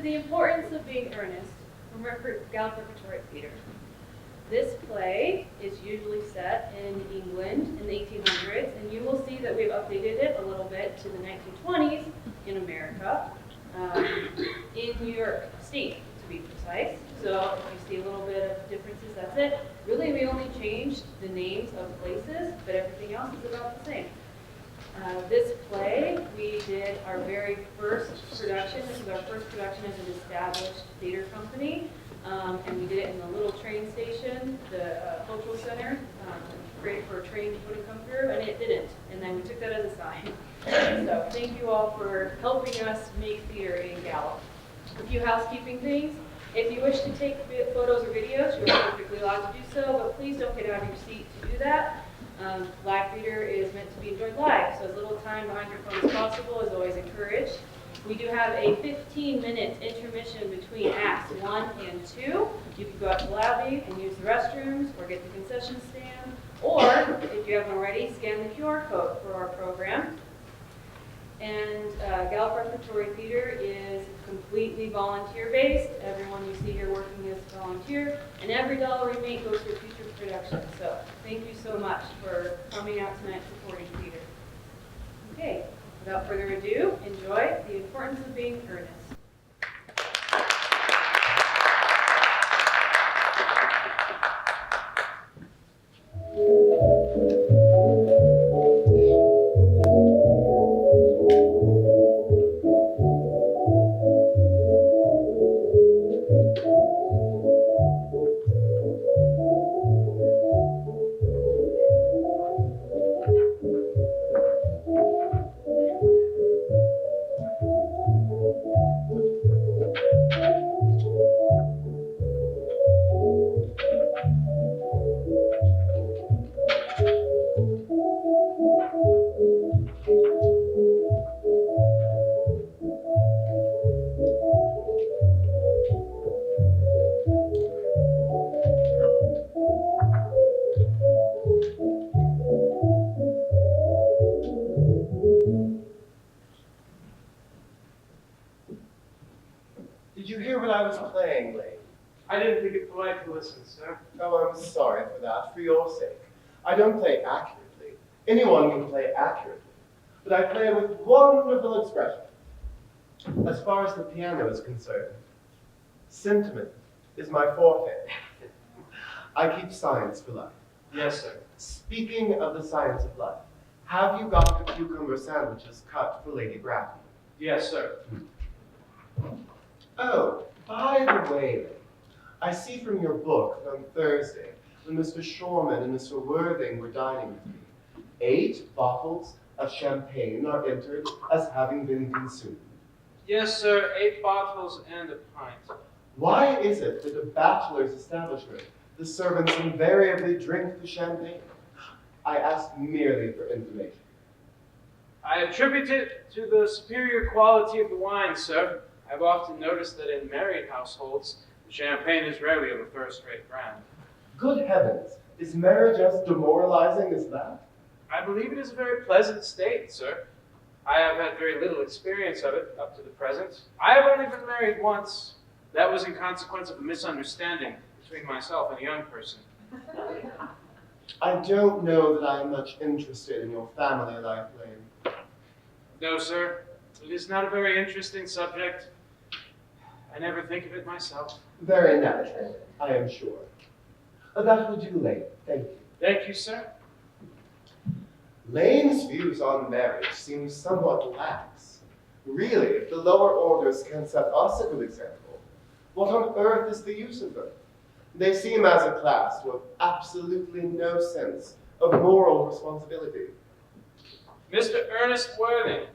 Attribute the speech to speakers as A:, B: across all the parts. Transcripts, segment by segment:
A: The Importance of Being Earnest from Gallup Repertory Theater. This play is usually set in England in the 1800s, and you will see that we've updated it a little bit to the 1920s in America, in New York State, to be precise. So if you see a little bit of differences, that's it. Really, we only changed the names of places, but everything else is about the same. This play, we did our very first production. This is our first production as an established theater company. And we did it in the little train station, the cultural center, great for a train wouldn't come through, and it didn't. And then we took that as a sign. So thank you all for helping us make theater in Gallup. A few housekeeping things. If you wish to take photos or videos, you're perfectly allowed to do so, but please don't get out of your seat to do that. Live theater is meant to be enjoyed live, so as little time behind your phone as possible is always encouraged. We do have a 15-minute intermission between acts 1 and 2. You can go out to the lobby and use the restrooms or get the concession stand, or if you haven't already, scan the QR code for our program. And Gallup Repertory Theater is completely volunteer-based. Everyone you see here working is volunteer, and every dollar we make goes for future production. So thank you so much for coming out tonight supporting theater. Okay, without further ado, enjoy The Importance of Being Earnest.
B: Did you hear what I was playing, Lane?
C: I didn't think it polite to listen, sir.
B: Oh, I'm sorry for that, for your sake. I don't play accurately. Anyone can play accurately. But I play with wonderful expression. As far as the piano is concerned, sentiment is my forte. I keep science for life.
C: Yes, sir.
B: Speaking of the science of life, have you got the cucumber sandwiches cut for Lady Bratton?
C: Yes, sir.
B: Oh, by the way, Lane, I see from your book on Thursday when Mr. Shorman and Mr. Worthing were dining with me, 8 bottles of champagne are entered as having been consumed.
C: Yes, sir. 8 bottles and a pint.
B: Why is it that a bachelor's establishment, the servants invariably drink the champagne? I ask merely for information.
C: I attribute it to the superior quality of the wine, sir. I've often noticed that in married households, the champagne is rarely of a first-rate brand.
B: Good heavens, is marriage as demoralizing as that?
C: I believe it is a very pleasant state, sir. I have had very little experience of it up to the present. I have only been married once. That was in consequence of a misunderstanding between myself and a young person.
B: I don't know that I am much interested in your family life, Lane.
C: No, sir. It is not a very interesting subject. I never think of it myself.
B: Very natural, I am sure. That will do, Lane. Thank you.
C: Thank you, sir.
B: Lane's views on marriage seem somewhat lax. Really, if the lower orders can set us a good example, what on earth is the use of them? They seem as a class to have absolutely no sense of moral responsibility.
C: Mr. Ernest Worthing.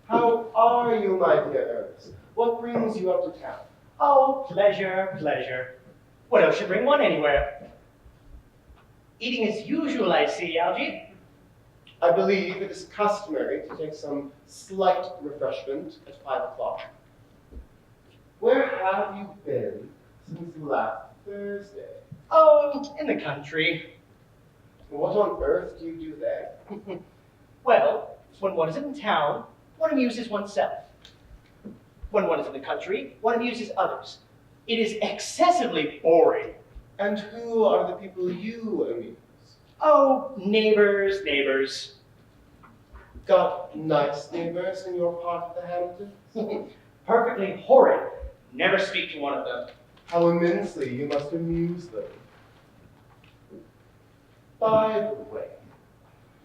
B: How are you, my dear Ernest? What brings you up to town?
D: Oh, pleasure, pleasure. What else should bring one anywhere? Eating as usual, I see, Algie.
B: I believe it is customary to take some slight refreshment at 5 o'clock. Where have you been since last Thursday?
D: Oh, in the country.
B: What on earth do you do there?
D: Well, when one is in town, one amuses oneself. When one is in the country, one amuses others. It is excessively boring.
B: And who are the people you amuse?
D: Oh, neighbors, neighbors.
B: Got nice neighbors in your part of the Hamptons?
D: Perfectly horrid. Never speak to one of them.
B: How immensely you must amuse them. By the way,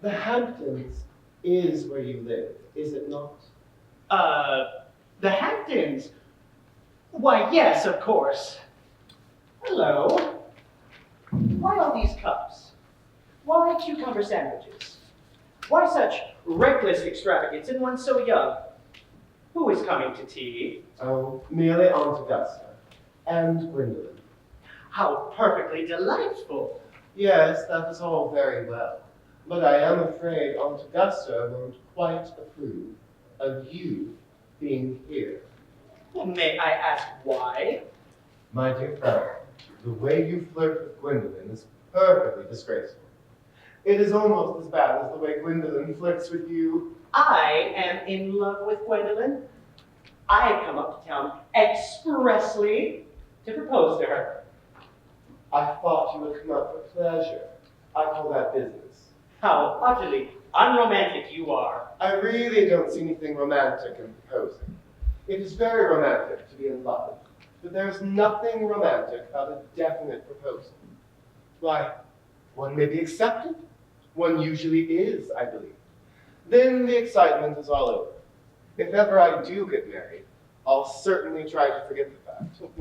B: the Hamptons is where you live, is it not?
D: The Hamptons? Why, yes, of course. Hello. Why all these cups? Why cucumber sandwiches? Why such reckless extravagance in one so young? Who is coming to tea?
B: Oh, merely Aunt Augusta and Gwendolyn.
D: How perfectly delightful.
B: Yes, that is all very well, but I am afraid Aunt Augusta won't quite approve of you being here.
D: Well, may I ask why?
B: My dear fellow, the way you flirt with Gwendolyn is perfectly disgraceful. It is almost as bad as the way Gwendolyn flirts with you.
D: I am in love with Gwendolyn. I have come up to town expressly to propose to her.
B: I thought you would come up for pleasure. I call that business.
D: How utterly unromantic you are.
B: I really don't see anything romantic in proposing. It is very romantic to be in love, but there's nothing romantic about a definite proposal. Why, one may be accepted. One usually is, I believe. Then the excitement is all over. If ever I do get married, I'll certainly try to forget the fact.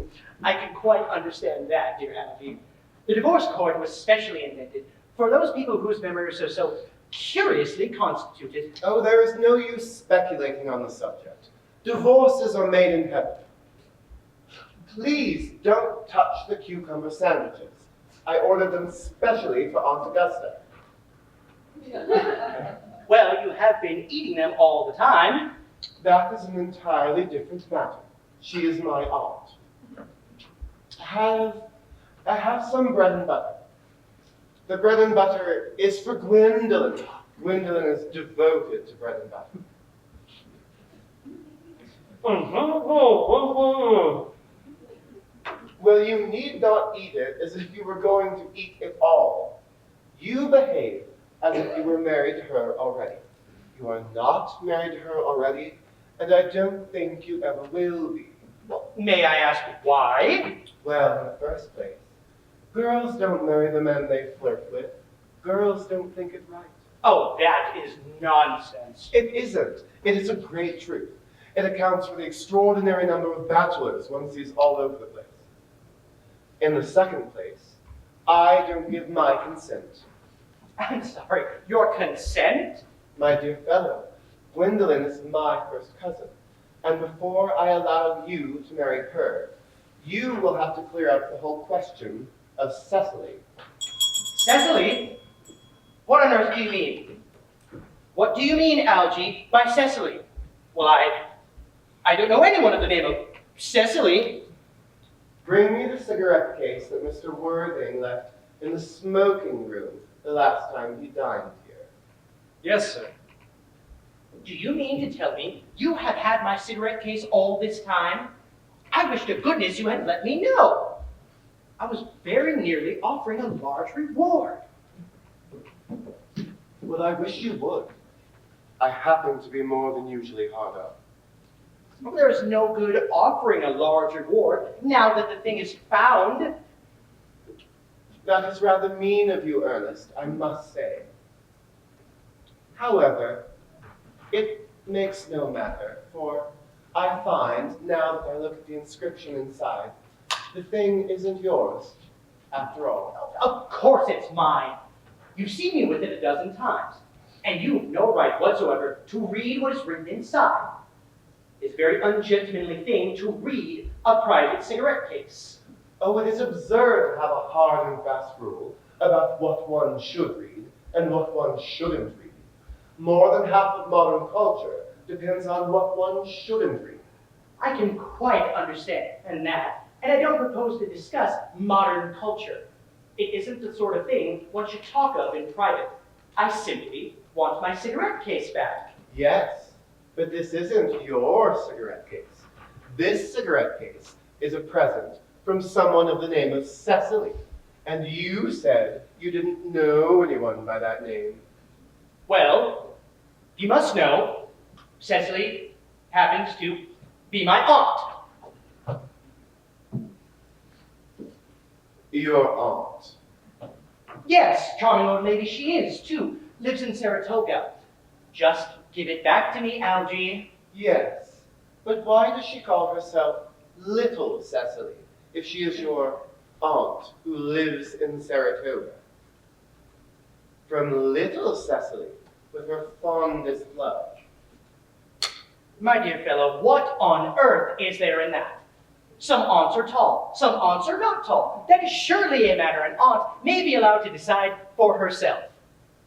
D: I can quite understand that, dear Happy. The divorce court was specially invented for those people whose memories are so curiously constituted.
B: Oh, there is no use speculating on the subject. Divorces are made in heaven. Please don't touch the cucumber sandwiches. I ordered them specially for Aunt Augusta.
D: Well, you have been eating them all the time.
B: That is an entirely different matter. She is my aunt. I have some bread and butter. The bread and butter is for Gwendolyn. Gwendolyn is devoted to bread and butter. Well, you need not eat it as if you were going to eat it all. You behave as if you were married to her already. You are not married to her already, and I don't think you ever will be.
D: Well, may I ask why?
B: Well, in the first place, girls don't marry the men they flirt with. Girls don't think it right.
D: Oh, that is nonsense.
B: It isn't. It is a great truth. It accounts for the extraordinary number of bachelors one sees all over the place. In the second place, I don't give my consent.
D: I'm sorry, your consent?
B: My dear fellow, Gwendolyn is my first cousin, and before I allow you to marry her, you will have to clear up the whole question of Cecily.
D: Cecily? What on earth do you mean? What do you mean, Algy, by Cecily? Well, I don't know anyone of the name of Cecily.
B: Bring me the cigarette case that Mr. Worthing left in the smoking room the last time he dined here.
C: Yes, sir.
D: Do you mean to tell me you have had my cigarette case all this time? I wish to goodness you had let me know. I was very nearly offering a large reward.
B: Well, I wish you would. I happen to be more than usually hard up.
D: Well, there's no good offering a large reward now that the thing is found.
B: That is rather mean of you, Ernest, I must say. However, it makes no matter, for I find, now that I look at the inscription inside, the thing isn't yours, after all.
D: Of course it's mine. You've seen me with it a dozen times, and you've no right whatsoever to read what is written inside. It's a very ungentlemanly thing to read a private cigarette case.
B: Oh, it is absurd to have a hard and fast rule about what one should read and what one shouldn't read. More than half of modern culture depends on what one shouldn't read.
D: I can quite understand that, and I don't propose to discuss modern culture. It isn't the sort of thing one should talk of in private. I simply want my cigarette case back.
B: Yes, but this isn't your cigarette case. This cigarette case is a present from someone of the name of Cecily. And you said you didn't know anyone by that name.
D: Well, you must know, Cecily happens to be my aunt.
B: Your aunt.
D: Yes, charming old lady she is, too. Lives in Saratoga. Just give it back to me, Algie.
B: Yes, but why does she call herself Little Cecily if she is your aunt who lives in Saratoga? From Little Cecily, with her fondest love.
D: My dear fellow, what on earth is there in that? Some aunts are tall, some aunts are not tall. That is surely a matter an aunt may be allowed to decide for herself.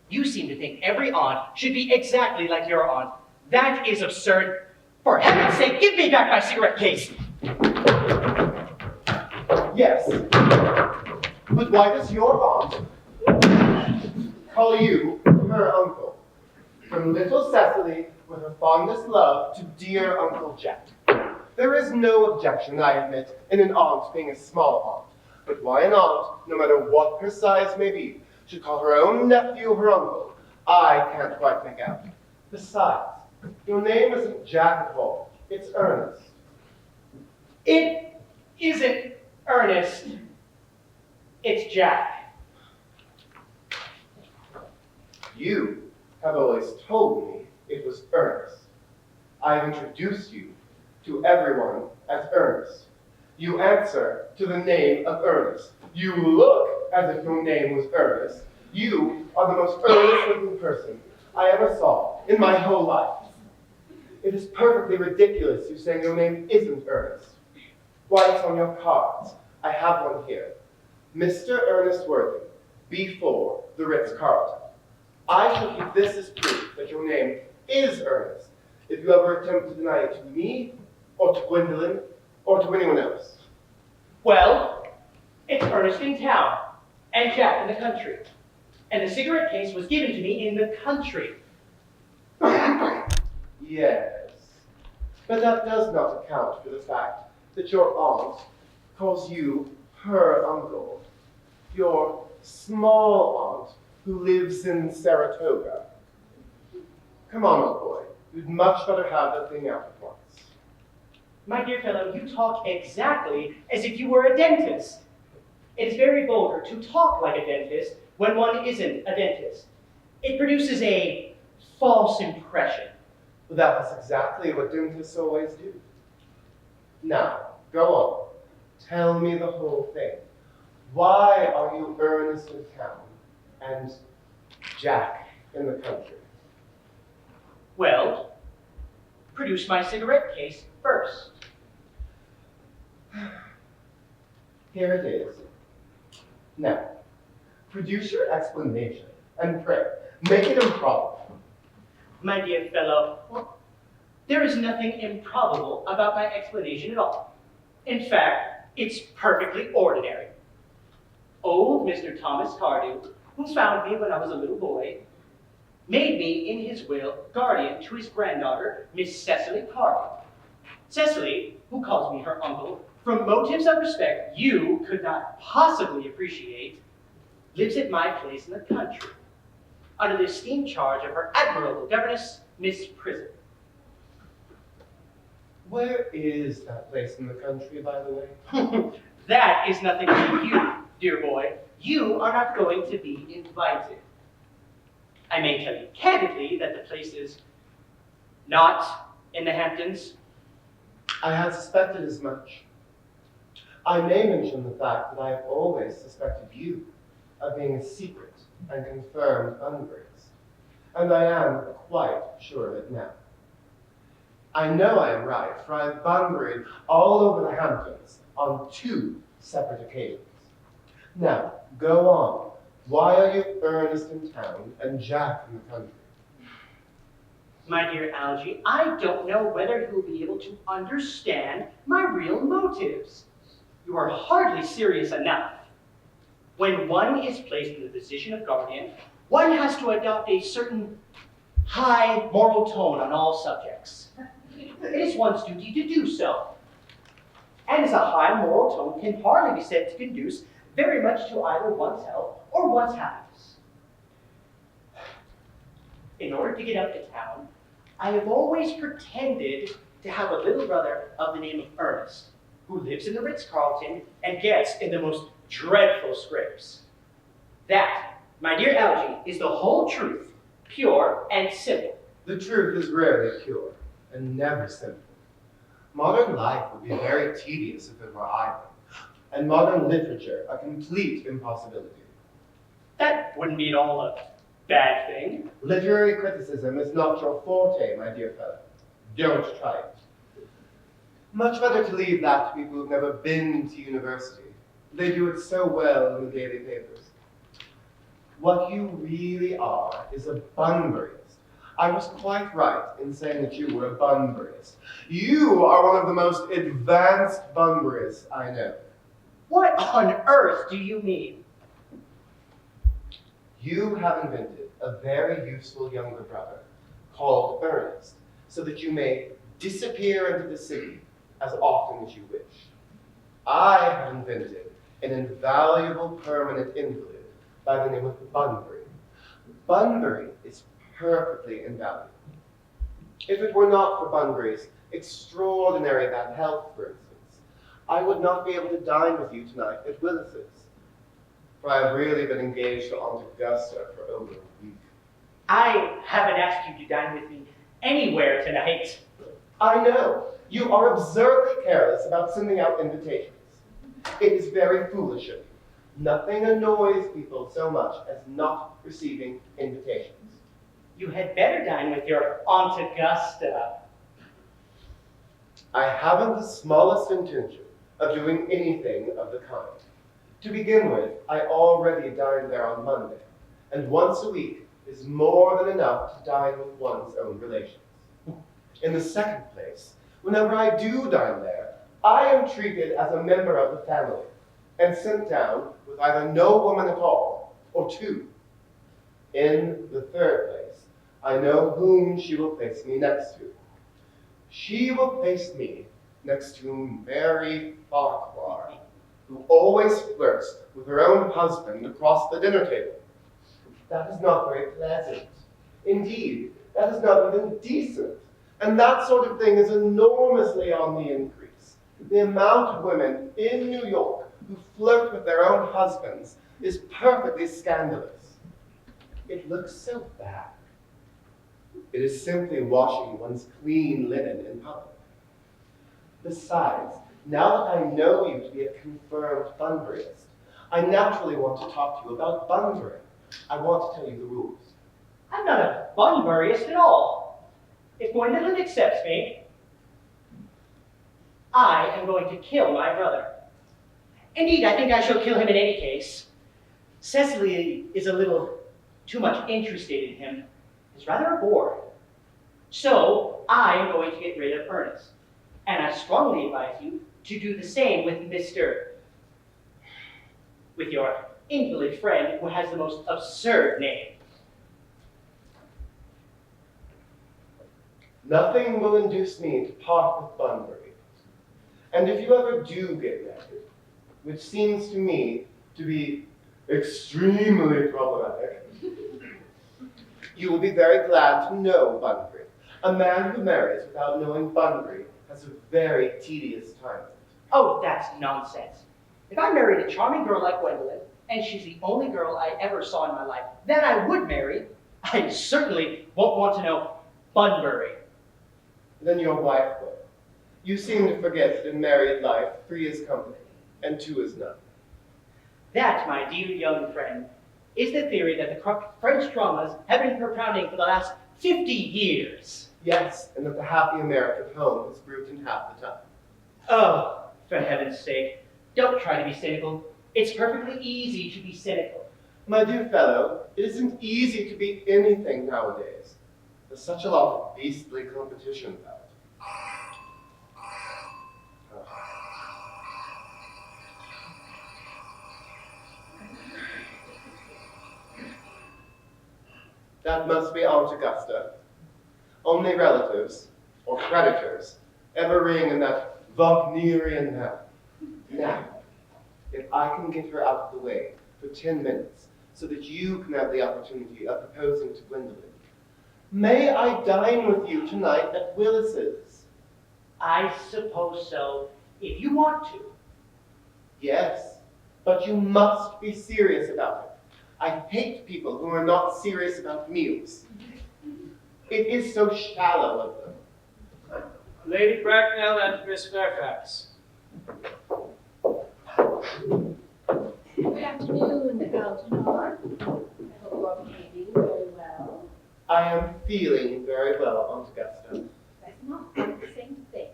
D: You seem to think every aunt should be exactly like your aunt. That is absurd. For heaven's sake, give me back my cigarette case.
B: Yes, but why does your aunt call you her uncle? From Little Cecily, with her fondest love, to dear Uncle Jack. There is no objection, I admit, in an aunt being a small aunt. But why an aunt, no matter what her size may be, should call her own nephew her uncle, I can't quite make out. Besides, your name isn't Jack at all. It's Ernest.
D: It isn't Ernest. It's Jack.
B: You have always told me it was Ernest. I have introduced you to everyone as Ernest. You answer to the name of Ernest. You look as if your name was Ernest. You are the most earnest-looking person I ever saw in my whole life. It is perfectly ridiculous you saying your name isn't Ernest. Why, it's on your cards. I have one here. Mr. Ernest Worthing, B4, the Ritz-Carlton. I shall keep this as proof that your name is Ernest, if you ever attempt to deny it to me, or to Gwendolyn, or to anyone else.
D: Well, it's Ernest in town, and Jack in the country. And the cigarette case was given to me in the country.
B: Yes, but that does not account for the fact that your aunt calls you her uncle, your small aunt who lives in Saratoga. Come on, old boy, you'd much better have that thing out at once.
D: My dear fellow, you talk exactly as if you were a dentist. It is very vulgar to talk like a dentist when one isn't a dentist. It produces a false impression.
B: Well, that is exactly what dentists always do. Now, go on. Tell me the whole thing. Why are you Ernest in town and Jack in the country?
D: Well, produce my cigarette case first.
B: Here it is. Now, produce your explanation, and pray, make it improbable.
D: My dear fellow, there is nothing improbable about my explanation at all. In fact, it's perfectly ordinary. Old Mr. Thomas Cardew, who found me when I was a little boy, made me, in his will, guardian to his granddaughter, Miss Cecily Cardew. Cecily, who calls me her uncle, from motives of respect you could not possibly appreciate, lives at my place in the country, under the esteemed charge of her admirable governess, Miss Prison.
B: Where is that place in the country, by the way?
D: That is nothing to you, dear boy. You are not going to be invited. I may tell you candidly that the place is not in the Hamptons.
B: I had suspected as much. I may mention the fact that I have always suspected you of being a secret and confirmed ungrace, and I am quite sure of it now. I know I am right, for I have bunburyed all over the Hamptons on 2 separate occasions. Now, go on. Why are you Ernest in town and Jack in the country?
D: My dear Algie, I don't know whether you'll be able to understand my real motives. You are hardly serious enough. When one is placed in the position of guardian, one has to adopt a certain high moral tone on all subjects. It is one's duty to do so. and as a high moral tone can hardly be said to conduce very much to either one's health or one's happiness. In order to get up to town, I have always pretended to have a little brother of the name of Ernest, who lives in the Ritz-Carlton and gets in the most dreadful scrapes. That, my dear Algy, is the whole truth, pure and simple.
B: The truth is rarely pure and never simple. Modern life would be very tedious if it were either, and modern literature a complete impossibility.
D: That wouldn't be at all a bad thing.
B: Literary criticism is not your forte, my dear fellow. Don't try it. Much better to leave that to people who've never been to university. They do it so well in the daily papers. What you really are is a Bunburyist. I was quite right in saying that you were a Bunburyist. You are one of the most advanced Bunburyists I know.
D: What on earth do you mean?
B: You have invented a very useful younger brother called Ernest, so that you may disappear into the city as often as you wish. I have invented an invaluable permanent invalid by the name of Bunbury. Bunbury is perfectly invaluable. If it were not for Bunbury's extraordinary bad health, for instance, I would not be able to dine with you tonight at Willis's, for I have really been engaged to Aunt Augusta for over a week.
D: I haven't asked you to dine with me anywhere tonight.
B: I know. You are absurdly careless about sending out invitations. It is very foolish of you. Nothing annoys people so much as not receiving invitations.
D: You had better dine with your Aunt Augusta.
B: I haven't the smallest intention of doing anything of the kind. To begin with, I already dine there on Monday, and once a week is more than enough to dine with one's own relations. In the second place, whenever I do dine there, I am treated as a member of the family, and sent down with either no woman at all, or two. In the third place, I know whom she will place me next to. She will place me next to Mary Farquhar, who always flirts with her own husband across the dinner table. That is not very pleasant. Indeed, that is not even decent. And that sort of thing is enormously on the increase. The amount of women in New York who flirt with their own husbands is perfectly scandalous. It looks so bad. It is simply washing one's clean linen in public. Besides, now that I know you to be a confirmed Bunburyist, I naturally want to talk to you about Bunbury. I want to tell you the rules.
D: I'm not a Bunburyist at all. If Gwendolyn accepts me, I am going to kill my brother. Indeed, I think I shall kill him in any case. Cecily is a little too much interested in him. Is rather a bore. So I am going to get rid of Ernest. And I strongly advise you to do the same with your invalid friend who has the most absurd name.
B: Nothing will induce me to part with Bunbury. And if you ever do get married, which seems to me to be extremely problematic, you will be very glad to know Bunbury. A man who marries without knowing Bunbury has a very tedious time of it.
D: Oh, that's nonsense. If I married a charming girl like Gwendolyn, and she's the only girl I ever saw in my life, then I would marry. I certainly won't want to know Bunbury.
B: Then your wife will. You seem to forget that in married life, 3 is company, and 2 is none.
D: That, my dear young friend, is the theory that the French dramas have been propounding for the last 50 years.
B: Yes, and that the happy American home is brute in half the time.
D: Oh, for heaven's sake, don't try to be cynical. It's perfectly easy to be cynical.
B: My dear fellow, it isn't easy to be anything nowadays. There's such a lot of beastly competition about it. That must be Aunt Augusta. Only relatives, or creditors, ever ring in that Wagnerian now. Now, if I can get her out of the way for 10 minutes so that you can have the opportunity of proposing to Gwendolyn, may I dine with you tonight at Willis's?
D: I suppose so, if you want to.
B: Yes, but you must be serious about it. I hate people who are not serious about meals. It is so shallow of them.
C: Lady Bracknell and Miss Fairfax.
E: Good afternoon, Algernon. I hope you are behaving very well.
B: I am feeling very well, Aunt Augusta.
E: That's not quite the same thing.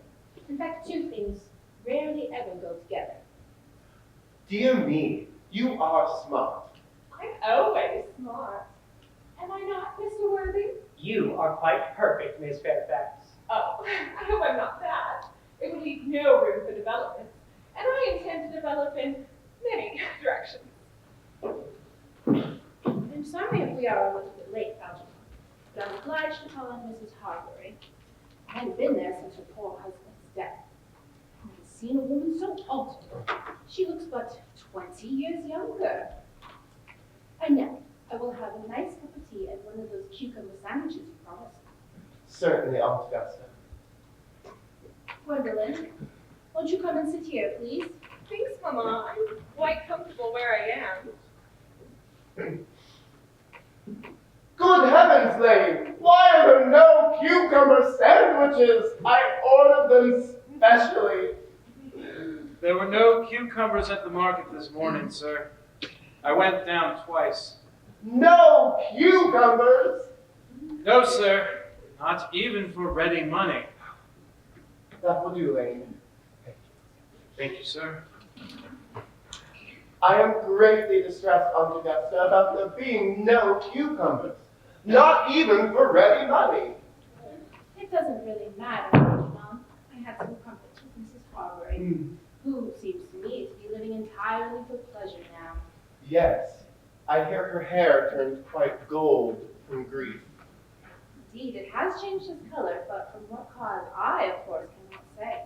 E: In fact, two things rarely ever go together.
B: Dear me, you are smart.
E: I'm always smart. Am I not, Mr. Worthy?
D: You are quite perfect, Miss Fairfax.
E: Oh, I hope I'm not that. It would leave no room for development. And I intend to develop in many directions. I'm sorry if we are a little bit late, Algernon, but I'm obliged to call on Mrs. Harbury. I hadn't been there since her poor husband's death. I haven't seen a woman so altered. She looks but 20 years younger. And now, I will have a nice cup of tea and one of those cucumber sandwiches you promised.
B: Certainly, Aunt Augusta.
E: Gwendolyn, won't you come and sit here, please?
A: Thanks, Mama. I'm quite comfortable where I am.
B: Good heavens, Lane! Why are there no cucumber sandwiches? I ordered them specially.
C: There were no cucumbers at the market this morning, sir. I went down twice.
B: No cucumbers!
C: No, sir. Not even for ready money.
B: That will do, Lane.
C: Thank you, sir.
B: I am greatly distressed, Aunt Augusta, about there being no cucumbers. Not even for ready money.
E: It doesn't really matter, Algernon. I had some comfort with Mrs. Harbury, who seems to me to be living entirely for pleasure now.
B: Yes, I hear her hair turned quite gold from grief.
E: Indeed, it has changed its color, but from what cause I, of course, cannot say.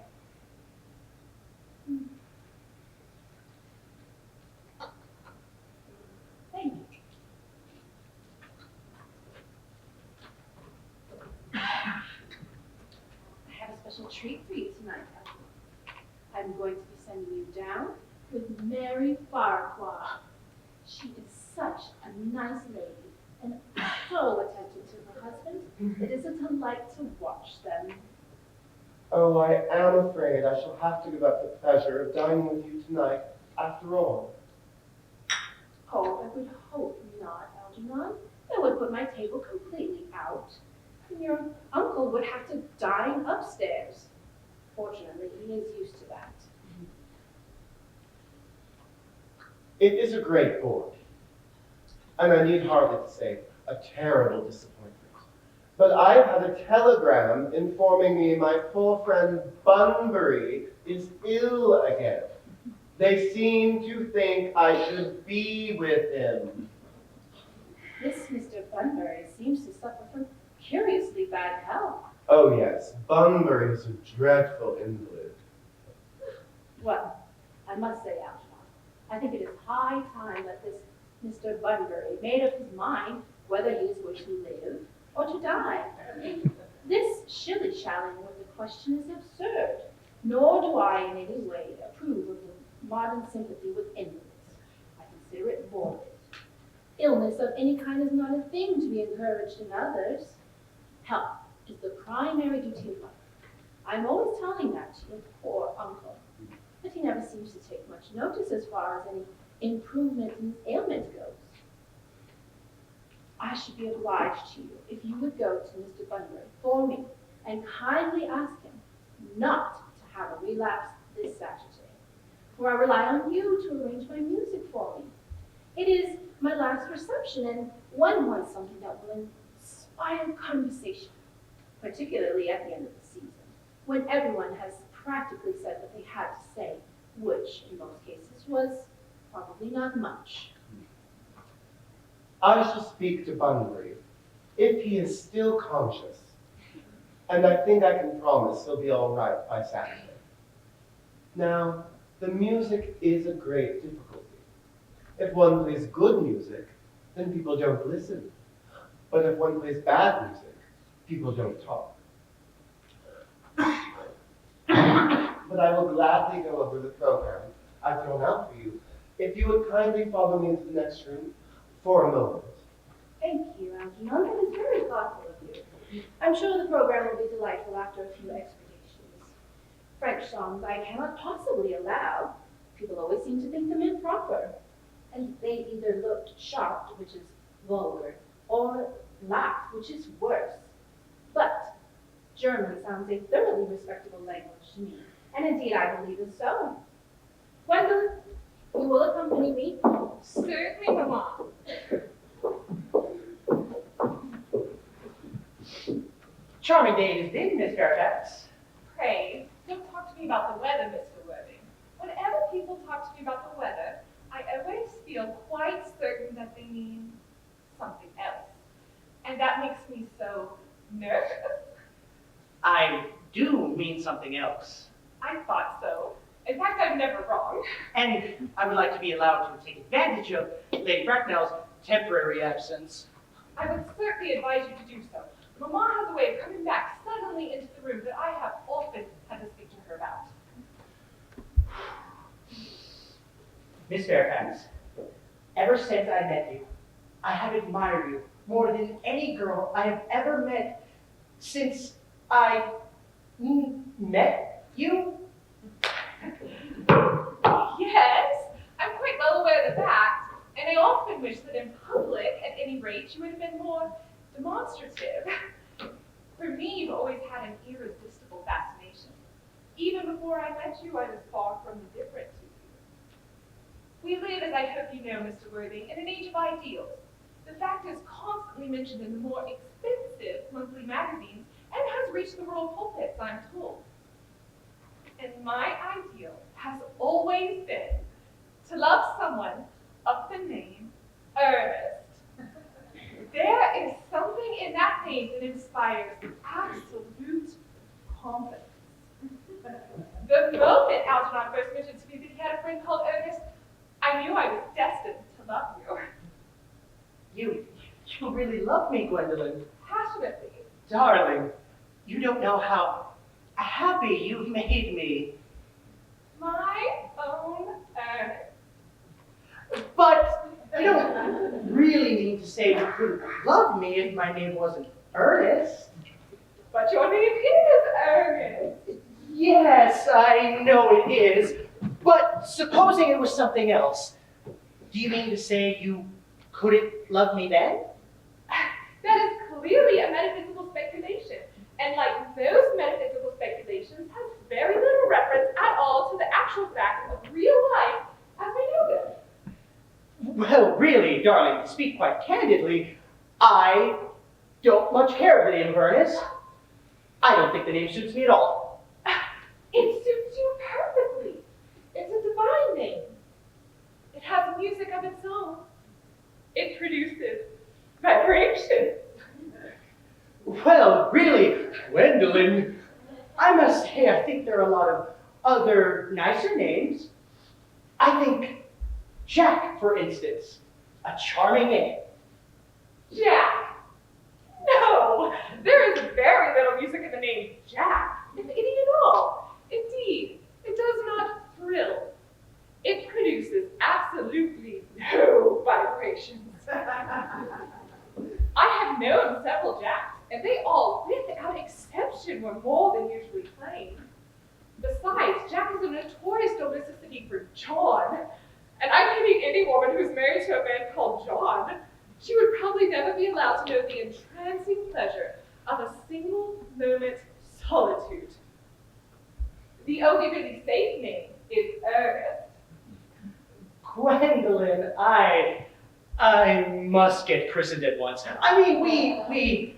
E: Thank you. I have a special treat for you tonight, Ethel. I'm going to be sending you down with Mary Farquhar. She is such a nice lady and so attentive to her husband. It is a delight to watch them.
B: Oh, I am afraid I shall have to give up the pleasure of dining with you tonight, after all.
E: Oh, I would hope not, Algernon. That would put my table completely out. And your uncle would have to dine upstairs. Fortunately, he is used to that.
B: It is a great bore, and I need hardly to say, a terrible disappointment. But I've had a telegram informing me my poor friend Bunbury is ill again. They seem to think I should be with him.
E: This Mr. Bunbury seems to suffer from curiously bad health.
B: Oh yes, Bunbury is a dreadful invalid.
E: Well, I must say, Algernon, I think it is high time that this Mr. Bunbury made up his mind whether he is going to live or to die. This shilly-shallying with the question is absurd, nor do I in any way approve of the modern sympathy with invalids. I consider it morbid. Illness of any kind is not a thing to be encouraged in others. Health is the primary duty of life. I'm always telling that to your poor uncle, but he never seems to take much notice as far as any improvement in his ailment goes. I should be obliged to you if you would go to Mr. Bunbury for me and kindly ask him not to have a relapse this Saturday, for I rely on you to arrange my music for me. It is my last reception, and one wants something that will inspire conversation, particularly at the end of the season, when everyone has practically said what they had to say, which in most cases was probably not much.
B: I shall speak to Bunbury, if he is still conscious, and I think I can promise he'll be all right by Saturday. Now, the music is a great difficulty. If one plays good music, then people don't listen. But if one plays bad music, people don't talk. But I will gladly go over the program I've drawn out for you if you would kindly follow me into the next room for a moment.
E: Thank you, Algernon. That is very thoughtful of you. I'm sure the program will be delightful after a few explanations. French songs I cannot possibly allow. People always seem to think them improper. And they either look shocked, which is vulgar, or laugh, which is worse. But German sounds a thoroughly respectable language to me, and indeed I believe is so. Gwendolyn, you will accompany me?
F: Certainly, Mamma.
D: Charming day it has been, Miss Fairfax.
F: Pray, don't talk to me about the weather, Mr. Worthing. Whenever people talk to me about the weather, I always feel quite certain that they mean something else. And that makes me so nervous.
D: I do mean something else.
F: I thought so. In fact, I'm never wrong.
D: And I would like to be allowed to take advantage of Lady Bracknell's temporary absence.
F: I would certainly advise you to do so. Mamma has a way of coming back suddenly into the room that I have often had to speak to her about.
D: Miss Fairfax, ever since I met you, I have admired you more than any girl I have ever met since I met you.
F: Yes, I'm quite well aware of that, and I often wish that in public, at any rate, you would have been more demonstrative. For me, you've always had an irresistible fascination. Even before I met you, I was far from indifferent to you. We live, as I hope you know, Mr. Worthing, in an age of ideals. The fact is constantly mentioned in the more expensive monthly magazines and has reached the rural pulpits, I'm told. And my ideal has always been to love someone of the name Ernest. There is something in that name that inspires absolute confidence. The moment Algernon first mentioned to me that he had a friend called Ernest, I knew I was destined to love you.
D: You really love me, Gwendolyn.
F: Passionately.
D: Darling, you don't know how happy you've made me.
F: My own Ernest.
D: But you don't really mean to say you couldn't love me if my name wasn't Ernest.
F: But your name is Ernest.
D: Yes, I know it is. But supposing it was something else, do you mean to say you couldn't love me then?
F: That is clearly a metaphysical speculation. And like those metaphysical speculations, has very little reference at all to the actual facts of real life as we know them.
D: Well, really, darling, to speak quite candidly, I don't much care for the name of Ernest. I don't think the name suits me at all.
F: It suits you perfectly. It's a divine name. It has music of its own. It produces vibration.
D: Well, really, Gwendolyn, I must say I think there are a lot of other nicer names. I think Jack, for instance, a charming name.
F: Jack. No, there is very little music in the name Jack, if any at all. Indeed, it does not thrill. It produces absolutely no vibrations. I have known several Jacks, and they all, without exception, were more than usually plain. Besides, Jack is a notorious domesticity for John, and I pity any woman who's married to a man called John. She would probably never be allowed to know the entrancing pleasure of a single moment's solitude. The only really safe name is Ernest.
D: Gwendolyn, I must get christened at once. I mean, we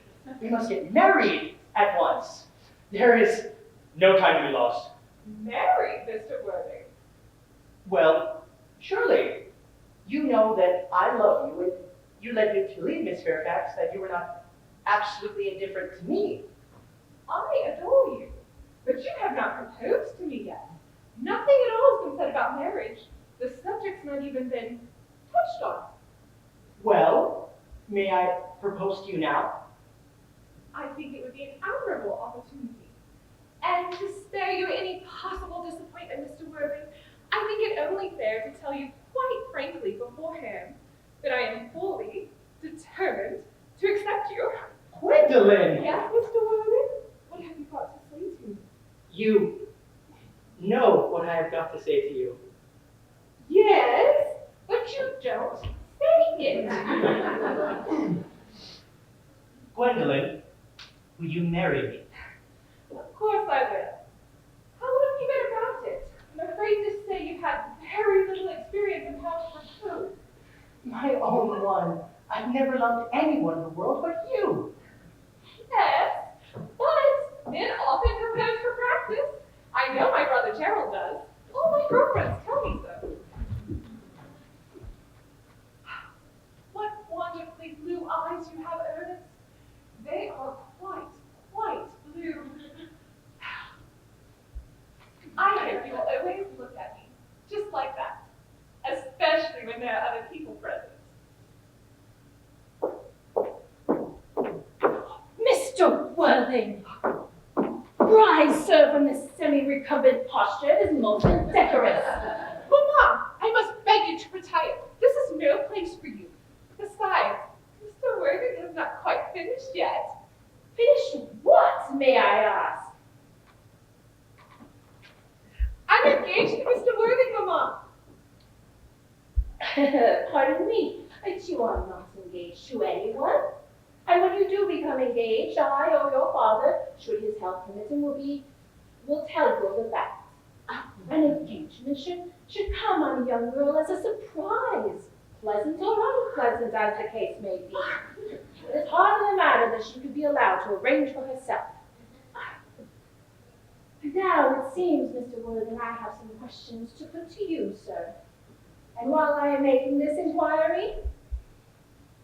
D: must get married at once. There is no time to be lost.
F: Married, Mr. Worthing.
D: Well, surely, you know that I love you, and you led me to believe, Miss Fairfax, that you were not absolutely indifferent to me.
F: I adore you, but you have not proposed to me yet. Nothing not even been touched on.
D: Well, may I propose to you now?
F: I think it would be an admirable opportunity. And to spare you any possible disappointment, Mr. Worthing, I think it only fair to tell you quite frankly beforehand that I am fully determined to accept you.
D: Gwendolyn!
F: Yes, Mr. Worthing? What have you got to say to me?
D: You know what I have got to say to you.
F: Yes, but you don't say it.
D: Gwendolyn, will you marry me?
F: Of course I will. How long have you been about it? I'm afraid to say you've had very little experience in how to propose.
D: My own one. I've never loved anyone in the world but you.
F: Yes, but men often propose for practice. I know my brother Gerald does. All my girlfriends tell me so. What wonderfully blue eyes you have, Ernest. They are quite blue. I hope you will always look at me just like that, especially when there are other people present.
E: Mr. Worthing, rise, sir, from this semi-recumbent posture. It is most indecorous.
F: Mamma, I must beg you to retire. This is no place for you. Besides, Mr. Worthing has not quite finished yet.
E: Finish what, may I ask?
F: I'm engaged to Mr. Worthing, Mamma.
E: Pardon me, but you are not engaged to anyone. And when you do become engaged, I or your father, should his health permit him, will tell you of the fact. An engagement should come on a young girl as a surprise, pleasant or unpleasant as the case may be. It is hardly a matter that she could be allowed to arrange for herself. Now it seems, Mr. Worthing, I have some questions to put to you, sir. And while I am making this inquiry,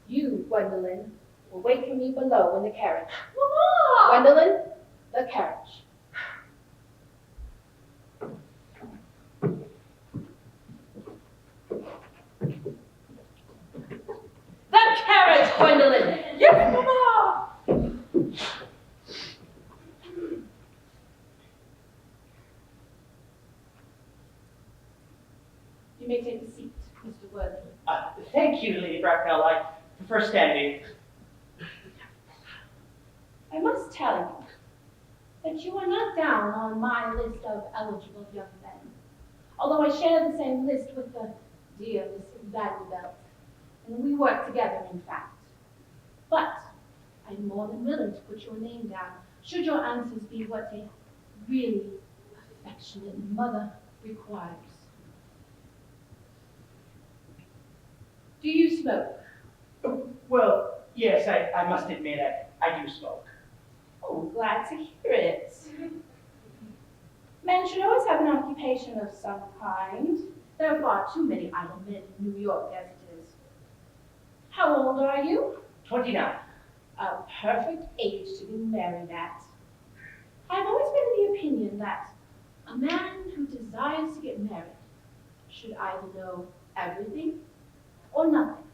E: you, Gwendolyn, will wait for me below in the carriage.
F: Mamma!
E: Gwendolyn, the carriage. The carriage, Gwendolyn!
F: Yes, Mamma!
E: You may take a seat, Mr. Worthing.
D: Thank you, Lady Bracknell. I prefer standing.
E: I must tell you that you are not down on my list of eligible young men, although I share the same list with the dear Miss Vanderbilt, and we work together, in fact. But I'm more than willing to put your name down, should your answers be what a really affectionate mother requires. Do you smoke?
D: Well, yes, I must admit I do smoke.
E: Oh, glad to hear it. Men should always have an occupation of some kind. There are far too many idle men in New York as it is. How old are you?
D: 29.
E: A perfect age to be married at. I've always been of the opinion that a man who desires to get married should either know everything or nothing.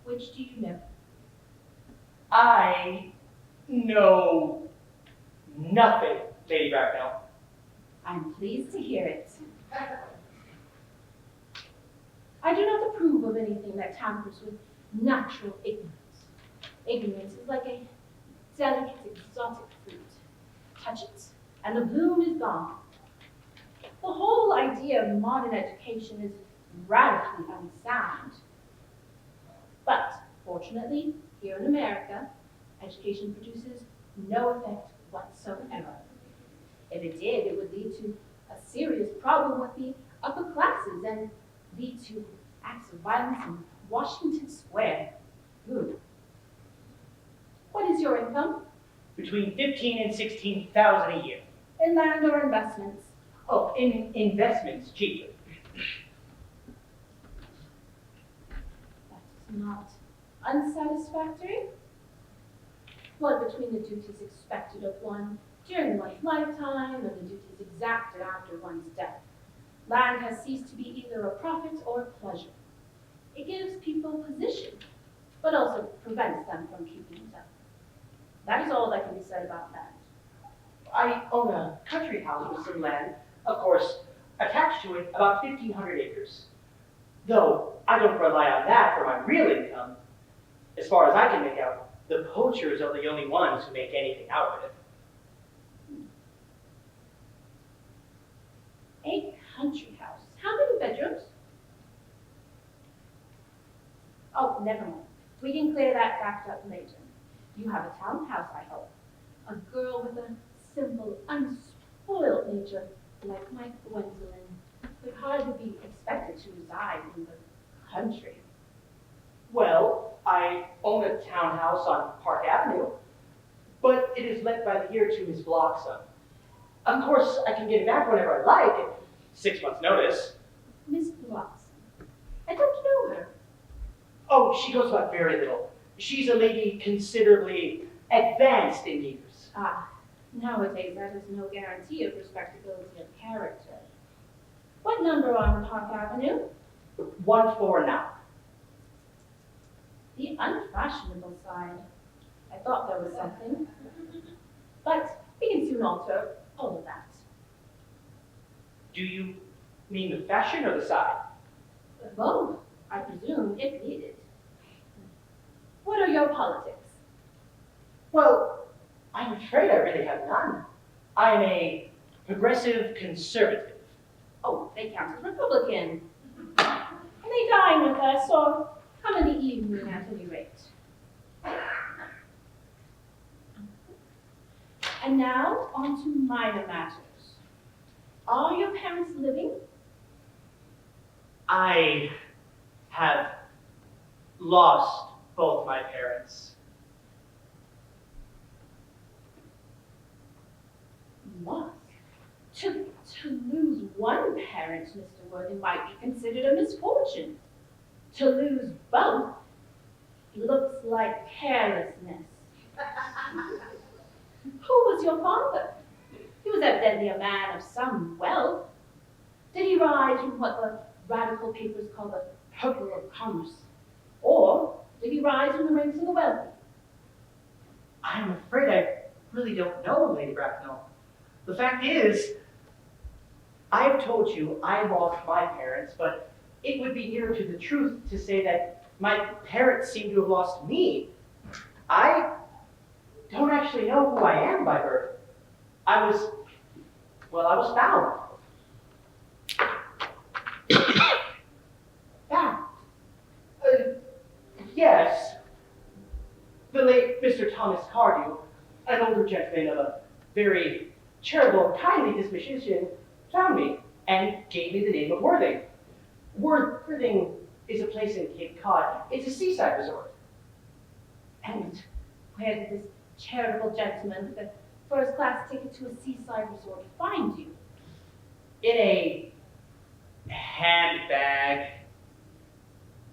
E: Which do you know?
D: I know nothing, Lady Bracknell.
E: I'm pleased to hear it. I do not approve of anything that tampers with natural ignorance. Ignorance is like a delicate, exotic fruit. Touch it, and the bloom is gone. The whole idea of modern education is radically unsound. But, fortunately, here in America, education produces no effect whatsoever. If it did, it would lead to a serious problem with the upper classes and lead to acts of violence in Washington Square. Ooh. What is your income?
D: Between 15 and 16,000 a year.
E: In land or investments?
D: Oh, in investments, chiefly.
E: That is not unsatisfactory. What between the duties expected of one during one's lifetime and the duties exacted after one's death, Land has ceased to be either a profit or a pleasure. It gives people position, but also prevents them from keeping it up. That is all that can be said about land.
D: I own a country house with some land, of course, attached to it about 1,500 acres. Though I don't rely on that for my real income. As far as I can make out, the poachers are the only ones who make anything out of it.
E: A country house. How many bedrooms? Oh, never mind. We can clear that fact up later. You have a townhouse, I hope. A girl with a simple, unspoiled nature like my Gwendolyn could hardly be expected to reside in the country.
D: Well, I own a townhouse on Park Avenue, but it is let by the year to Miss Blockson. Of course, I can get it back whenever I like, at 6 months' notice.
E: Miss Blossom. I don't know her.
D: Oh, she goes about very little. She's a lady considerably advanced in years.
E: Ah, nowadays that is no guarantee of respectability of character. What number on Park Avenue?
D: 149.
E: The unfashionable side. I thought there was something. But we can soon alter all of that.
D: Do you mean the fashion or the side?
E: Both, I presume, if needed. What are your politics?
D: Well, I'm afraid I really have none. I'm a progressive conservative.
E: Oh, they count as Republican. And they dine with us, or come in the evening at any rate. And now, on to minor matters. Are your parents living?
D: I have lost both my parents.
E: Lost? To lose one parent, Mr. Worthing, might be considered a misfortune. To lose both looks like carelessness. Who was your father? He was evidently a man of some wealth. Did he rise from what the radical papers call the purple of commerce? Or did he rise from the ranks of the wealthy?
D: I'm afraid I really don't know, Lady Bracknell. The fact is, I've told you I lost my parents, but it would be nearer to the truth to say that my parents seem to have lost me. I don't actually know who I am by birth. I was found.
E: That.
D: Yes. The late Mr. Thomas Cardew, an older gentleman of a very charitable and kindly disposition, found me and gave me the name of Worthing. Worthing is a place in Cape Cod. It's a seaside resort.
E: And where did this charitable gentleman with a first-class ticket to a seaside resort find you?
D: In a handbag.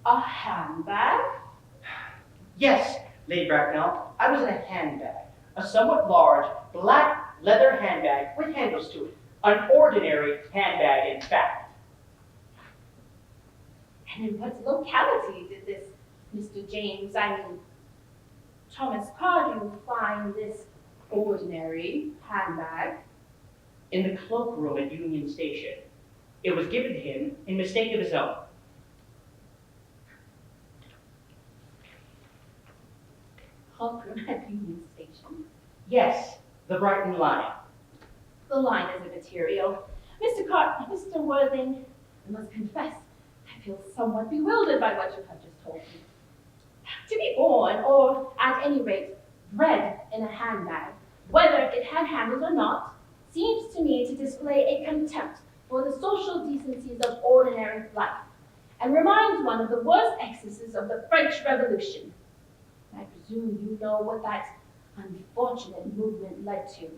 E: A handbag?
D: Yes, Lady Bracknell, I was in a handbag. A somewhat large, black leather handbag with handles to it. An ordinary handbag, in fact.
E: And in what locality did this Thomas Cardew find this ordinary handbag?
D: In the cloakroom at Union Station. It was given to him in mistake of his own.
E: Cloakroom at Union Station.
D: Yes, the Brighton line.
E: The line is immaterial. Mr. Worthing, I must confess, I feel somewhat bewildered by what you have just told me. To be born, or at any rate, bred in a handbag, whether it had handles or not, seems to me to display a contempt for the social decencies of ordinary life, and reminds one of the worst excesses of the French Revolution. I presume you know what that unfortunate movement led to.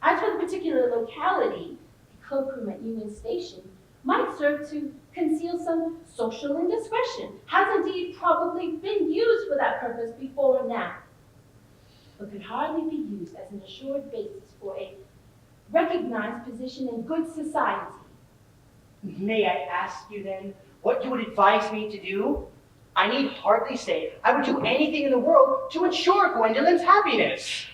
E: As for the particular locality, the cloakroom at Union Station might serve to conceal some social indiscretion, has indeed probably been used for that purpose before now, but could hardly be used as an assured basis for a recognized position in good society.
D: May I ask you then what you would advise me to do? I need hardly say I would do anything in the world to ensure Gwendolyn's happiness.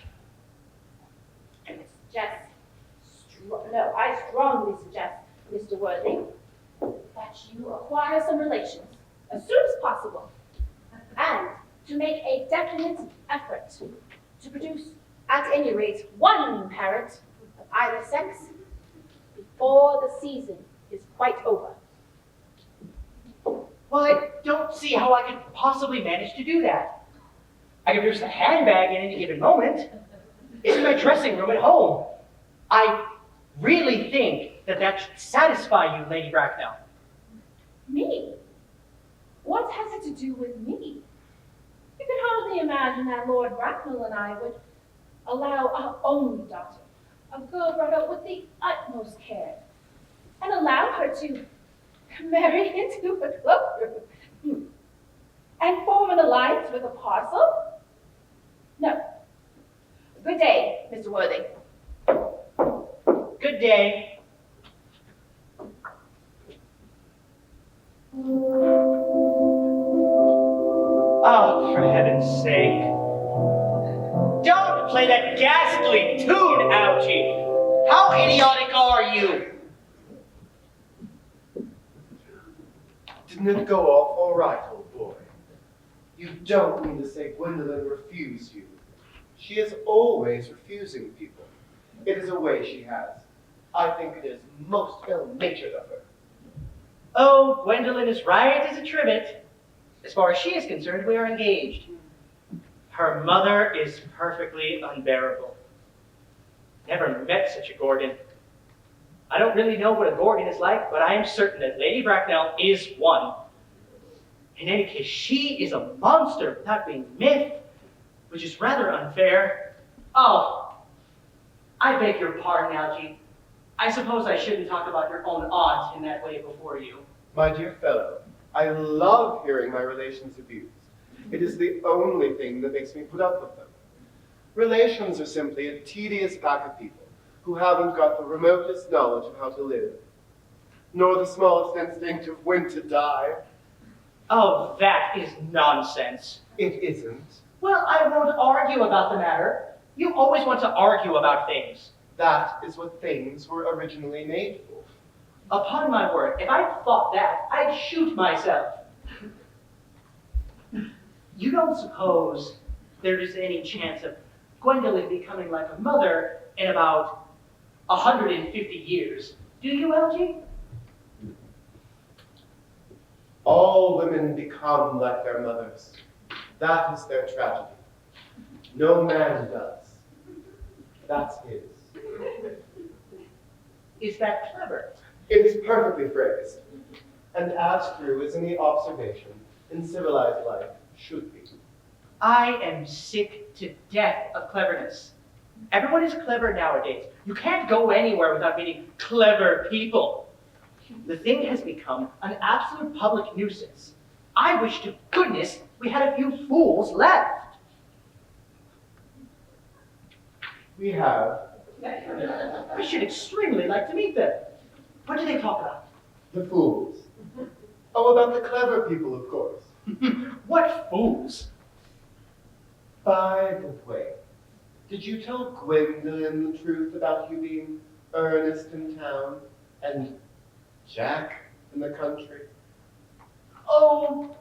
E: I strongly suggest, Mr. Worthing, that you acquire some relations as soon as possible, and to make a definite effort to produce, at any rate, one parent of either sex before the season is quite over.
D: Well, I don't see how I could possibly manage to do that. I could produce a handbag at any given moment. It's in my dressing room at home. I really think that should satisfy you, Lady Bracknell.
E: Me? What has it to do with me? You can hardly imagine that Lord Bracknell and I would allow our only daughter, a girl brought up with the utmost care, and allow her to marry into a cloakroom and form an alliance with a parcel? No. Good day, Mr. Worthing.
D: Good day. Oh, for heaven's sake. Don't play that ghastly tune, Algie. How idiotic are you?
B: Didn't it go off all right, old boy? You don't mean to say Gwendolyn refused you. She is always refusing people. It is a way she has. I think it is most ill-natured of her.
D: Oh, Gwendolyn is right as a trivet. As far as she is concerned, we are engaged. Her mother is perfectly unbearable. Never met such a Gorgon. I don't really know what a Gorgon is like, but I am certain that Lady Bracknell is one. In any case, she is a monster without being myth, which is rather unfair. Oh, I beg your pardon, Algie. I suppose I shouldn't talk about your own aunt in that way before you.
B: My dear fellow, I love hearing my relations abused. It is the only thing that makes me put up with them. Relations are simply a tedious pack of people who haven't got the remotest knowledge of how to live, nor the smallest instinct of when to die.
D: Oh, that is nonsense.
B: It isn't.
D: Well, I won't argue about the matter. You always want to argue about things.
B: That is what things were originally made for.
D: Upon my word, if I thought that, I'd shoot myself. You don't suppose there is any chance of Gwendolyn becoming like a mother in about 150 years, do you, Algie?
B: All women become like their mothers. That is their tragedy. No man does. That's his.
D: Is that clever?
B: It is perfectly phrased, and as true as any observation in civilized life should be.
D: I am sick to death of cleverness. Everyone is clever nowadays. You can't go anywhere without meeting clever people. The thing has become an absolute public nuisance. I wish to goodness we had a few fools left.
B: We have
D: I should extremely like to meet them. What do they talk about?
B: the fools. Oh, about the clever people, of course.
D: What fools?
B: By the way, did you tell Gwendolyn the truth about you being Ernest in town and Jack in the country?
D: Oh,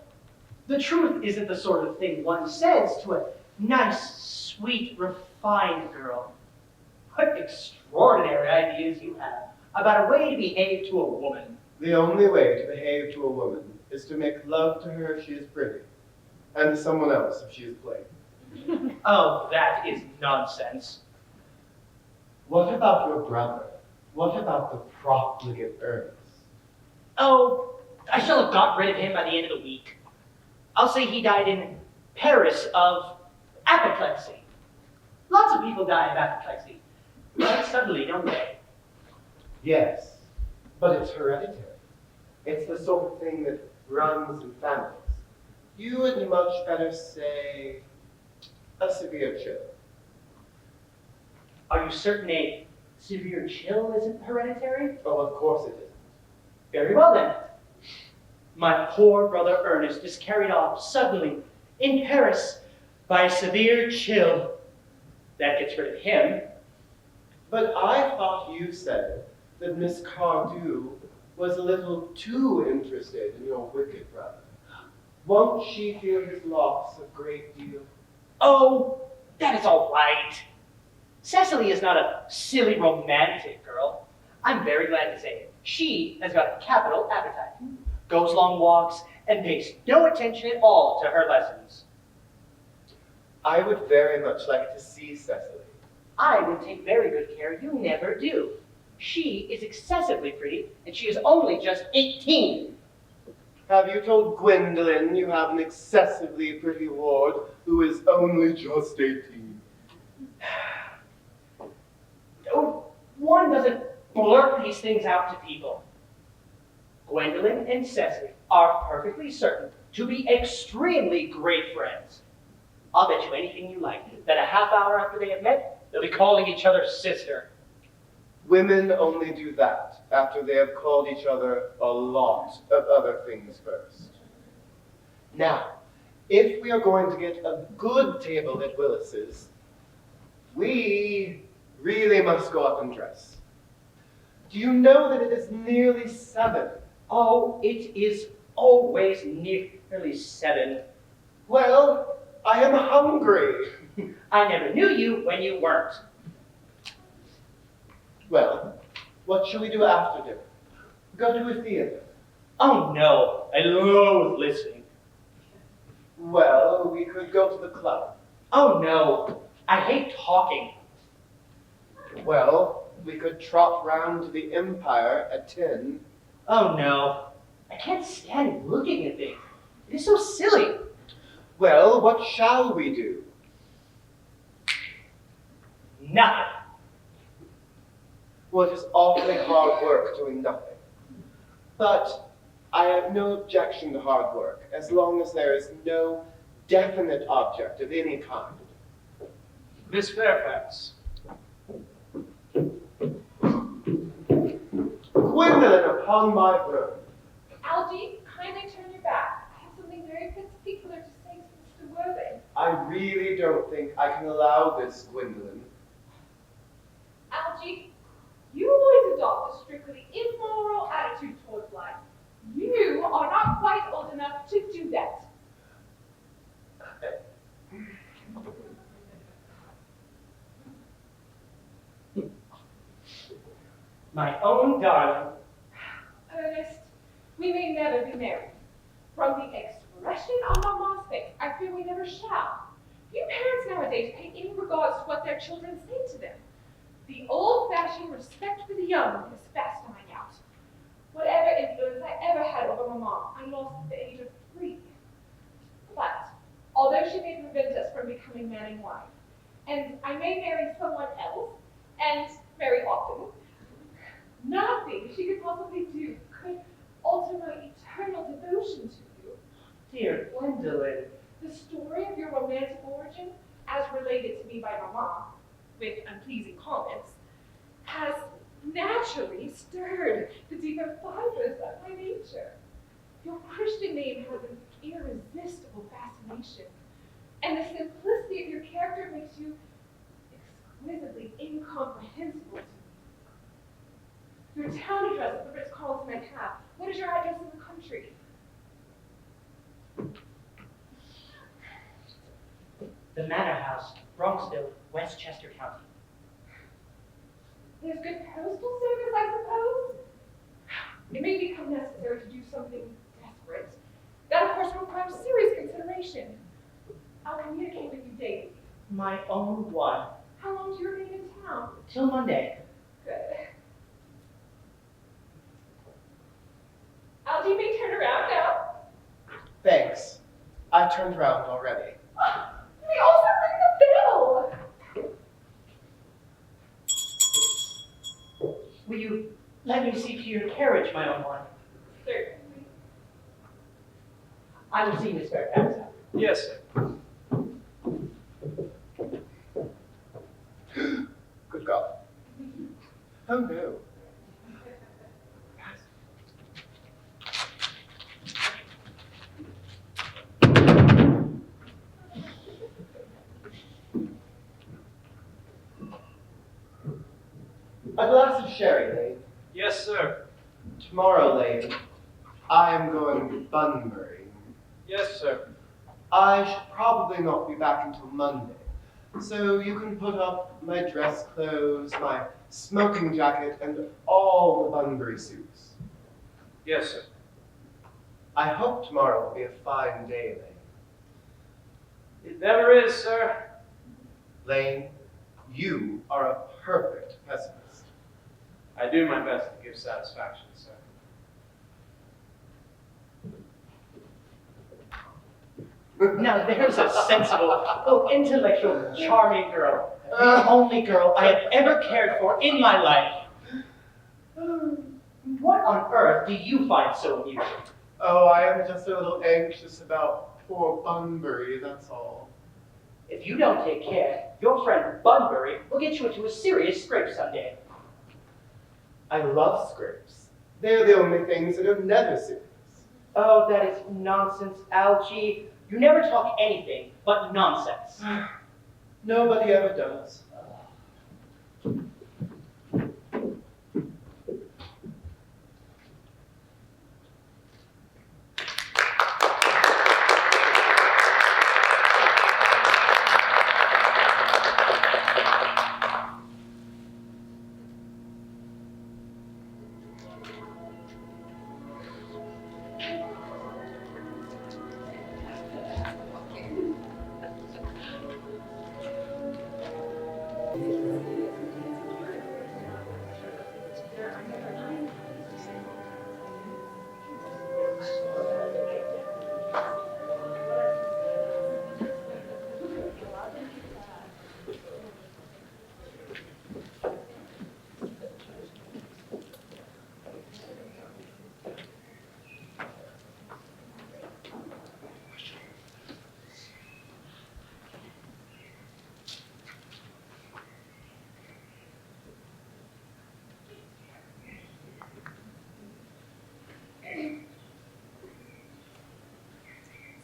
D: the truth isn't the sort of thing one says to a nice, sweet, refined girl. What extraordinary ideas you have about a way to behave to a woman.
B: The only way to behave to a woman is to make love to her if she is pretty, and to someone else if she is plain.
D: Oh, that is nonsense.
B: What about your brother? What about the profligate Ernest?
D: Oh, I shall have got rid of him by the end of the week. I'll say he died in Paris of apoplexy. Lots of people die of apoplexy. Right suddenly, don't they?
B: Yes, but it's hereditary. It's the sort of thing that runs in families. You would much better say a severe chill.
D: Are you certain a severe chill isn't hereditary?
B: Oh, of course it isn't.
D: Very well then. My poor brother Ernest is carried off suddenly in Paris by a severe chill. That gets rid of him.
B: But I thought you said that Miss Cardew was a little too interested in your wicked brother. Won't she feel his loss a great deal?
D: Oh, that is all right. Cecily is not a silly romantic girl. I'm very glad to say it. She has got a capital appetite, goes long walks, and pays no attention at all to her lessons.
B: I would very much like to see Cecily.
D: I will take very good care you never do. She is excessively pretty, and she is only just 18.
B: Have you told Gwendolyn you have an excessively pretty ward who is only just 18?
D: Oh, one doesn't blurt these things out to people. Gwendolyn and Cecily are perfectly certain to be extremely great friends. I'll bet you anything you like that a half hour after they have met, they'll be calling each other sister.
B: Women only do that after they have called each other a lot of other things first. Now, if we are going to get a good table at Willis's, we really must go up and dress. Do you know that it is nearly 7?
D: Oh, it is always nearly 7.
B: Well, I am hungry.
D: I never knew you when you weren't.
B: Well, what shall we do after dinner? Go to a theater?
D: Oh no, I loathe listening.
B: Well, we could go to the club.
D: Oh no, I hate talking.
B: Well, we could trot round to the Empire at 10.
D: Oh no, I can't stand looking at things. It is so silly.
B: Well, what shall we do?
D: Nothing.
B: Well, it is awfully hard work doing nothing. But I have no objection to hard work, as long as there is no definite object of any kind.
C: Miss Fairfax.
B: Gwendolyn, upon my word.
F: Algie, kindly turn your back. I have something very particular to say to Mr. Worthing.
B: I really don't think I can allow this, Gwendolyn.
F: Algie, you always adopt a strictly immoral attitude towards life. You are not quite old enough to do that.
D: My own darling.
F: Ernest, we may never be married. From the expression on Mamma's face, I fear we never shall. Few parents nowadays pay any regards to what their children say to them. The old-fashioned respect for the young is fast dying out. Whatever influence I ever had over Mamma, I lost at the age of 3. But, although she may prevent us from becoming man and wife, and I may marry someone else, and very often, nothing she could possibly do could alter my eternal devotion to you.
D: Dear Gwendolyn.
F: The story of your romantic origin, as related to me by Mamma, with unpleasing comments, has naturally stirred the deeper fibers of my nature. Your Christian name has an irresistible fascination, and the simplicity of your character makes you exquisitely incomprehensible to me. Your town address is the Ritz-Carlton I have. What is your address in the country?
D: The Manor House, Bronxville, Westchester County.
F: There's good postal service, I suppose? It may become necessary to do something desperate. That, of course, requires serious consideration. I'll communicate with you daily.
D: My own one.
F: How long do you remain in town?
D: Till Monday.
F: Good. Algie may turn around now.
B: Thanks. I turned round already.
F: We also ring the bell.
D: Will you let me see to your carriage, my own one?
F: Certainly.
D: I will see Miss Fairfax.
C: Yes, sir.
B: Good God. Oh no. glass of sherry, Lane?
C: Yes, sir.
B: Tomorrow, Lane, I am going Bunbury.
C: Yes, sir.
B: I should probably not be back until Monday, so you can put up my dress clothes, my smoking jacket, and all the Bunbury suits.
C: Yes, sir.
B: I hope tomorrow will be a fine day, Lane.
C: It never is, sir.
B: Lane, you are a perfect pessimist.
C: I do my best to give satisfaction, sir.
D: Now there's a sensible, intellectual, charming girl. The only girl I have ever cared for in my life. What on earth do you find so amusing?
B: Oh, I am just a little anxious about poor Bunbury, that's all.
D: If you don't take care, your friend Bunbury will get you into a serious scrape someday.
B: I love scrapes. They're the only things that are never serious.
D: Oh, that is nonsense, Algie. You never talk anything but nonsense.
B: Nobody ever does.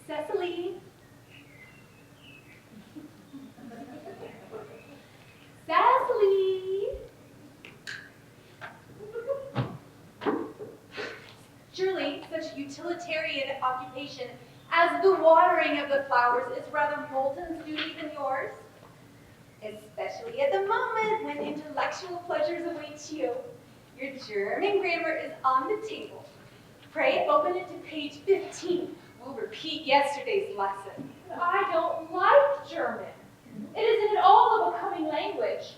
G: Cecily. Cecily. Surely such a utilitarian occupation as the watering of the flowers is rather Moulton's duty than yours. Especially at the moment when intellectual pleasures await you. Your German grammar is on the table. Pray open it to page 15. We'll repeat yesterday's lesson.
F: I don't like German. It isn't at all a becoming language.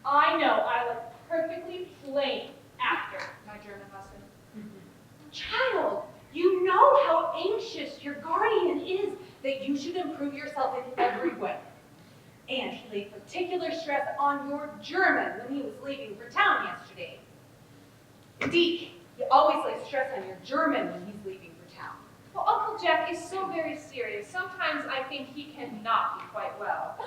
F: I know I look perfectly plain after my German lesson.
G: Child, you know how anxious your guardian is that you should improve yourself in every way. And he laid particular stress on your German when he was leaving for town yesterday. Indeed, he always lays stress on your German when he's leaving for town.
F: Well, Uncle Jack is so very serious. Sometimes I think he cannot be quite well.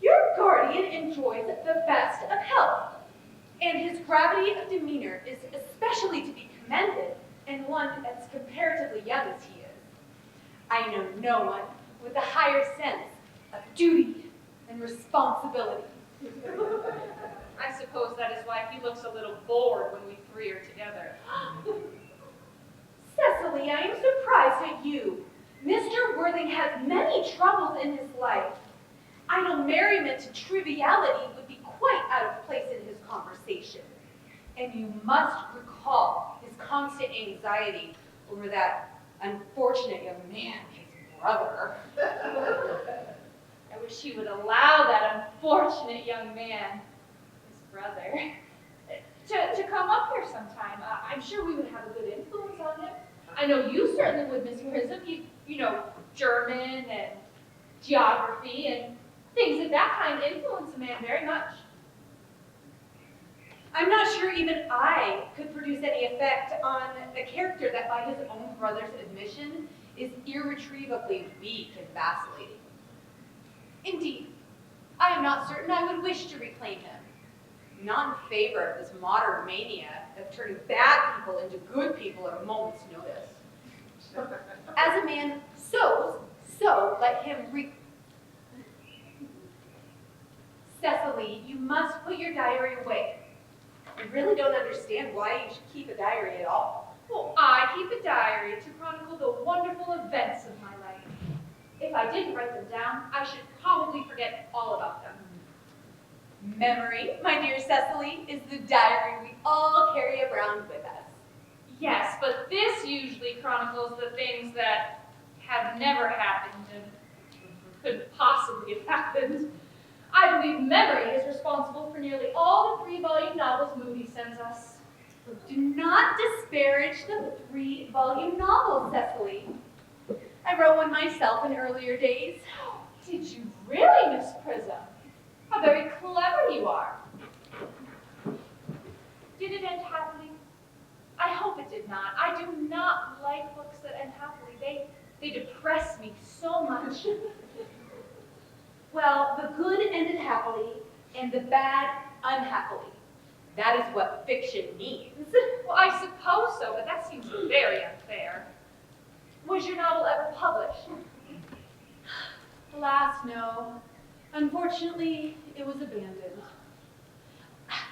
G: Your guardian enjoys the best of health, and his gravity of demeanor is especially to be commended in one as comparatively young as he is. I know no one with a higher sense of duty and responsibility.
F: I suppose that is why he looks a little bored when we three are together.
G: Cecily, I am surprised at you. Mr. Worthing has many troubles in his life. Idle merriment to triviality would be quite out of place in his conversation. And you must recall his constant anxiety over that unfortunate young man, his brother.
F: I wish he would allow that unfortunate young man, his brother, to come up here sometime. I'm sure we would have a good influence on him. I know you certainly would, Miss Prism. You know, German and geography and things of that kind influence a man very much.
G: I'm not sure even I could produce any effect on a character that by his own brother's admission is irretrievably weak and vacillating. Indeed, I am not certain I would wish to reclaim him. Not in favor of this modern mania of turning bad people into good people at a moment's notice. As a man sows, so let him reap. Cecily, you must put your diary away. really don't understand why you should keep a diary at all.
F: Well, I keep a diary to chronicle the wonderful events of my life. If I didn't write them down, I should probably forget all about them.
G: Memory, my dear Cecily, is the diary we all carry around with us.
F: Yes, but this usually chronicles the things that have never happened and couldn't possibly have happened. I believe memory is responsible for nearly all the 3-volume novels movie sends us.
G: Do not disparage the 3-volume novel, Cecily. I wrote one myself in earlier days.
F: Did you really, Miss Prism? How very clever you are. Did it end happily? I hope it did not. I do not like books that end happily. They depress me so much.
G: Well, the good ended happily, and the bad unhappily. That is what fiction means.
F: Well, I suppose so, but that seems very unfair. Was your novel ever published?
G: Alas, no. Unfortunately, it was abandoned.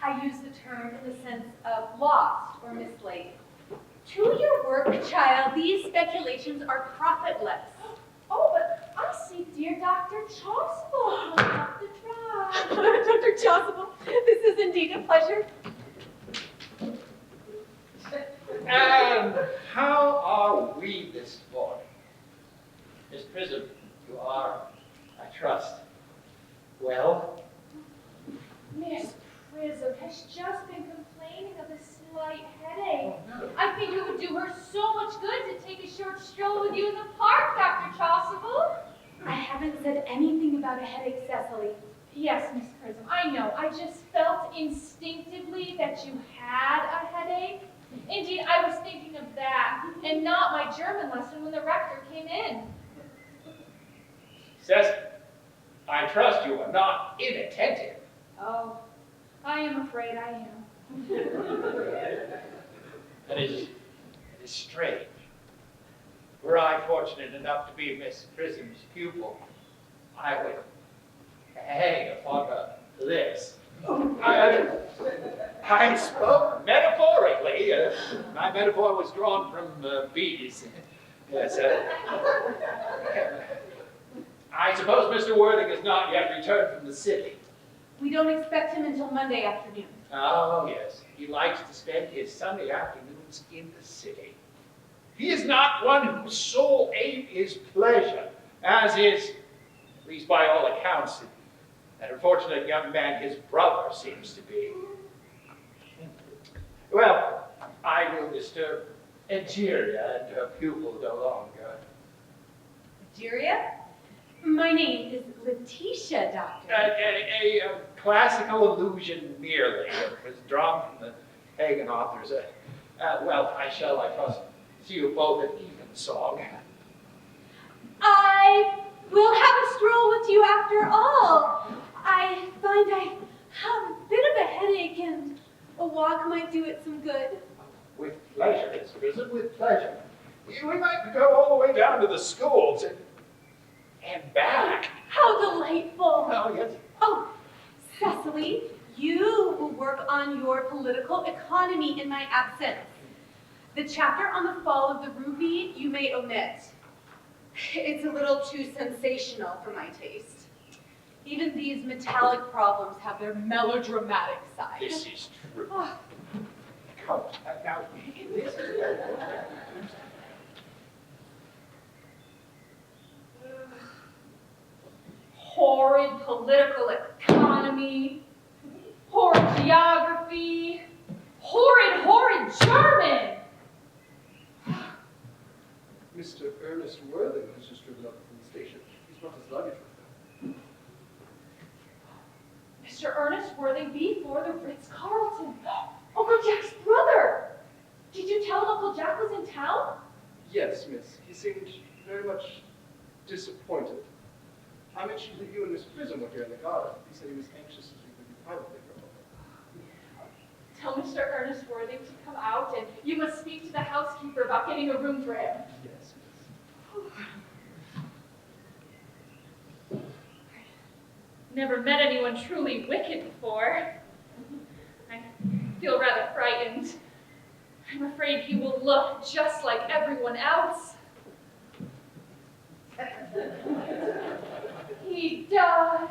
G: I use the term in the sense of lost or mislaid. To your work, child, these speculations are profitless.
F: Oh, but I see dear Dr. Chasuble coming up the drive.
G: Dr. Chasuble, this is indeed a pleasure.
H: And how are we this morning? Miss Prism, you are, I trust, well?
F: Miss Prism has just been complaining of a slight headache. I think it would do her so much good to take a short stroll with you in the park, Dr. Chasuble.
G: I haven't said anything about a headache, Cecily.
F: Yes, Miss Prism, I know. I just felt instinctively that you had a headache. Indeed, I was thinking of that, and not my German lesson when the rector came in.
H: Cecily, I trust you are not inattentive.
F: Oh, I am afraid I am.
H: It is strange. Were I fortunate enough to be Miss Prism's pupil, I would hang upon this. I spoke metaphorically. My metaphor was drawn from bees. Yes. I suppose Mr. Worthing has not yet returned from the city.
G: We don't expect him until Monday afternoon.
H: Oh, yes. He likes to spend his Sunday afternoons in the city. He is not one whose sole aim is pleasure, as is, at least by all accounts, that unfortunate young man, his brother, seems to be. Well, I will disturb Egeria and her pupil no longer.
G: Egeria? My name is Letitia, Doctor.
H: A classical allusion merely. It was drawn from the pagan authors. Well, I shall, I trust, see you both at evensong.
G: I will have a stroll with you after all. I find I have a bit of a headache and a walk might do it some good.
H: With pleasure, Miss Prism, with pleasure. We might go all the way down to the schools and back.
G: How delightful.
H: Oh, yes.
G: Oh, Cecily, you will work on your political economy in my absence. The chapter on the fall of the rupee you may omit. It's a little too sensational for my taste. Even these metallic problems have their melodramatic side.
H: This is true.
G: Oh.
H: Come, now, this is...
F: Horrid political economy, horrid geography, horrid German.
B: Mr. Ernest Worthing has just driven up from the station. He's brought his luggage with him.
F: Mr. Ernest Worthing before the Ritz-Carlton. Uncle Jack's brother. Did you tell him Uncle Jack was in town?
B: Yes, miss. He seemed very much disappointed. I mentioned that you and Miss Prism were here in the garden. He said he was anxious to speak with you privately for a moment.
F: Tell Mr. Ernest Worthing to come out, and you must speak to the housekeeper about getting a room for him.
B: Yes, miss.
F: Never met anyone truly wicked before. I feel rather that frightened. I'm afraid he will look just like everyone else. He does.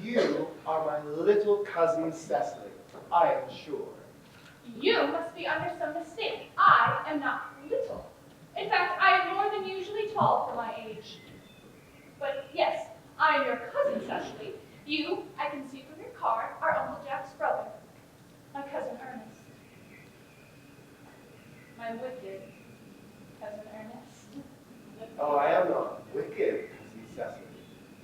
B: You are my little cousin Cecily, I am sure.
F: You must be under some mistake. I am not little. In fact, I am more than usually tall for my age. But yes, I am your cousin Cecily. You, I can see from your card, are Uncle Jack's brother, my cousin Ernest. My wicked cousin Ernest.
B: Oh, I am not wicked, cousin Cecily.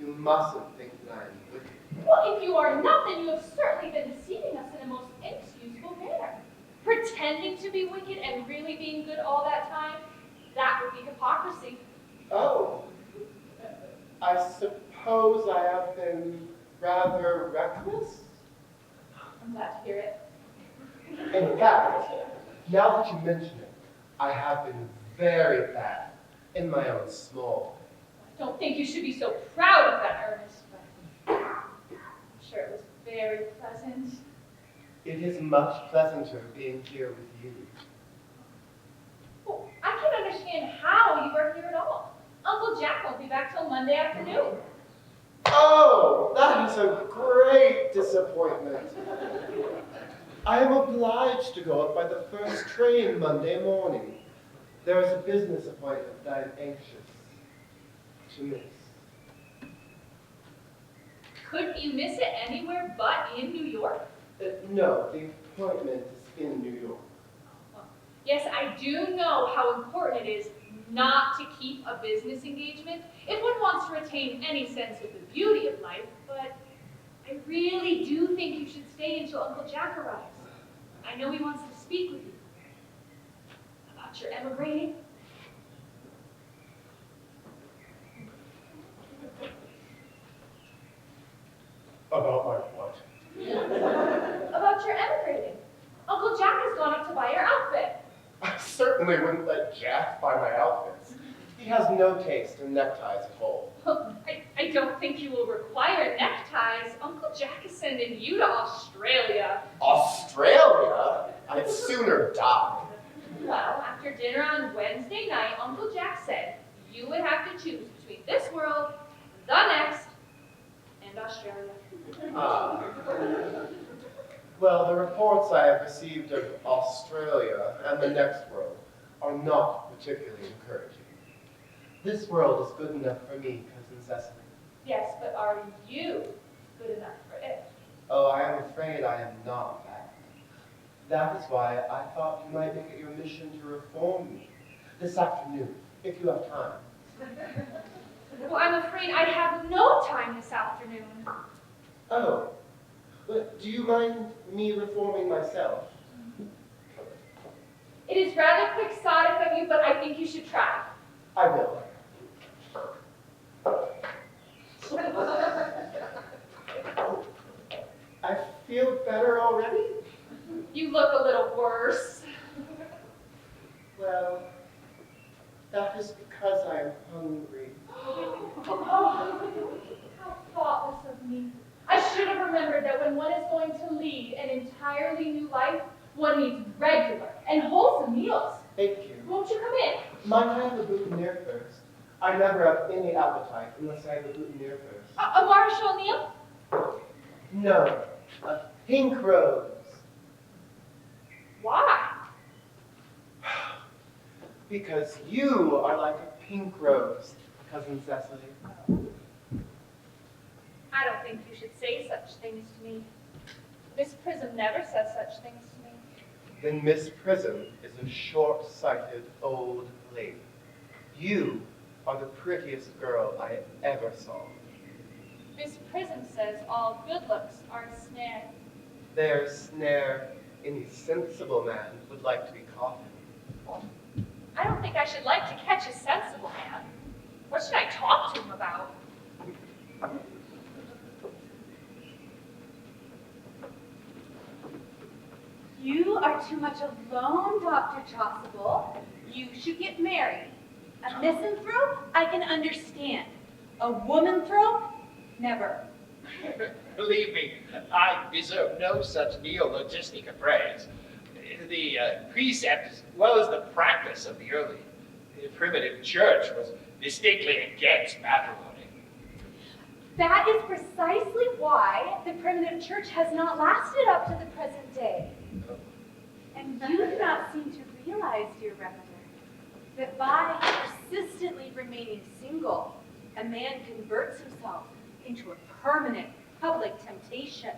B: You mustn't think that I am wicked.
F: Well, if you are not, then you have certainly been deceiving us in a most inexcusable manner. Pretending to be wicked and really being good all that time, that would be hypocrisy.
B: Oh, I suppose I have been rather reckless?
F: I'm glad to hear it.
B: In fact, now that you mention it, I have been very bad in my own small way.
F: I don't think you should be so proud of that, Ernest, but I'm sure it was very pleasant.
B: It is much pleasanter being here with you.
F: Well, I can't understand how you are here at all. Uncle Jack won't be back till Monday afternoon.
B: Oh, that is a great disappointment. I am obliged to go up by the first train Monday morning. There is a business appointment that I am anxious to miss.
F: Couldn't you miss it anywhere but in New York?
B: No, the appointment is in New York.
F: Yes, I do know how important it is not to keep a business engagement if one wants to retain any sense of the beauty of life, but I really do think you should stay until Uncle Jack arrives. I know he wants to speak with you about your emigrating.
B: About my what?
F: About your emigrating. Uncle Jack has gone up to buy your outfit.
B: I certainly wouldn't let Jack buy my outfits. He has no taste in neckties at all.
F: I don't think you will require neckties. Uncle Jack is sending you to Australia.
B: Australia? I'd sooner die.
F: Well, after dinner on Wednesday night, Uncle Jack said you would have to choose between this world, the next, and Australia.
B: Well, the reports I have received of Australia and the next world are not particularly encouraging. This world is good enough for me, Cousin Cecily.
F: Yes, but are you good enough for it?
B: Oh, I am afraid I am not that. That is why I thought you might make it your mission to reform me this afternoon, if you have time.
F: Well, I'm afraid I have no time this afternoon.
B: Oh, but do you mind me reforming myself?
F: It is rather quixotic of you, but I think you should try.
B: I will. I feel better already?
F: You look a little worse.
B: Well, that is because I am hungry.
F: Oh, how thoughtless of me. I should have remembered that when one is going to lead an entirely new life, one needs regular and wholesome meals.
B: Thank you.
F: Won't you come in?
B: Might I have a boutonniere first? I never have any appetite unless I have a boutonniere first.
F: A Marshall meal?
B: No, a pink rose.
F: Why?
B: Because you are like a pink rose, Cousin Cecily.
F: I don't think you should say such things to me. Miss Prism never says such things to me.
B: Then Miss Prism is a short-sighted old lady. You are the prettiest girl I ever saw.
F: Miss Prism says all good looks are a snare.
B: Their snare any sensible man would like to be caught in.
F: I don't think I should like to catch a sensible man. What should I talk to him about?
G: You are too much alone, Dr. Chasuble. You should get married. A misanthrope, I can understand. A womanthrope, never.
H: Believe me, I deserve no such neologistic praise. The precept, as well as the practice of the early primitive church, was distinctly against matrimony.
G: That is precisely why the primitive church has not lasted up to the present day. And you do not seem to realize, dear Reverend, that by persistently remaining single, a man converts himself into a permanent public temptation.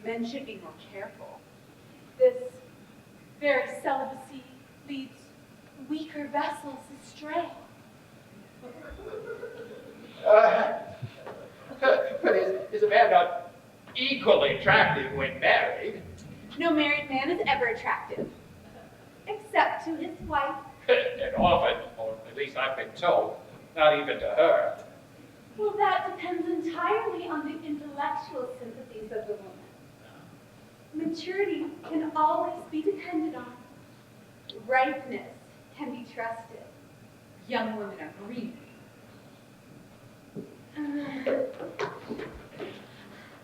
G: Men should be more careful. This very celibacy leads weaker vessels astray.
H: But is a man not equally attractive when married?
G: No married man is ever attractive, except to his wife.
H: And often, or at least I've been told, not even to her.
E: Well, that depends entirely on the intellectual sympathies of the woman. Maturity can always be depended on. Ripeness can be trusted.
G: Young women are green.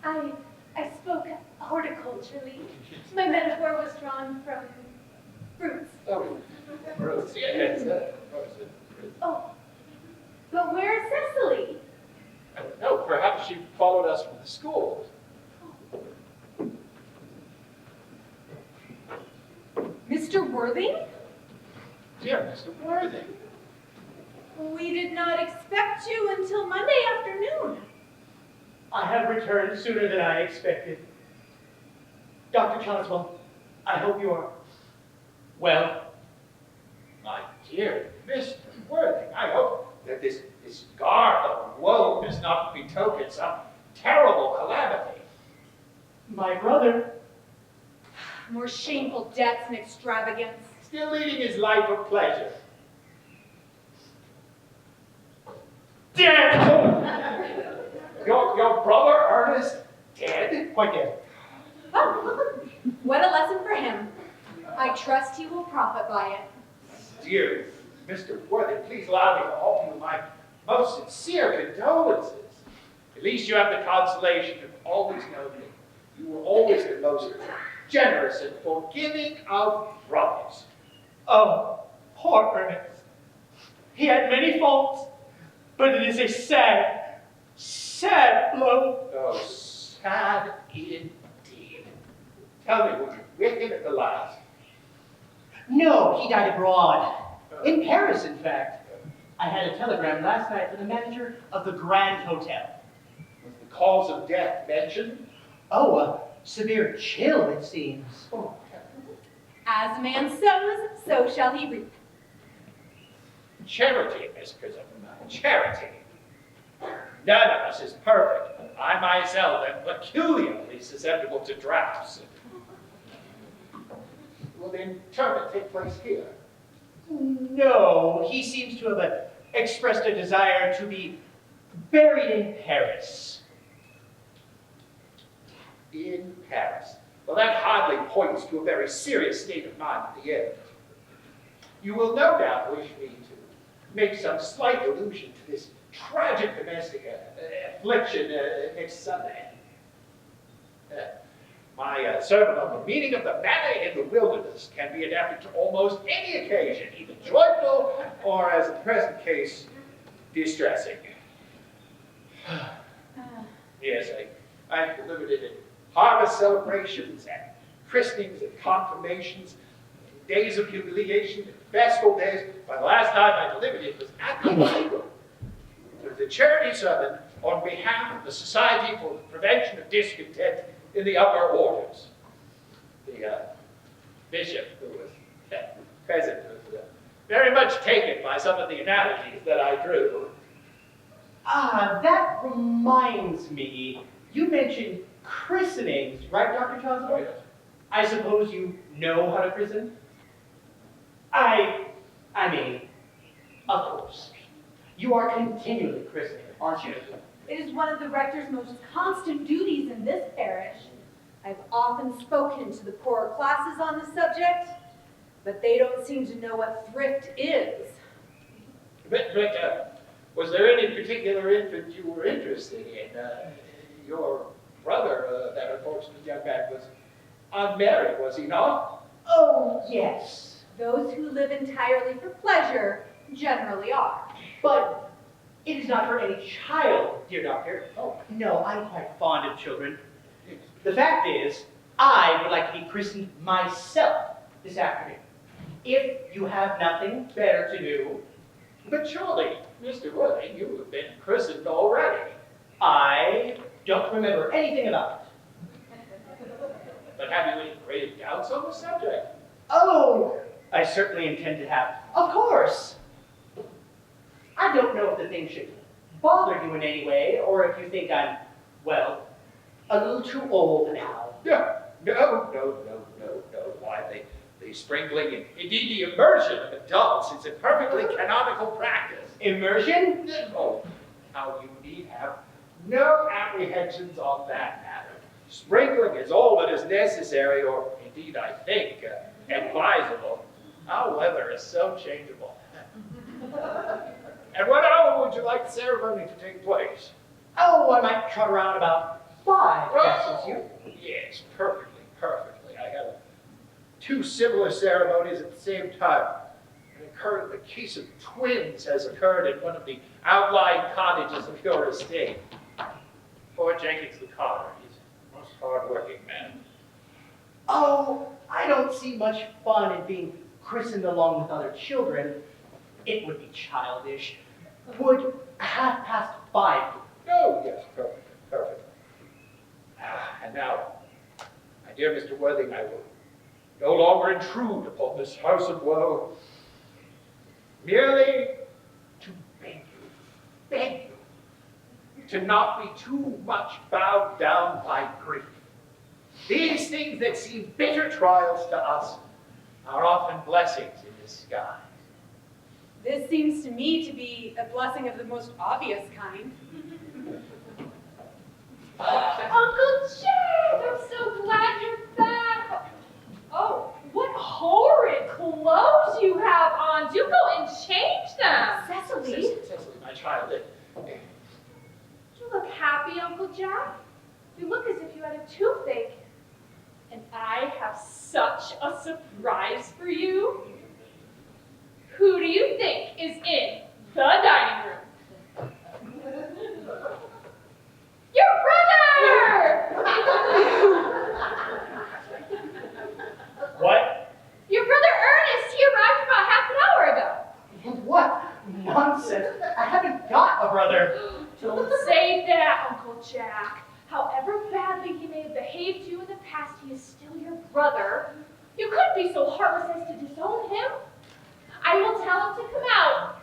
E: I spoke horticulturally. My metaphor was drawn from fruits.
H: Oh, Bruce, yes.
E: Oh, but where's Cecily?
H: I don't know, perhaps she followed us from the school.
G: Mr. Worthing?
H: Dear Mr. Worthing.
G: We did not expect you until Monday afternoon.
D: I have returned sooner than I expected. Dr. Choswell, I hope you are well.
H: My dear Mr. Worthing, I hope that this garb of woe does not betoken some terrible calamity.
D: My brother,
G: More shameful debts and extravagance.
H: Still leading his life of pleasure.
D: dead!
H: Your brother Ernest dead?
D: Quite dead.
G: Oh, what a lesson for him. I trust he will profit by it.
H: Dear Mr. Worthing, please allow me to offer you my most sincere condolences. At least you have the consolation of always knowing that you were always the most generous and forgiving of brothers.
D: Oh, poor Ernest. He had many faults, but it is a sad, sad blow.
H: Oh, sad indeed. Tell me, were you with him at the last?
D: No, he died abroad. In Paris, in fact. I had a telegram last night from the manager of the Grand Hotel.
H: Was the cause of death mentioned?
D: Oh, a severe chill, it seems.
H: Oh,
G: As a man sows, so shall he reap.
H: charity, Miss Prism, charity. None of us is perfect. I myself am peculiarly susceptible to drafts. Will the interment take place here?
D: No, he seems to have expressed a desire to be buried in Paris.
H: In Paris. Well, that hardly points to a very serious state of mind at the end. You will no doubt wish me to make some slight allusion to this tragic domestic affliction next Sunday. My sermon on the meaning of the manna in the wilderness can be adapted to almost any occasion, either joyful or, as in the present case, distressing. Yes, I've delivered it in harvest celebrations and christenings and confirmations, days of humiliation and festival days. But the last time I delivered it was at the Bible. It was a charity sermon on behalf of the Society for the Prevention of Discontent in the upper orders. The bishop who was present was very much taken by some of the analogies that I drew.
D: Ah, that reminds me. You mentioned christenings, right, Dr. Choswell?
H: Oh, yes.
D: I suppose you know how to christen? I mean, of course. You are continually christening, aren't you?
E: It is one of the rector's most constant duties in this parish. I've often spoken to the poorer classes on the subject, but they don't seem to know what thrift is.
H: But was there any particular infant you were interested in? your brother, that unfortunate young man, was unmarried, was he not?
D: Oh, yes.
G: Those who live entirely for pleasure generally are.
D: But it is not for any child, dear doctor.
H: Oh.
D: No, I'm quite fond of children. The fact is, I would like to be christened myself this afternoon. If you have nothing better to do,
H: But surely, Mr. Worthing, you have been christened already.
D: I don't remember anything about it.
H: But have you any grave doubts on the subject?
D: Oh, I certainly intend to have. Of course. I don't know if the thing should bother you in any way, or if you think I'm, well, a little too old now.
H: No. Why, the sprinkling and indeed the immersion of adults is a perfectly canonical practice.
D: Immersion?
H: Oh, how you need have no apprehensions on that matter. Sprinkling is all that is necessary, or indeed I think advisable. Our weather is so changeable. At what hour would you like the ceremony to take place?
D: Oh, I might trot around about 5, if that suits you.
H: Yes, perfectly. I have 2 similar ceremonies at the same time. The case of twins has occurred in one of the outlying cottages of your estate. Poor Jenkins the carter, he's a most hard-working man.
D: Oh, I don't see much fun in being christened along with other children. It would be childish. Would 5:30?
H: Oh, yes, perfect. And now, my dear Mr. Worthing, I will no longer intrude upon this house of woe. Merely to beg you, to not be too much bowed down by grief. These things that seem bitter trials to us are often blessings in disguise.
G: This seems to me to be a blessing of the most obvious kind.
F: Uncle Jack, I'm so glad you're back. Oh, what horrid clothes you have on. Do go and change them.
G: Cecily?
H: Cecily, my child,
F: You look happy, Uncle Jack. You look as if you had a toothache. And I have such a surprise for you. Who do you think is in the dining room? Your brother!
D: What?
F: Your brother Ernest, he arrived about half an hour ago.
D: What nonsense. I haven't got a brother.
F: Don't say that, Uncle Jack. However badly he may have behaved to you in the past, he is still your brother. You couldn't be so heartless as to disown him. I will tell him to come out.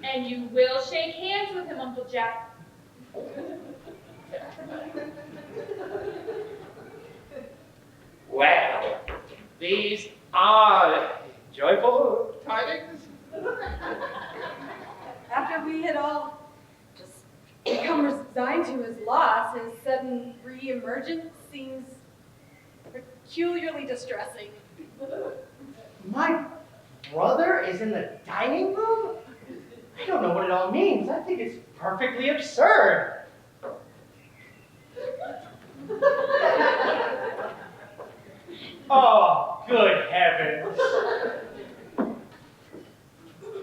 F: And you will shake hands with him, Uncle Jack.
H: Well, these are joyful tidings.
G: After we had all just become resigned to his loss, his sudden re-emergence seems peculiarly distressing.
D: My brother is in the dining room? I don't know what it all means. I think it's perfectly absurd. Oh, good heavens.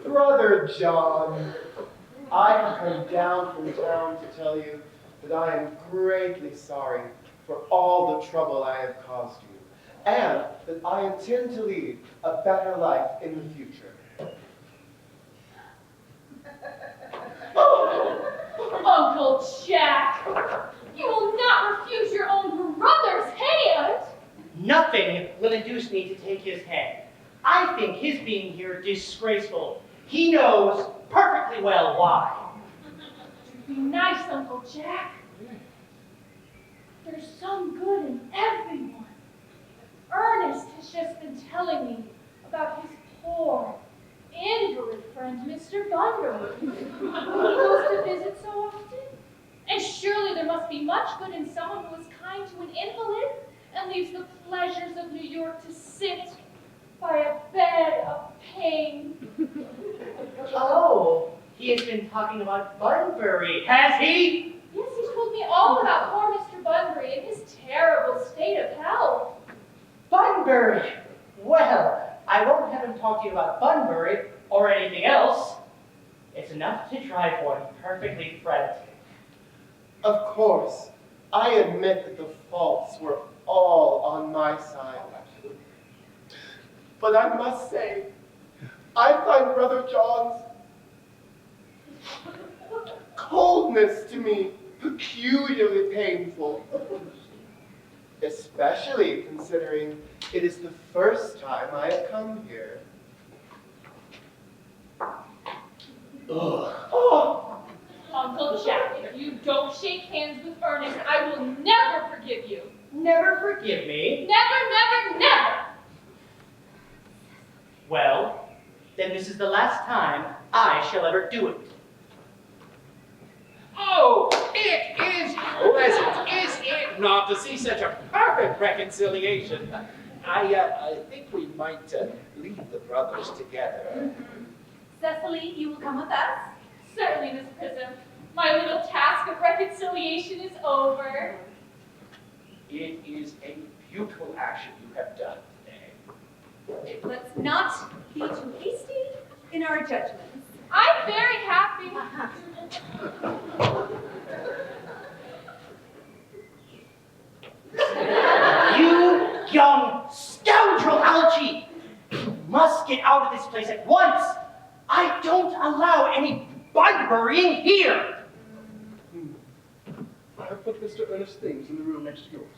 B: Brother John, I have come down from town to tell you that I am greatly sorry for all the trouble I have caused you, and that I intend to lead a better life in the future.
F: Uncle Jack, you will not refuse your own brother's hand.
D: Nothing will induce me to take his hand. I think his being here disgraceful. He knows perfectly well why.
F: Be nice, Uncle Jack. There's some good in everyone. Ernest has just been telling me about his poor, invalid friend, Mr. Bunbury, who he goes to visit so often. And surely there must be much good in someone who is kind to an invalid and leaves the pleasures of New York to sit by a bed of pain.
D: Oh, he has been talking about Bunbury, has he?
F: Yes, he told me all about poor Mr. Bunbury and his terrible state of health.
D: Bunbury! Well, I won't have him talk to you about Bunbury or anything else. It's enough to drive one perfectly frantic.
B: Of course, I admit that the faults were all on my side. But I must say, I find Brother John's coldness to me peculiarly painful, especially considering it is the first time I have come here. Ugh.
F: Oh, Uncle Jack, if you don't shake hands with Ernest, I will never forgive you.
D: Never forgive me?
F: Never, never, never!
D: Well, then this is the last time I shall ever do it.
H: Oh, it is pleasant, is it not, to see such a perfect reconciliation? I think we might leave the brothers together.
G: Cecily, you will come with us?
F: Certainly, Miss Prism. My little task of reconciliation is over.
H: It is a beautiful action you have done today.
G: Let's not be too hasty in our judgments.
F: I'm very happy.
D: You young scoundrel, Algie! You must get out of this place at once! I don't allow any Bunburying here!
I: I have put Mr. Ernest's things in the room next to yours.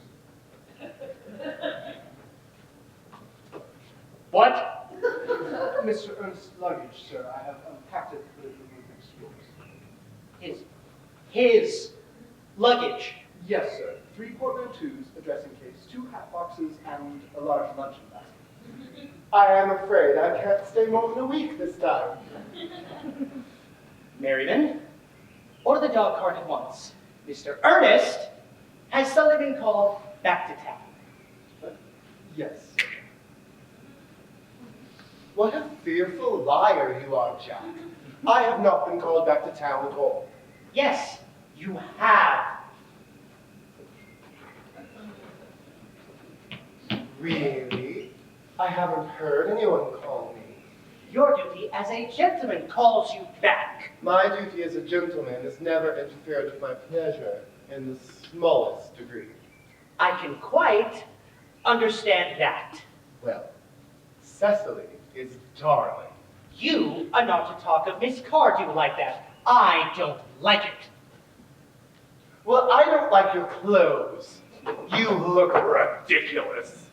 D: What?
I: Mr. Ernest's luggage, sir. I have unpacked it and put it in the room next to yours.
D: His luggage.
I: Yes, sir. 3 portmanteaus, a dressing case, 2 hat boxes, and a large luncheon basket.
B: I am afraid I can't stay more than a week this time.
D: Merriman, order the dog cart at once. Mr. Ernest has suddenly been called back to town.
I: Yes.
B: What a fearful liar you are, Jack. I have not been called back to town at all.
D: Yes, you have.
B: Really? I haven't heard anyone call me.
D: Your duty as a gentleman calls you back.
B: My duty as a gentleman has never interfered with my pleasure in the smallest degree.
D: I can quite understand that.
B: Well, Cecily is darling.
D: You are not to talk of Miss Cardew like that. I don't like it.
B: Well, I don't like your clothes. You look ridiculous.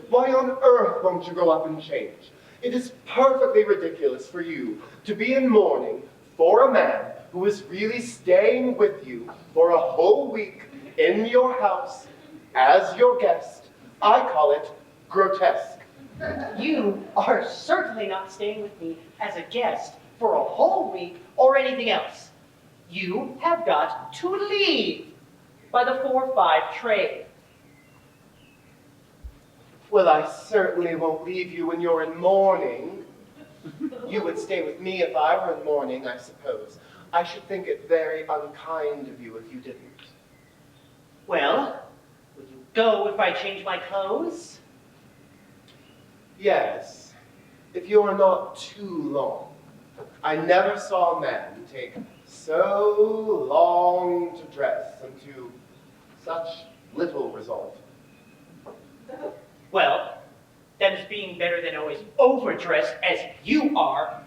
B: Why on earth won't you go up and change? It is perfectly ridiculous for you to be in mourning for a man who is really staying with you for a whole week in your house as your guest. I call it grotesque.
D: You are certainly not staying with me as a guest for a whole week or anything else. You have got to leave by the 4-5 train.
B: Well, I certainly won't leave you when you're in mourning. You would stay with me if I were in mourning, I suppose. I should think it very unkind of you if you didn't.
D: Well, will you go if I change my clothes?
B: Yes, if you are not too long. I never saw a man take so long to dress and to such little result.
D: Well, that is being better than always overdressed as you are.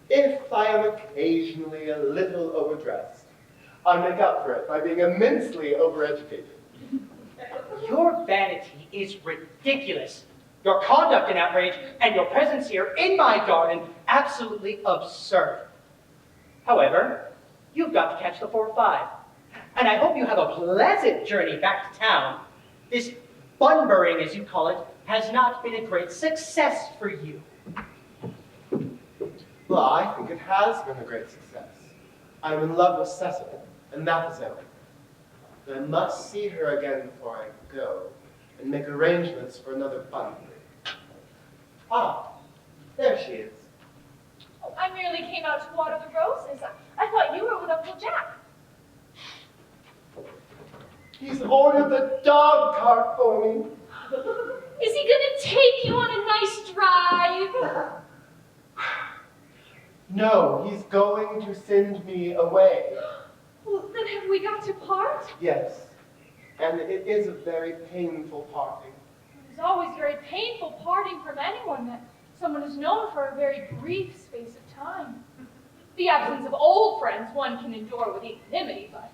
B: If I am occasionally a little overdressed, I make up for it by being immensely overeducated.
D: Your vanity is ridiculous. Your conduct an outrage, and your presence here in my garden absolutely absurd. However, you've got to catch the 4-5, and I hope you have a pleasant journey back to town. This Bunburying, as you call it, has not been a great success for you.
B: Well, I think it has been a great success. I'm in love with Cecily, and that is everything. But I must see her again before I go, and make arrangements for another Bunbury. Ah, there she is.
F: Oh, I merely came out to water the roses. I thought you were with Uncle Jack.
B: He's ordered the dog cart for me.
F: Is he gonna take you on a nice drive?
B: No, he's going to send me away.
F: Well, then have we got to part?
B: Yes, and it is a very painful parting.
F: It's always very painful parting from anyone that someone has known for a very brief space of time. The absence of old friends one can endure with equanimity, but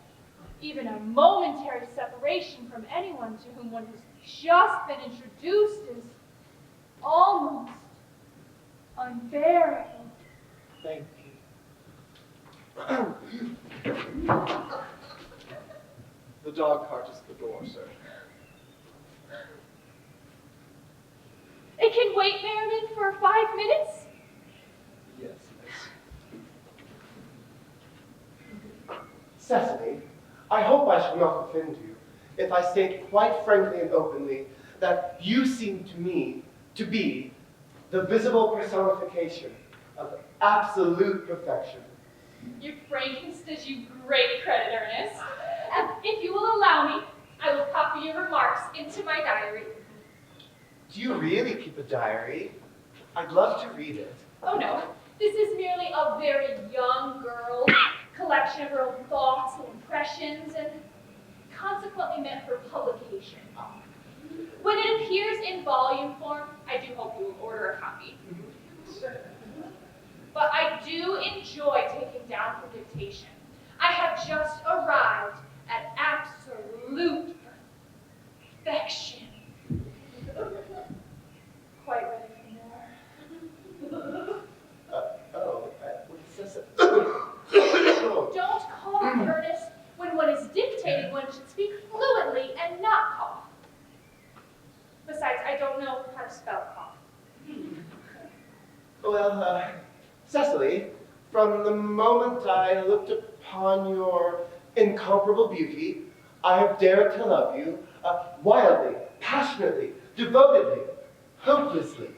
F: even a momentary separation from anyone to whom one has just been introduced is almost unbearable.
B: Thank you.
I: The dog cart is at the door, sir.
F: It can wait, Merriman, for 5 minutes?
I: Yes, miss.
B: Cecily, I hope I shall not offend you if I state quite frankly and openly that you seem to me to be the visible personification of absolute perfection.
F: Your frankness does you great credit, Ernest. And if you will allow me, I will copy your remarks into my diary.
B: Do you really keep a diary? I'd love to read it.
F: Oh no, this is merely a very young girl's collection of her own thoughts and impressions, and consequently meant for publication. When it appears in volume form, I do hope you will order a copy. But I do enjoy taking down for dictation. I have just arrived at absolute perfection. Quite ready for more. Don't cough, Ernest. When one is dictating, one should speak fluently and not cough. Besides, I don't know how to spell cough.
B: Well, Cecily, from the moment I looked upon your incomparable beauty, I have dared to love you wildly, passionately, devotedly, hopelessly.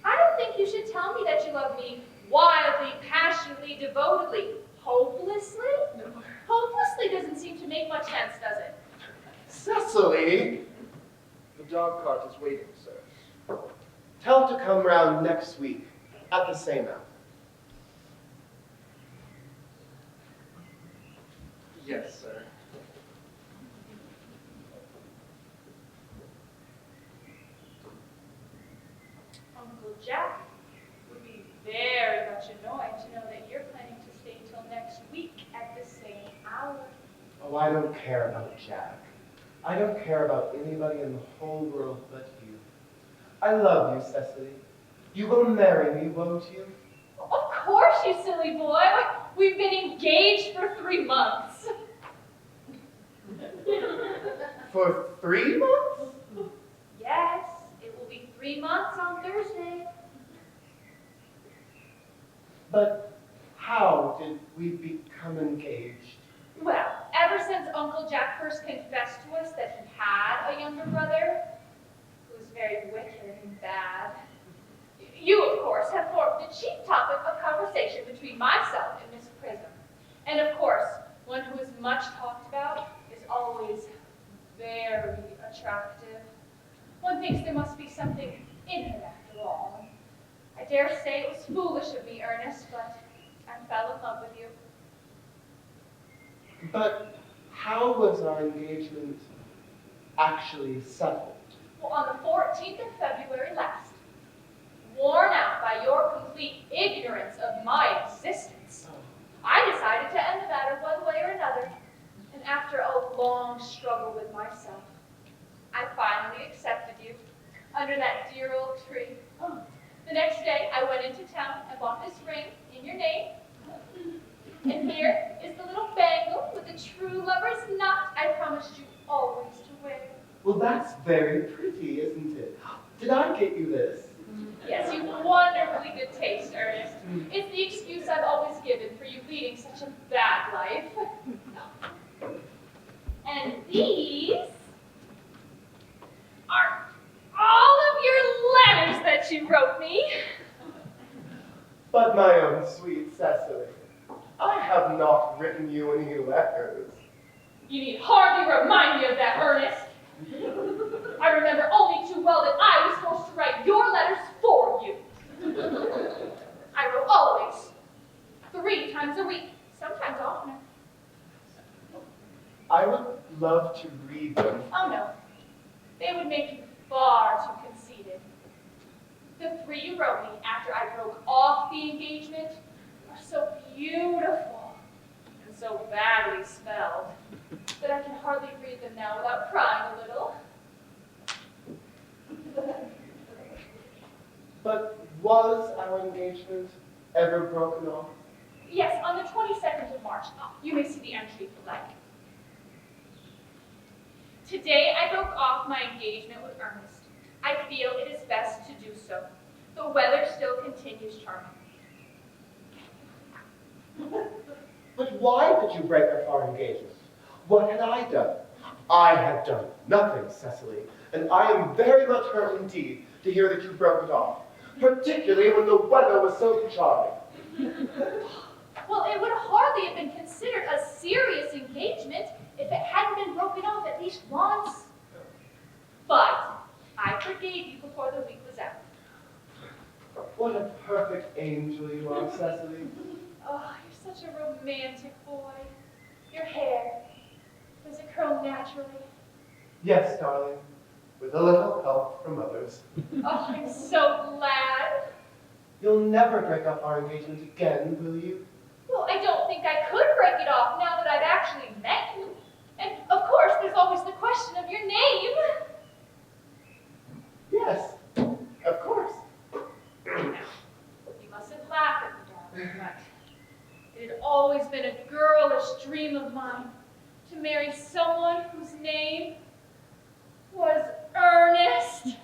F: I don't think you should tell me that you love me wildly, passionately, devotedly, hopelessly. Hopelessly doesn't seem to make much sense, does it?
B: Cecily!
I: The dog cart is waiting, sir.
B: Tell her to come round next week at the same hour.
I: Yes, sir.
F: Uncle Jack would be very much annoyed to know that you're planning to stay till next week at the same hour.
B: Oh, I don't care about Jack. I don't care about anybody in the whole world but you. I love you, Cecily. You will marry me, won't you?
F: Of course, you silly boy. We've been engaged for 3 months.
B: For 3 months?
F: Yes, it will be 3 months on Thursday.
B: But how did we become engaged?
F: Well, ever since Uncle Jack first confessed to us that he had a younger brother, who was very wicked and bad, you, of course, have formed the chief topic of conversation between myself and Miss Prism. And of course, one who is much talked about is always very attractive. One thinks there must be something in her after all. I dare say it was foolish of me, Ernest, but I fell in love with you.
B: But how was our engagement actually settled?
F: Well, on the 14th of February last, worn out by your complete ignorance of my existence, I decided to end the matter one way or another. And after a long struggle with myself, I finally accepted you under that dear old tree. The next day, I went into town and bought this ring in your name. And here is the little bangle with the true lover's knot I promised you always to wear.
B: Well, that's very pretty, isn't it? Did I get you this?
F: Yes, you've wonderfully good taste, Ernest. It's the excuse I've always given for you leading such a bad life. And these are all of your letters that you wrote me.
B: But my own sweet Cecily, I have not written you any letters.
F: You need hardly remind me of that, Ernest. I remember only too well that I was forced to write your letters for you. I wrote always, 3 times a week, sometimes oftener.
B: I would love to read them.
F: Oh no, they would make you far too conceited. The 3 you wrote me after I broke off the engagement are so beautiful and so badly spelled that I can hardly read them now without crying a little.
B: But was our engagement ever broken off?
F: Yes, on the 22nd of March. You may see the entry if you like. Today I broke off my engagement with Ernest. I feel it is best to do so. The weather still continues charming.
B: But why did you break off our engagement? What had I done? I had done nothing, Cecily, and I am very much hurt indeed to hear that you broke it off, particularly when the weather was so charming.
F: Well, it would hardly have been considered a serious engagement if it hadn't been broken off at least once. But I forgave you before the week was out.
B: What a perfect angel you are, Cecily.
F: Oh, you're such a romantic boy. Your hair, does it curl naturally?
B: Yes, darling, with a little help from others.
F: Oh, I'm so glad.
B: You'll never break up our engagement again, will you?
F: Well, I don't think I could break it off now that I've actually met you. And, of course, there's always the question of your name.
B: Yes, of course.
F: You mustn't laugh at me, darling, but it had always been a girlish dream of mine to marry someone whose name was Ernest.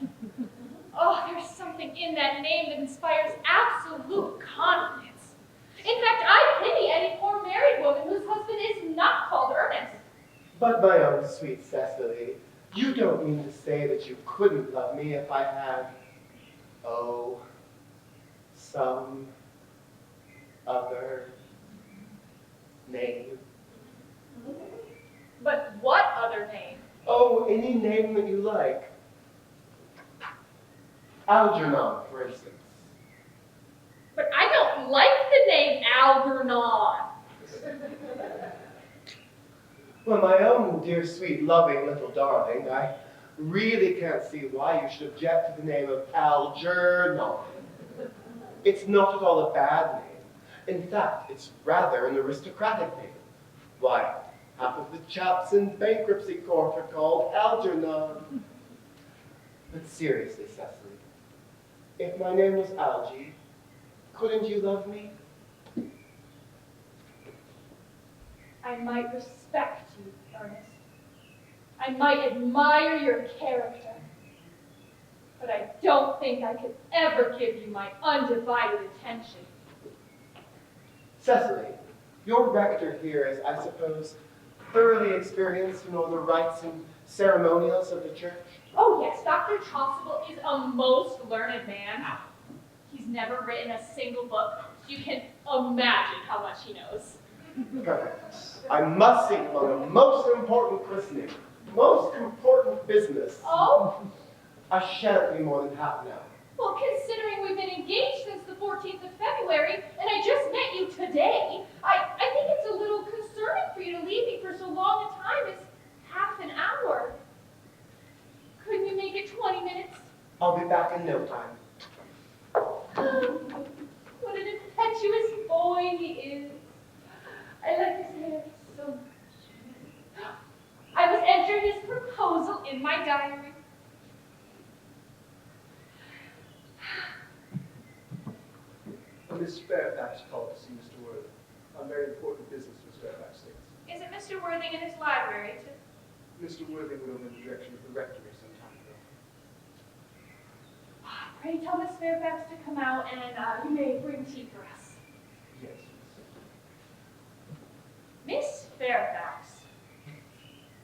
F: Oh, there's something in that name that inspires absolute confidence. In fact, I pity any poor married woman whose husband is not called Ernest.
B: But my own sweet Cecily, you don't mean to say that you couldn't love me if I had, oh, some other name?
F: But what other name?
B: Oh, any name that you like. Algernon, for instance.
F: But I don't like the name Algernon.
B: Well, my own dear, sweet, loving little darling, I really can't see why you should object to the name of Algernon. It's not at all a bad name. In fact, it's rather an aristocratic name. Why, half of the chaps in bankruptcy court are called Algernon. But seriously, Cecily, if my name was Algie, couldn't you love me?
F: I might respect you, Ernest. I might admire your character. But I don't think I could ever give you my undivided attention.
B: Cecily, your rector here is, I suppose, thoroughly experienced in all the rites and ceremonials of the church.
F: Oh yes, Dr. Chasuble is a most learned man. He's never written a single book, so you can imagine how much he knows.
B: Perfect. I must see him on a most important christening, most important business.
F: Oh?
B: I shan't be more than half an hour.
F: Well, considering we've been engaged since the 14th of February, and I just met you today, I think it's a little concerning for you to leave me for so long a time as half an hour. Couldn't you make it 20 minutes?
B: I'll be back in no time.
F: What an impetuous boy he is. I like his hair so much. I must enter his proposal in my diary.
I: Miss Fairfax called to see Mr. Worthing on very important business, Miss Fairfax states.
F: Is it Mr. Worthing in his library too?
I: Mr. Worthing went in the direction of the rectory some time ago.
F: Pray tell Miss Fairfax to come out and you may bring tea for us.
I: Yes,
F: Miss Fairfax.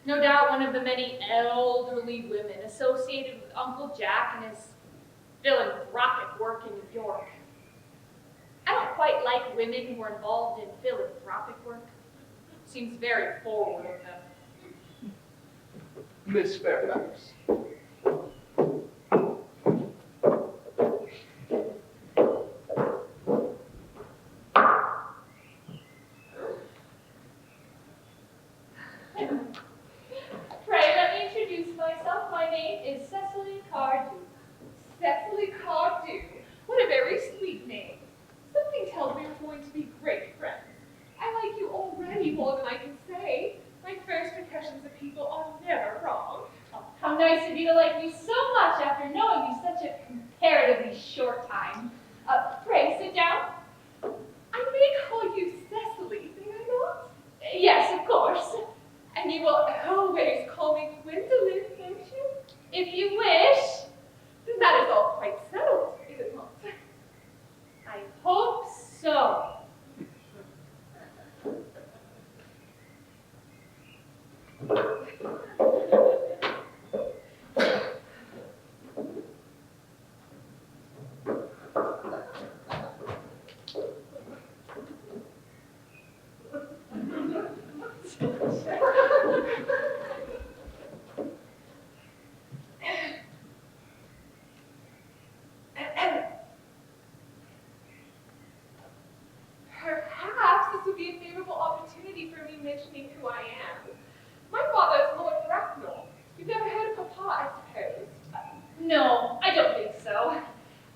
F: No doubt one of the many elderly women associated with Uncle Jack and his philanthropic work in New York. I don't quite like women who are involved in philanthropic work. Seems very forward of them.
I: Miss Fairfax.
F: Pray let me introduce myself. My name is Cecily Cardew. Cecily Cardew? What a very sweet name. Something tells me we're going to be great friends. I like you already more than I can say. My first impressions of people are never wrong.
E: Oh, how nice of you to like me so much after knowing me such a comparatively short time. Pray sit down.
F: I may call you Cecily, may I not?
E: Yes, of course.
F: And you will always call me Gwendolyn, won't you?
E: If you wish.
F: Then that is all quite settled, is it not?
E: I hope so.
F: Perhaps this would be a favorable opportunity for me mentioning who I am. My father is Lord Bracknell. You've never heard of Papa, I suppose?
E: No, I don't think so.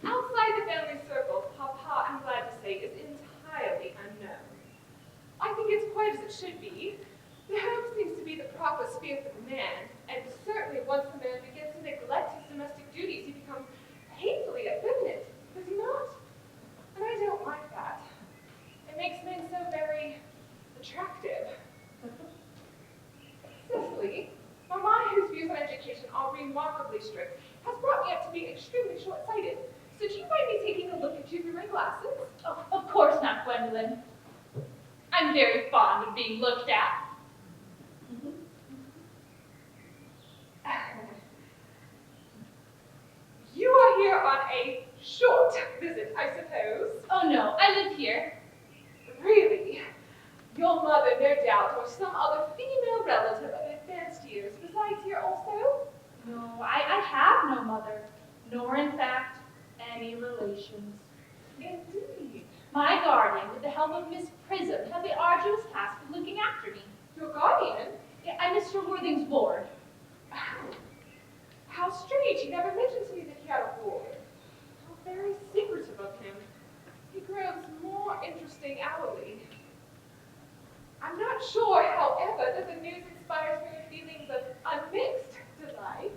F: Outside the family circle, Papa, I'm glad to say, is entirely unknown. I think it's quite as it should be. The home seems to be the proper sphere for the man, and certainly once the man begins to neglect his domestic duties, he becomes painfully effeminate, does he not? And I don't like that. It makes men so very attractive. Cecily, Mama, whose views on education are remarkably strict, has brought me up to be extremely short-sighted. So do you mind me taking a look at you through my glasses?
E: Oh, of course not, Gwendolyn. I'm very fond of being looked at.
F: You are here on a short visit, I suppose.
E: Oh no, I live here.
F: Really? Your mother, no doubt, or some other female relative of advanced years resides here also?
E: No, I have no mother, nor in fact any relations.
F: Indeed.
E: My guardian, with the help of Miss Prism, had the arduous task of looking after me.
F: Your guardian?
E: Yeah, I'm Mr. Worthing's ward.
F: How strange, he never mentioned to me that he had a ward. How very secretive of him. He grows more interesting hourly. I'm not sure, however, that the news inspires me with feelings of unmixed delight.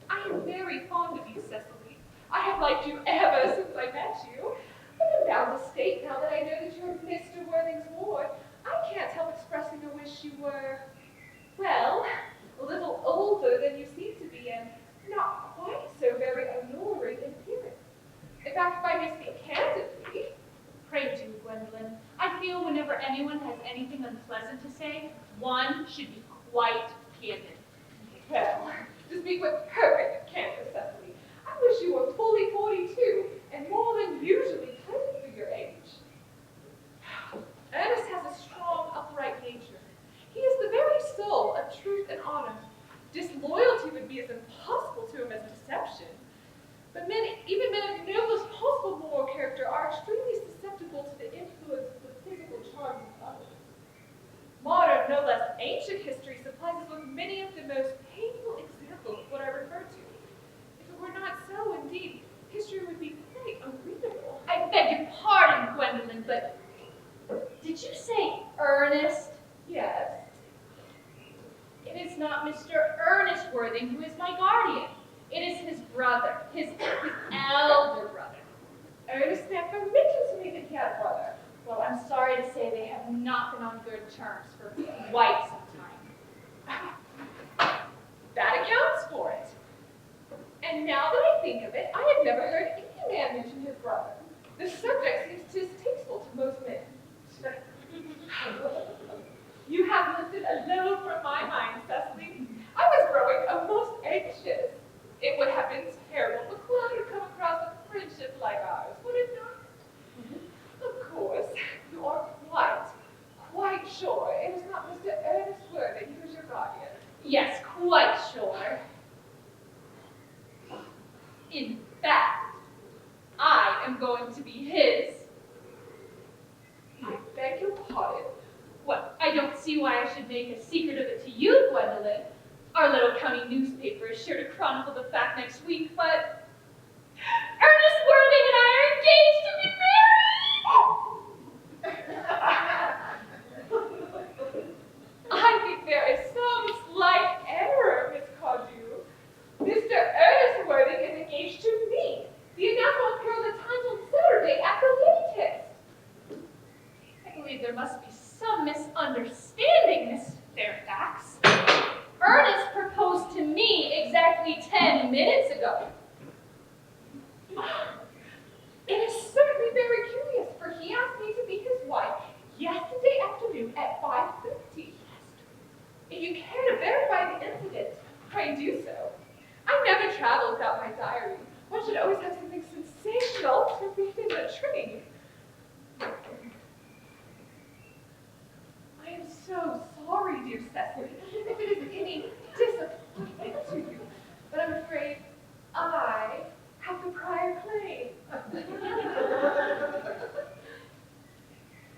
F: I am very fond of you, Cecily. I have liked you ever since I met you. But I'm bound to state now that I know that you're Mr. Worthing's ward, I can't help expressing a wish you were, well, a little older than you seem to be and not quite so very alluring in appearance. In fact, if I may speak candidly,
E: Pray do, Gwendolyn. I feel whenever anyone has anything unpleasant to say, one should be quite candid.
F: well, to speak with perfect candor, Cecily, I wish you were fully 42 and more than usually pleasant for your age. Ernest has a strong, upright nature. He is the very soul of truth and honor. Disloyalty would be as impossible to him as deception. But even men of noblest possible moral character are extremely susceptible to the influence of the physical charms of others. Modern, no less ancient history supplies us with many of the most painful examples of what I refer to. If it were not so, indeed, history would be quite unreadable.
E: I beg your pardon, Gwendolyn, but did you say Ernest?
F: Yes.
E: It is not Mr. Ernest Worthing who is my guardian. It is his brother, his elder brother.
F: Ernest never mentioned to me that he had a brother.
E: Well, I'm sorry to say they have not been on good terms for quite some time.
F: That accounts for it. And now that I think of it, I have never heard any man mention his brother. The subject seems distasteful to most men. You have lifted a load from my mind, Cecily. I was growing almost anxious. It would have been terrible for Clyde to come across a friendship like ours, would it not? Yes, quite sure. In fact, I am going to be his. I beg your pardon. Well, I don't see why I should make a secret of it to you, Gwendolyn. Our little county newspaper is sure to chronicle the fact next week, but Ernest Worthing and I are engaged to be married! I think there is some slight error, Miss Cardew. Mr. Ernest Worthing is engaged to me. The announcement will appear on the Times on Saturday at the latest. I believe there must be some misunderstanding, Miss Fairfax. Ernest proposed to me exactly 10 minutes ago. It is certainly very curious, for he asked me to be his wife yesterday afternoon at 5:30. If you care to verify the incident, pray do so. I never travel without my diary. One should always have something sensational to read in the train. I am so sorry, dear Cecily, if it is any disappointment to you, but I'm afraid I have the prior claim.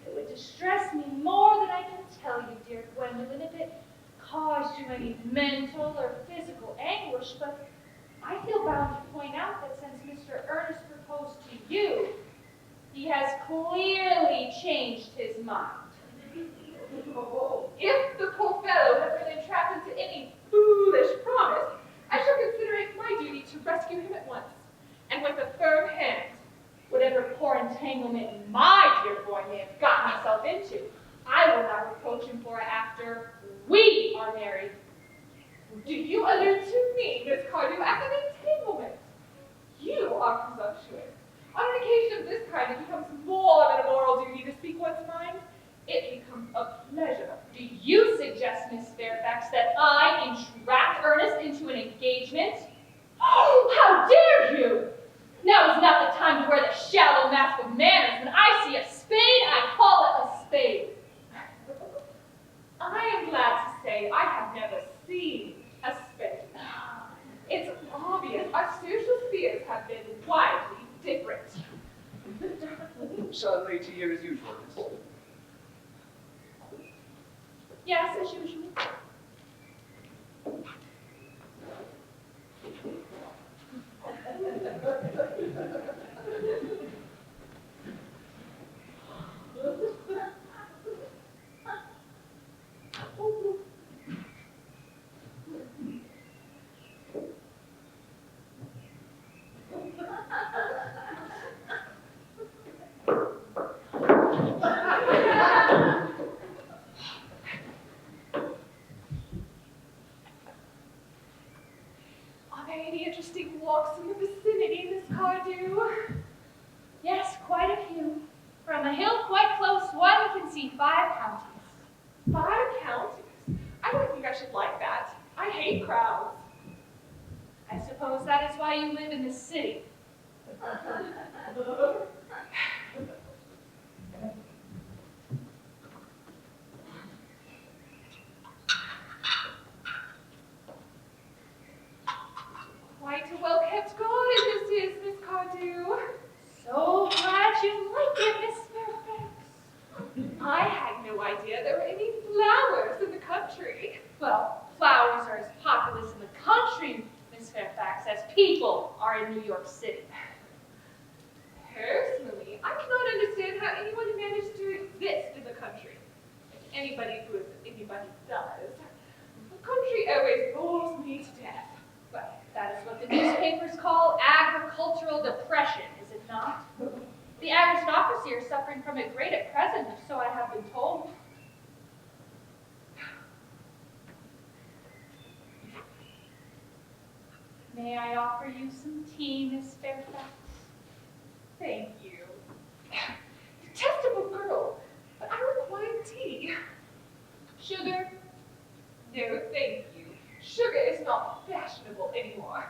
F: It would distress me more than I can tell you, dear Gwendolyn, if it caused you any mental or physical anguish, but I feel bound to point out that since Mr. Ernest proposed to you, he has clearly changed his mind. If the poor fellow has been entrapped into any foolish promise, I shall consider it my duty to rescue him at once, and with a firm hand. Whatever poor entanglement my dear boy may have gotten himself into, I will not reproach him for it after we are married. Do you allude to me, Miss Cardew, as an entanglement? You are presumptuous. On an occasion of this kind, it becomes more than a moral duty to speak one's mind. It becomes a pleasure. Do you suggest, Miss Fairfax, that I entrap Ernest into an engagement? Oh, how dare you! Now is not the time to wear the shallow mask of manners. When I see a spade, I call it a spade. I am glad to say I have never seen a spade. It's obvious our social spheres have been widely different.
I: So late here as usual, Miss.
F: Yes, as usual. Are there any interesting walks in the vicinity, Miss Cardew? Yes, quite a few. From a hill quite close, one can see 5 counties. 5 counties? I don't think I should like that. I hate crowds. I suppose that is why you live in the city. Quite a well-kept garden this is, Miss Cardew. So glad you like it, Miss Fairfax. I had no idea there were any flowers in the country. Well, flowers are as populous in the country, Miss Fairfax, as people are in New York City. Personally, I cannot understand how anyone managed to exist in the country. Anybody who is anybody does. The country always bores me to death. Well, that is what the newspapers call agricultural depression, is it not? The aristocracy are suffering from it great at present, if so I have been told. May I offer you some tea, Miss Fairfax? Thank you. Detestable girl, but I require tea. Sugar? No, thank you. Sugar is not fashionable anymore.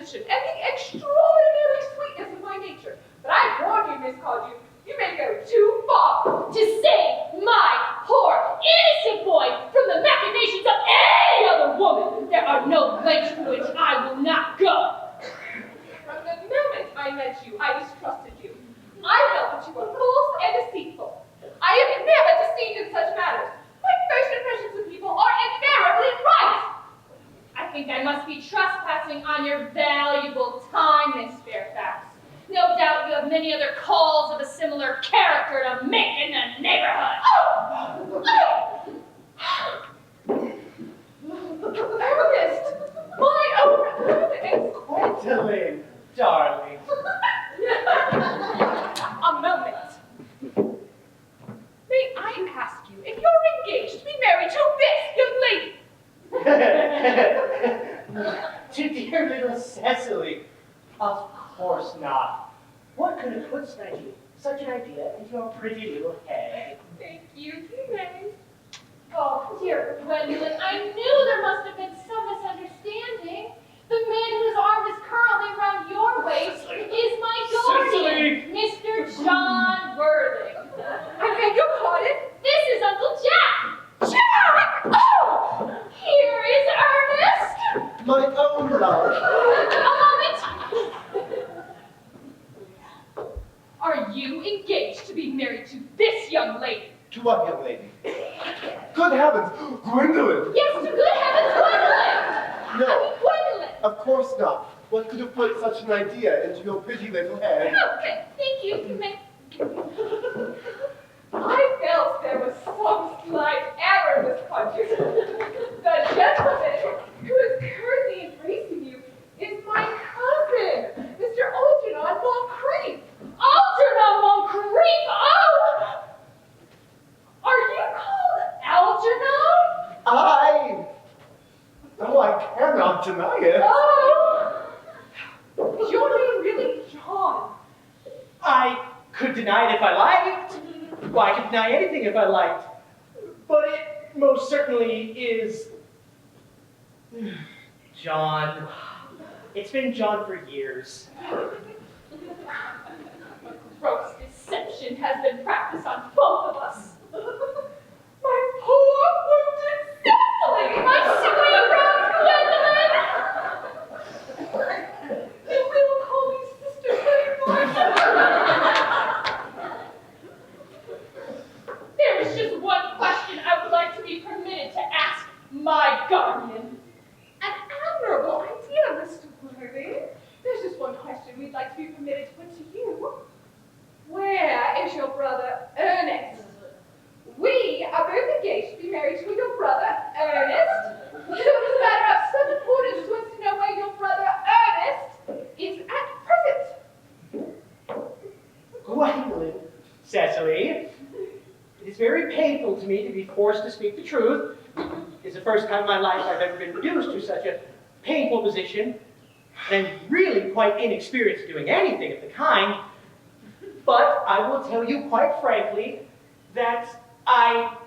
F: disposition and the extraordinary sweetness of my nature. But I warn you, Miss Cardew, you may go too far.
E: To save my poor, innocent boy from the machinations of any other woman, there are no lengths to which I will not go.
F: From the moment I met you, I distrusted you. I felt that you were false and deceitful. I have never deceived in such matters. My first impressions of people are invariably right.
E: I think I must be trespassing on your valuable time, Miss Fairfax. No doubt you have many other calls of a similar character to make in the neighborhood.
F: Ernest! My own Ernest!
D: Gwendolyn, darling.
F: A moment. May I ask you if you're engaged to be married to this young lady?
D: To dear little Cecily. Of course not. What could have put such an idea into your pretty little head?
F: Thank you, you may.
E: Oh, dear Gwendolyn, I knew there must have been some misunderstanding. The man whose arm is currently around your waist is my guardian, Mr. John Worthing.
F: I beg your pardon?
E: This is Uncle Jack.
F: Jack! Oh!
E: Here is Ernest.
B: My own love.
E: A moment. Are you engaged to be married to this young lady?
B: To what young lady? Good heavens, Gwendolyn!
E: Yes, to good heavens, Gwendolyn!
B: No,
E: Gwendolyn!
B: of course not. What could have put such an idea into your pretty little head?
E: Okay, thank you. You may...
F: I felt there was some slight error in this country. The gentleman who is currently embracing you is my cousin, Mr. Algernon Moncrief.
E: Algernon Moncrief! Oh! Are you called Algernon?
B: Oh, I cannot deny it.
F: Oh! Is your name really John?
D: I could deny it if I liked. Well, I could deny anything if I liked. But it most certainly is John. It's been John for years.
E: Gross deception has been practiced on both of us.
F: My poor wounded Cecily!
E: My sweet Gwendolyn!
F: You will call me sister anymore?
E: There is just one question I would like to be permitted to ask my guardian.
F: An admirable idea, Mr. Worthing. There's just one question we'd like to be permitted to put to you. Where is your brother Ernest? We are both engaged to be married to your brother Ernest. It is a matter of some importance to us to know where your brother Ernest is at present.
D: Gwendolyn, Cecily, it is very painful to me to be forced to speak the truth. It's the first time in my life I've ever been reduced to such a painful position, and I'm really quite inexperienced doing anything of the kind. But I will tell you quite frankly that I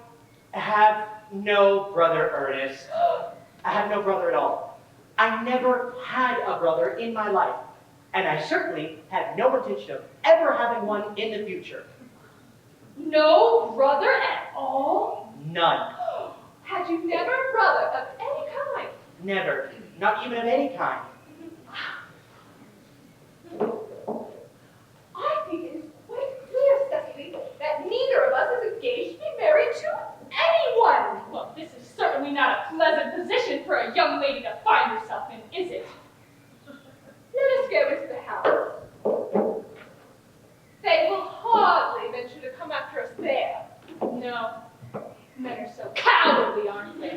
D: have no brother Ernest. I have no brother at all. I never had a brother in my life, and I certainly have no intention of ever having one in the future.
E: No brother at all?
D: None.
F: Had you never a brother of any kind?
D: Never. Not even of any kind.
F: I think it is quite clear, Cecily, that neither of us is engaged to be married to anyone.
E: Well, this is certainly not a pleasant position for a young lady to find herself in, is it?
F: Let us go into the house. They will hardly venture to come after us there.
E: No. Men are so cowardly, aren't they?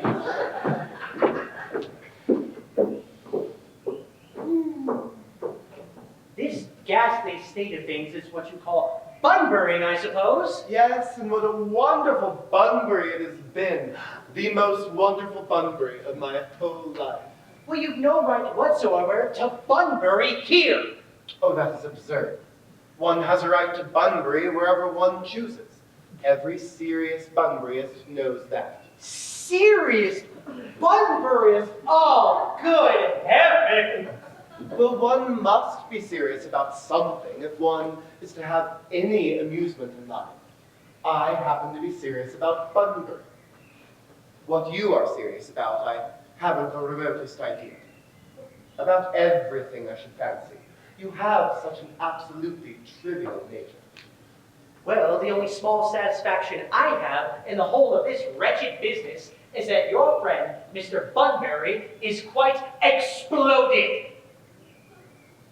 D: This ghastly state of things is what you call bunburying, I suppose.
B: Yes, and what a wonderful Bunbury it has been. The most wonderful Bunbury of my whole life.
D: Well, you've no right whatsoever to bunbury here.
B: Oh, that is absurd. One has a right to Bunbury wherever one chooses. Every serious Bunburyist knows that.
D: Serious bunburyist? Oh, good heavens!
B: Well, one must be serious about something if one is to have any amusement in life. I happen to be serious about Bunbury. What you are serious about, I haven't the remotest idea. About everything, I should fancy. You have such an absolutely trivial nature.
D: Well, the only small satisfaction I have in the whole of this wretched business is that your friend, Mr. Bunbury, is quite exploded.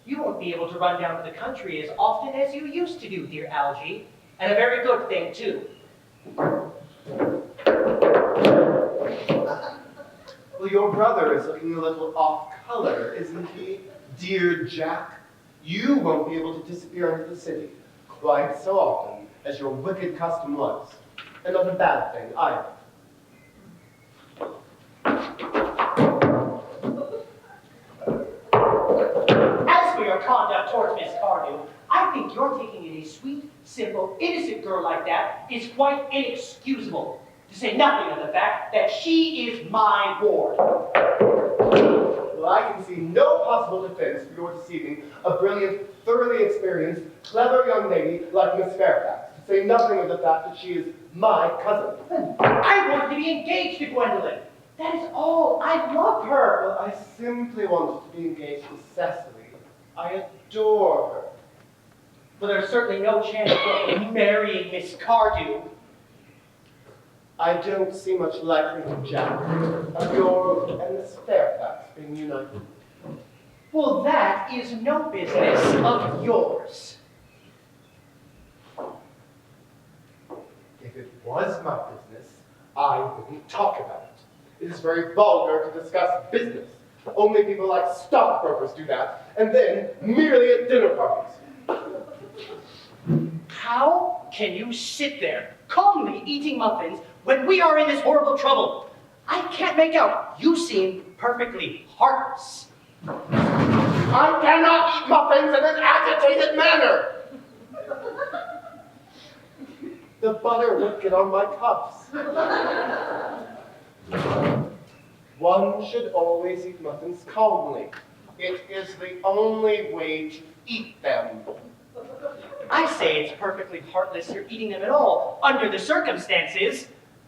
D: You won't be able to run down to the country as often as you used to do, dear Algie, and a very good thing, too.
B: Well, your brother is looking a little off color, isn't he? Dear Jack, you won't be able to disappear into the city quite so often as your wicked custom was. And not a bad thing, either.
D: As for your conduct towards Miss Cardew, I think you're taking in a sweet, simple, innocent girl like that is quite inexcusable, to say nothing of the fact that she is my ward.
B: Well, I can see no possible defense for your deceiving a brilliant, thoroughly experienced, clever young lady like Miss Fairfax, to say nothing of the fact that she is my cousin.
D: I wanted to be engaged to Gwendolyn. That is all. I love her.
B: Well, I simply wanted to be engaged with Cecily. I adore her.
D: But there's certainly no chance of marrying Miss Cardew.
B: I don't see much likelihood, Jack, of your and Miss Fairfax being united.
D: Well, that is no business of yours.
B: If it was my business, I wouldn't talk about it. It is very vulgar to discuss business. Only people like stockbrokers do that, and then merely at dinner parties.
D: How can you sit there, calmly eating muffins, when we are in this horrible trouble? I can't make out. You seem perfectly heartless.
B: I cannot eat muffins in an agitated manner. The butter would get on my cuffs. One should always eat muffins calmly. It is the only way to eat them.
D: I say it's perfectly heartless you're eating them at all, under the circumstances.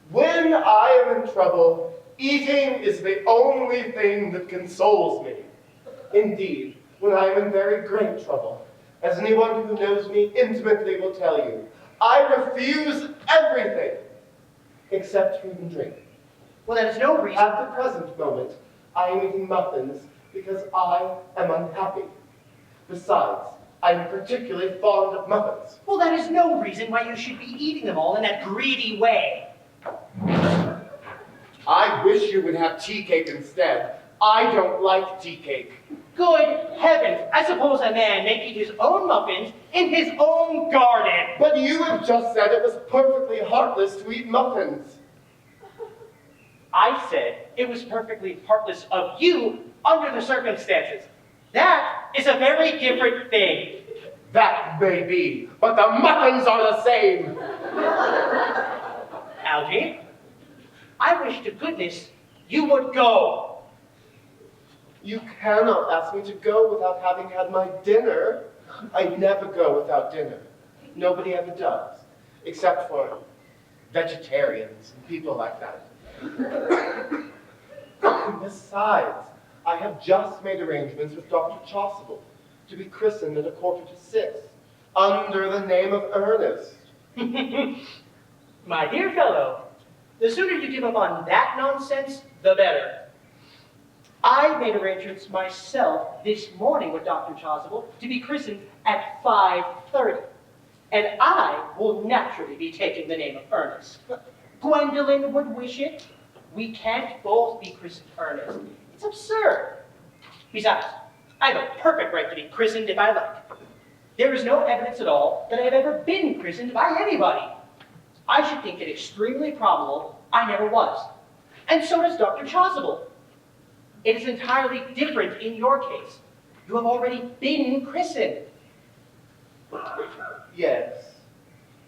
B: When I am in trouble, eating is the only thing that consoles me. Indeed, when I am in very great trouble, as anyone who knows me intimately will tell you, I refuse everything except food and drink.
D: Well, that is no reason.
B: At the present moment, I am eating muffins because I am unhappy. Besides, I am particularly fond of muffins.
D: Well, that is no reason why you should be eating them all in that greedy way.
B: I wish you would have tea cake instead. I don't like tea cake.
D: Good heavens! I suppose a man may eat his own muffins in his own garden.
B: But you have just said it was perfectly heartless to eat muffins.
D: I said it was perfectly heartless of you under the circumstances. That is a very different thing.
B: That may be, but the muffins are the same.
D: Algie, I wish to goodness you would go.
B: You cannot ask me to go without having had my dinner. I never go without dinner. Nobody ever does, except for vegetarians and people like that. Besides, I have just made arrangements with Dr. Chasuble to be christened at 5:45, under the name of Ernest.
D: My dear fellow, the sooner you give up on that nonsense, the better. I made arrangements myself this morning with Dr. Chasuble to be christened at 5:30, and I will naturally be taking the name of Ernest. Gwendolyn would wish it. We can't both be christened Ernest. It's absurd. Besides, I have a perfect right to be christened if I like. There is no evidence at all that I have ever been christened by anybody. I should think it extremely probable I never was. And so does Dr. Chasuble. It is entirely different in your case. You have already been christened.
B: Yes,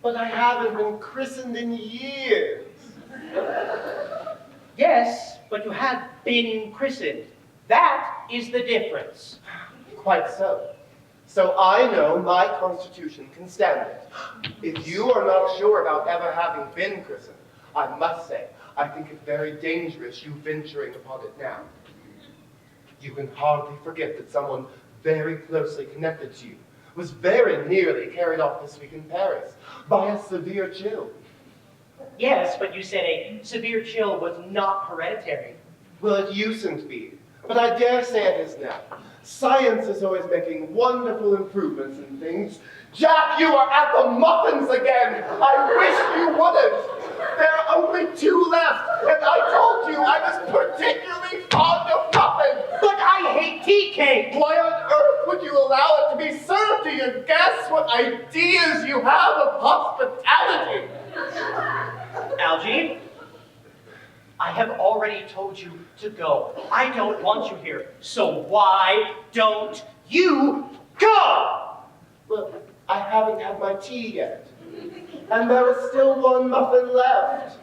B: but I haven't been christened in years.
D: Yes, but you have been christened. That is the difference.
B: Quite so. So I know my constitution can stand it. If you are not sure about ever having been christened, I must say, I think it very dangerous you venturing upon it now. You can hardly forget that someone very closely connected to you was very nearly carried off this week in Paris by a severe chill.
D: Yes, but you said a severe chill was not hereditary.
B: Well, it usedn't be, but I dare say it is now. Science is always making wonderful improvements in things. Jack, you are at the muffins again! I wish you wouldn't! There are only 2 left, and I told you I was particularly fond of muffins!
D: But I hate tea cake!
B: Why on earth would you allow it to be served to your guests? What ideas you have of hospitality!
D: Algie, I have already told you to go. I don't want you here. So why don't you go?
B: Well, I haven't had my tea yet. And there is still 1 muffin left.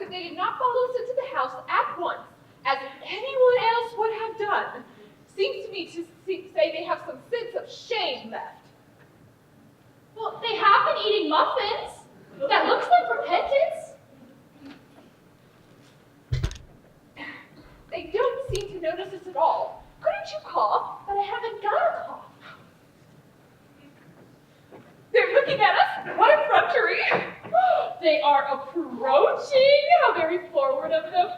F: They did not follow us into the house at once, as anyone else would have done, seems to me to say they have some sense of shame left.
E: Well, they have been eating muffins. That looks like repentance.
F: They don't seem to notice us at all. Couldn't you cough?
E: But I haven't got a cough.
F: They're looking at us. What effrontery! They are approaching. How very forward of them.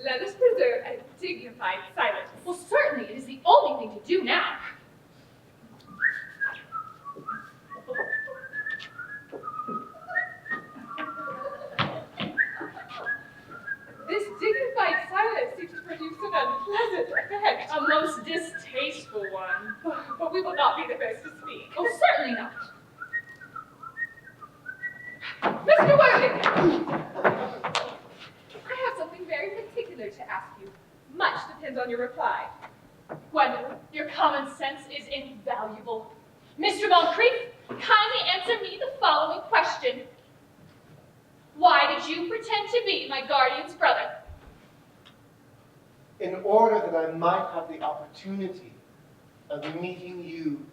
F: Let us preserve a dignified silence.
E: Well, certainly it is the only thing to do now.
F: This dignified silence seems to produce an unpleasant effect.
A: A most distasteful one.
F: But we will not be the first to speak.
E: Oh, certainly not.
F: Mr. Worthington! I have something very particular to ask you. Much depends on your reply.
J: Gwendolyn, your common sense is invaluable. Mr. Moncrief, kindly answer me the following question. Why did you pretend to be my guardian's brother?
B: In order that I might have the opportunity of meeting you.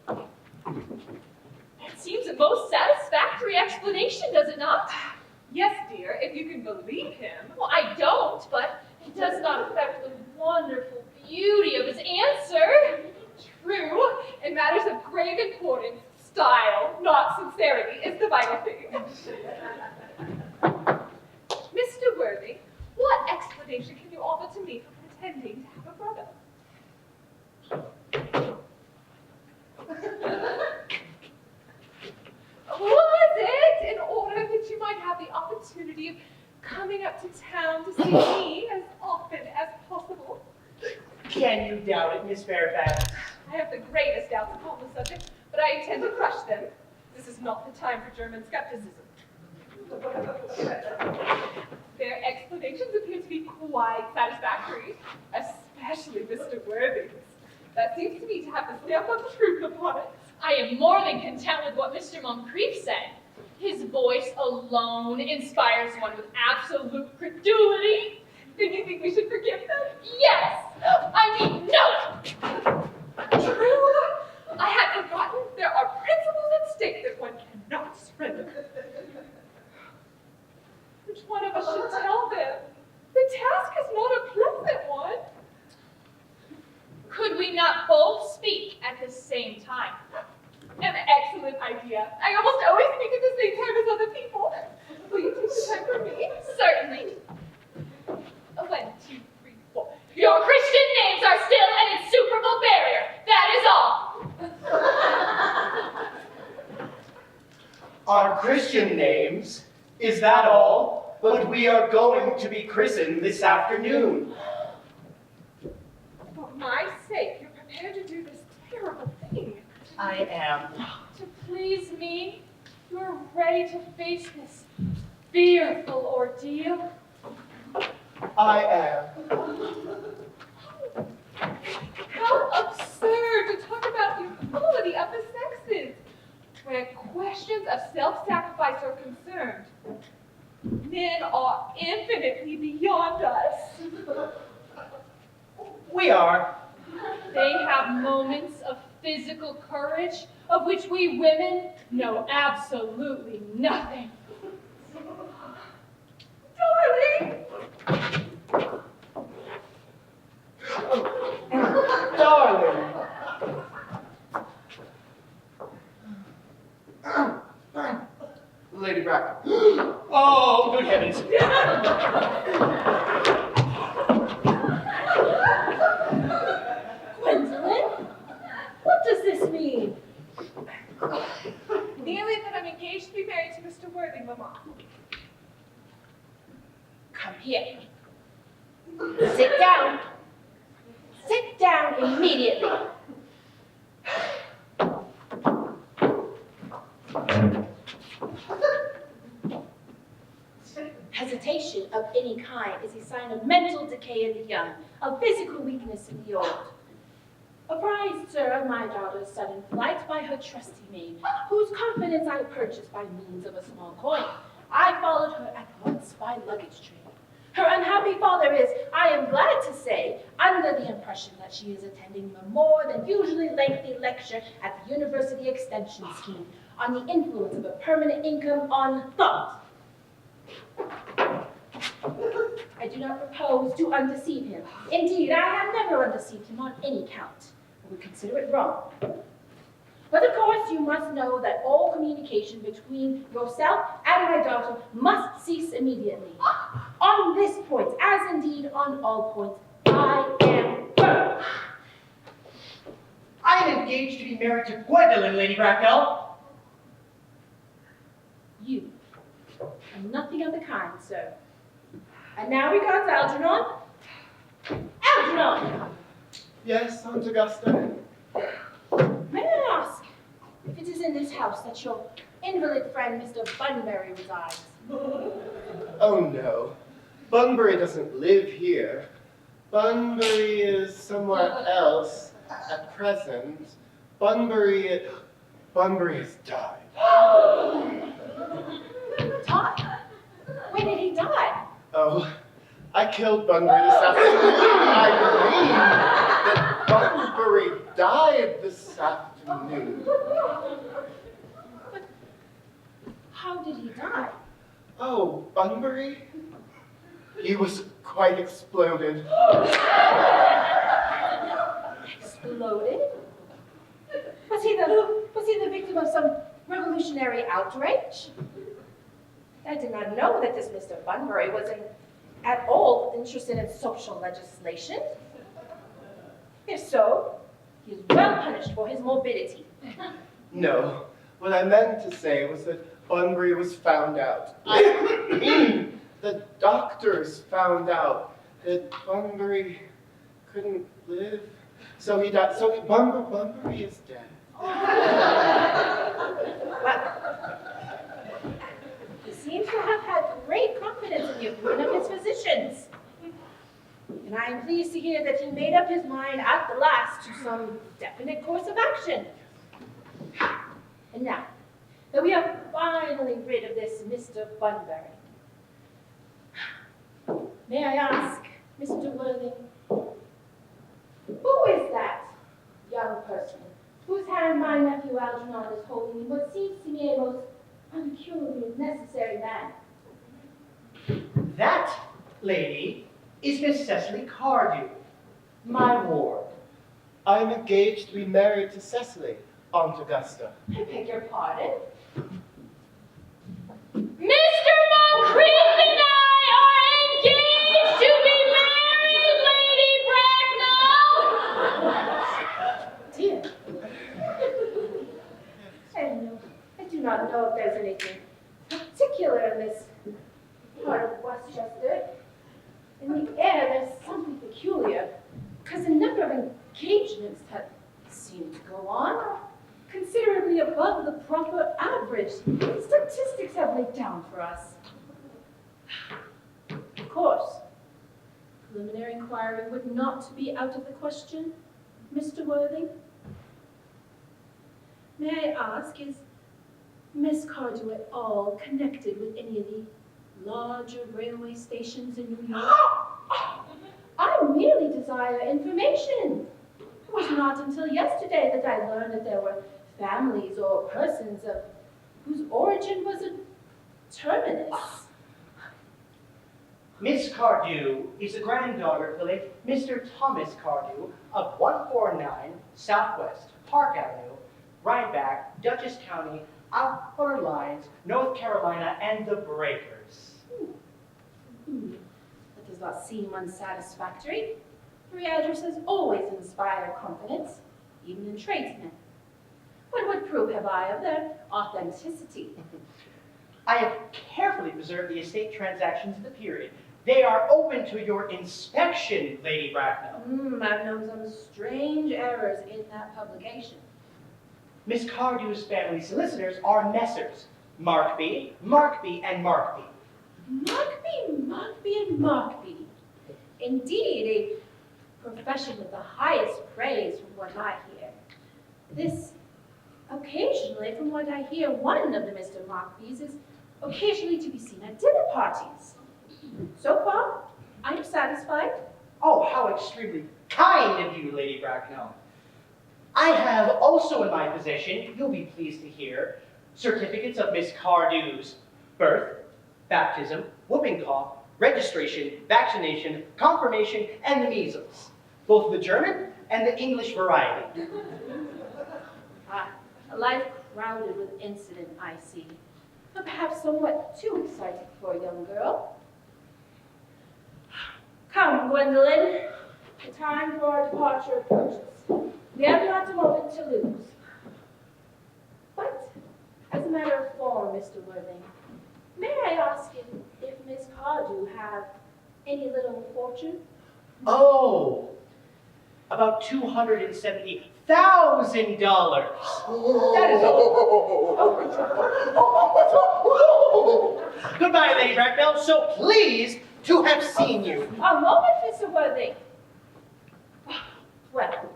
J: That seems a most satisfactory explanation, does it not?
F: Yes, dear, if you can believe him.
J: Well, I don't, but it does not affect the wonderful beauty of his answer.
F: True, in matters of grave importance, style, not sincerity, is the vital thing. Mr. Worthy, what explanation can you offer to me for pretending to have a brother? Was it in order that you might have the opportunity of coming up to town to see me as often as possible?
D: Can you doubt it, Miss Fairfax?
F: I have the greatest doubts upon the subject, but I intend to crush them. This is not the time for German skepticism. Their explanations appear to be quite satisfactory, especially Mr. Worthy's. That seems to me to have the stamp of truth upon it.
J: I am more than content with what Mr. Moncrief said. His voice alone inspires one with absolute credulity.
F: Then you think we should forgive them?
J: Yes! I mean, no!
F: True! I had forgotten there are principles at stake that one cannot surrender. Which one of us should tell them? The task is not a pleasant one.
J: Could we not both speak at the same time?
F: An excellent idea. I almost always speak at the same time as other people. Will you take the time for me?
J: Certainly.
F: 1, 2, 3, 4.
J: Your Christian names are still an insuperable barrier. That is all.
D: Our Christian names? Is that all? But we are going to be christened this afternoon.
F: For my sake, you're prepared to do this terrible thing.
D: I am.
J: To please me, you're ready to face this fearful ordeal.
B: I am.
F: How absurd to talk about equality of the sexes, where questions of self-sacrifice are concerned. Men are infinitely beyond us.
D: We are.
J: They have moments of physical courage of which we women know absolutely nothing.
F: Darling!
B: Darling. Lady Bracknell.
D: Oh, good heavens.
E: Gwendolyn? What does this mean?
F: Merely that I'm engaged to be married to Mr. Worthy, Mamma.
E: Come here. Sit down. Sit down immediately. Hesitation of any kind is a sign of mental decay in the young, of physical weakness in the old. Apprised, sir, of my daughter's sudden flight by her trusty maid, whose confidence I purchased by means of a small coin, I followed her at once by luggage train. Her unhappy father is, I am glad to say, under the impression that she is attending the more than usually lengthy lecture at the University Extension Scheme on the influence of a permanent income on thought. I do not propose to undeceive him. Indeed, I have never undeceived him on any count. I would consider it wrong. But of course, you must know that all communication between yourself and my daughter must cease immediately. On this point, as indeed on all points, I am firm.
D: I am engaged to be married to Gwendolyn, Lady Bracknell.
E: You are nothing of the kind, sir. And now regards Algernon. Algernon!
B: Yes, Aunt Augusta.
E: May I ask if it is in this house that your invalid friend, Mr. Bunbury, resides?
B: Oh no, Bunbury doesn't live here. Bunbury is somewhere else at present. Bunbury has died.
E: Todd, when did he die?
B: Oh, I killed Bunbury this afternoon. I mean that Bunbury died this afternoon.
E: But how did he die?
B: Oh, Bunbury? He was quite exploded.
E: Exploded? Was he the victim of some revolutionary outrage? I did not know that this Mr. Bunbury was at all interested in social legislation. If so, he is well punished for his morbidity.
B: No, what I meant to say was that Bunbury was found out. I mean, the doctors found out that Bunbury couldn't live, so he died. So Bunbury is dead.
E: Well, he seems to have had great confidence in the opinion of his physicians. And I am pleased to hear that he made up his mind at the last to some definite course of action. And now, that we are finally rid of this Mr. Bunbury, may I ask, Mr. Worthing, who is that young person whose hand my nephew Algernon is holding in what seems to me a most unpeculiarly necessary manner?
D: That lady is Miss Cecily Cardew, my ward.
B: I'm engaged to be married to Cecily, Aunt Augusta.
E: I beg your pardon?
J: Mr. Moncrief and I are engaged to be married, Lady Bracknell.
E: Dear. I do not know if there's anything particular in this part of Westchester. In the air, there's something peculiar, because the number of engagements that seem to go on are considerably above the proper average statistics have laid down for us. Of course, preliminary inquiry would not be out of the question, Mr. Worthing. May I ask, is Miss Cardew at all connected with any of the larger railway stations in New York? I merely desire information. It was not until yesterday that I learned that there were families or persons of whose origin was a terminus.
D: Miss Cardew is the granddaughter of the late Mr. Thomas Cardew of 149 Southwest Park Avenue, Rhinebeck, Dutchess County, Outer Lines, North Carolina, and the Breakers.
E: That does not seem unsatisfactory. Three addresses always inspire confidence, even in tradesmen. What would proof have I of their authenticity?
D: I have carefully preserved the estate transactions of the period. They are open to your inspection, Lady Bracknell.
E: I've known some strange errors in that publication.
D: Miss Cardew's family solicitors are Messrs. Markby, Markby, and Markby.
E: Markby, and Markby. Indeed, a profession with the highest praise from what I hear. This, occasionally, from what I hear, one of the Mr. Markbys is occasionally to be seen at dinner parties. So far, I am satisfied.
D: Oh, how extremely kind of you, Lady Bracknell. I have also in my possession, you'll be pleased to hear, certificates of Miss Cardew's birth, baptism, whooping cough, registration, vaccination, confirmation, and the measles, both the German and the English variety.
E: A life crowded with incident, I see, but perhaps somewhat too exciting for a young girl. Come, Gwendolyn, the time for our departure approaches. We have not a moment to lose. But, as a matter of form, Mr. Worthing, may I ask if Miss Cardew have any little fortune?
D: Oh, about $270,000. That is all. Goodbye, Lady Bracknell. So pleased to have seen you.
E: A moment, Mr. Worthing. Well,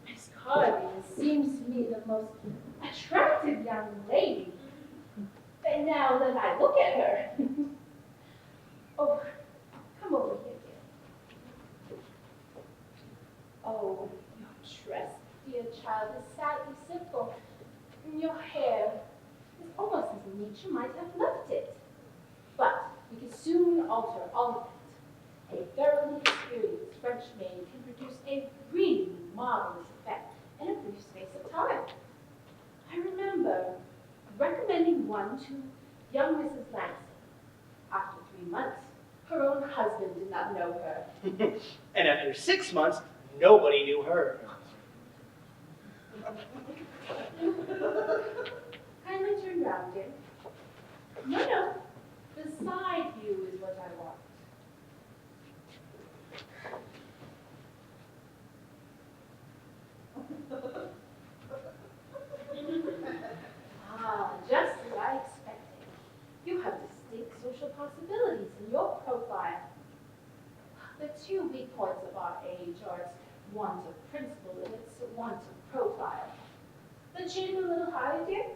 E: Miss Carving seems to me the most attractive young lady. And now that I look at her. Oh, come over here, dear. Oh, your dress, dear child, is sadly simple. And your hair is almost as nature might have left it. But we can soon alter all of that. A thoroughly experienced French maid can produce a really marvelous effect in a brief space of time. I remember recommending one to young Mrs. Langston. After 3 months, her own husband did not know her.
D: And after 6 months, nobody knew her.
E: Kindly turn round, dear. No, the side view is what I want. Ah, just as I expected. You have distinct social possibilities in your profile. The two weak points of our age are its want of principle and its want of profile. The chin a little higher, dear?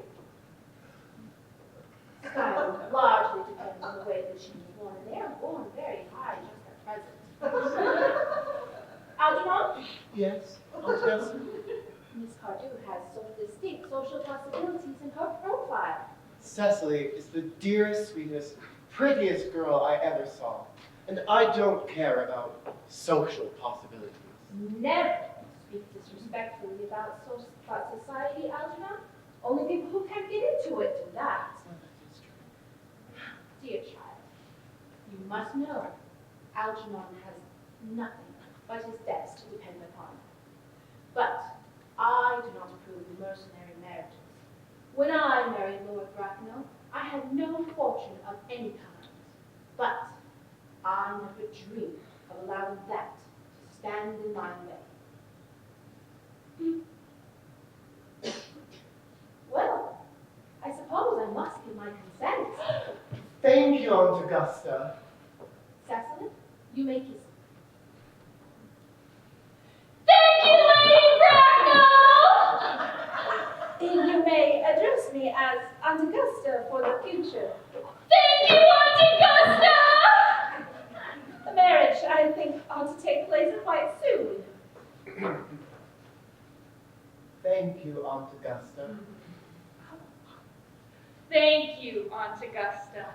E: Style largely depends on the way the chin is worn, and they are worn very high just at present. Algernon?
B: Yes, Aunt Gussie?
E: Miss Cardew has so distinct social possibilities in her profile.
B: Cecily is the dearest, sweetest, prettiest girl I ever saw. And I don't care about social possibilities.
E: Never speak disrespectfully about society, Algernon. Only people who can't get into it do that. Dear child, you must know, Algernon has nothing but his debts to depend upon. But I do not approve of mercenary marriages. When I married Lord Bracknell, I had no fortune of any kind. But I never dreamed of allowing that to stand in my way. Well, I suppose I must give my consent.
B: Thank you, Aunt Augusta.
E: Cecily, you may kiss me.
J: Thank you, Lady Bracknell!
E: You may address me as Aunt Augusta for the future.
J: Thank you, Aunt Augusta!
E: The marriage, I think, ought to take place quite soon.
B: Thank you, Aunt Augusta.
J: Thank you, Aunt Augusta.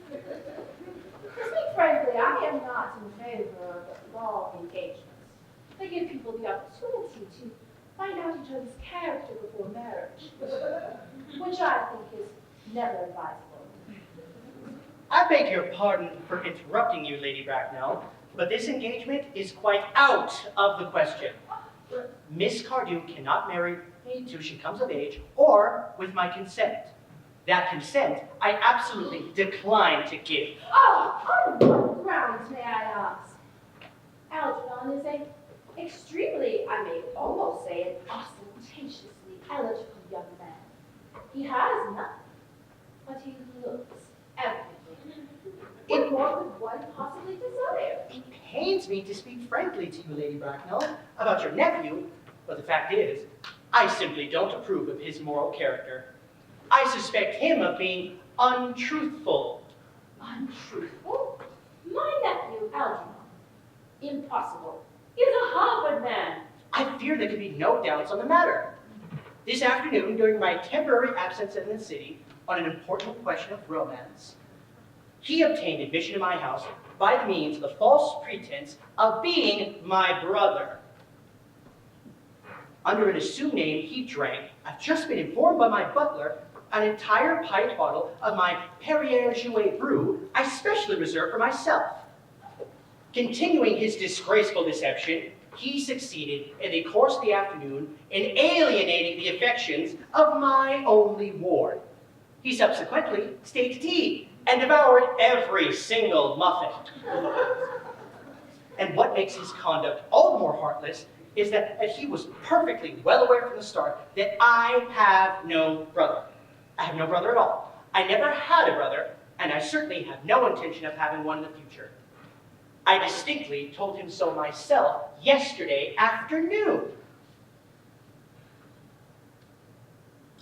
E: To speak frankly, I am not in favor of long engagements. They give people the opportunity to find out each other's character before marriage, which I think is never advisable.
D: I beg your pardon for interrupting you, Lady Bracknell, but this engagement is quite out of the question. Miss Cardew cannot marry me till she comes of age or with my consent. That consent I absolutely decline to give.
E: Oh, on what grounds, may I ask? Algernon is an extremely, I may almost say, an ostentatiously eligible young man. He has nothing, but he looks everything. What more could one possibly desire?
D: It pains me to speak frankly to you, Lady Bracknell, about your nephew, but the fact is, I simply don't approve of his moral character. I suspect him of being untruthful.
E: Untruthful? My nephew, Algernon. Impossible. He is a Harvard man.
D: I fear there can be no doubts on the matter. This afternoon, during my temporary absence in the city on an important question of romance, he obtained admission to my house by the means of the false pretense of being my brother. Under an assumed name, he drank, I've just been informed by my butler, an entire pint bottle of my Perrier-Jouet brew I specially reserved for myself. Continuing his disgraceful deception, he succeeded in the course of the afternoon in alienating the affections of my only ward. He subsequently stayed to tea and devoured every single muffin. And what makes his conduct all the more heartless is that he was perfectly well aware from the start that I have no brother. I have no brother at all. I never had a brother, and I certainly have no intention of having one in the future. I distinctly told him so myself yesterday afternoon.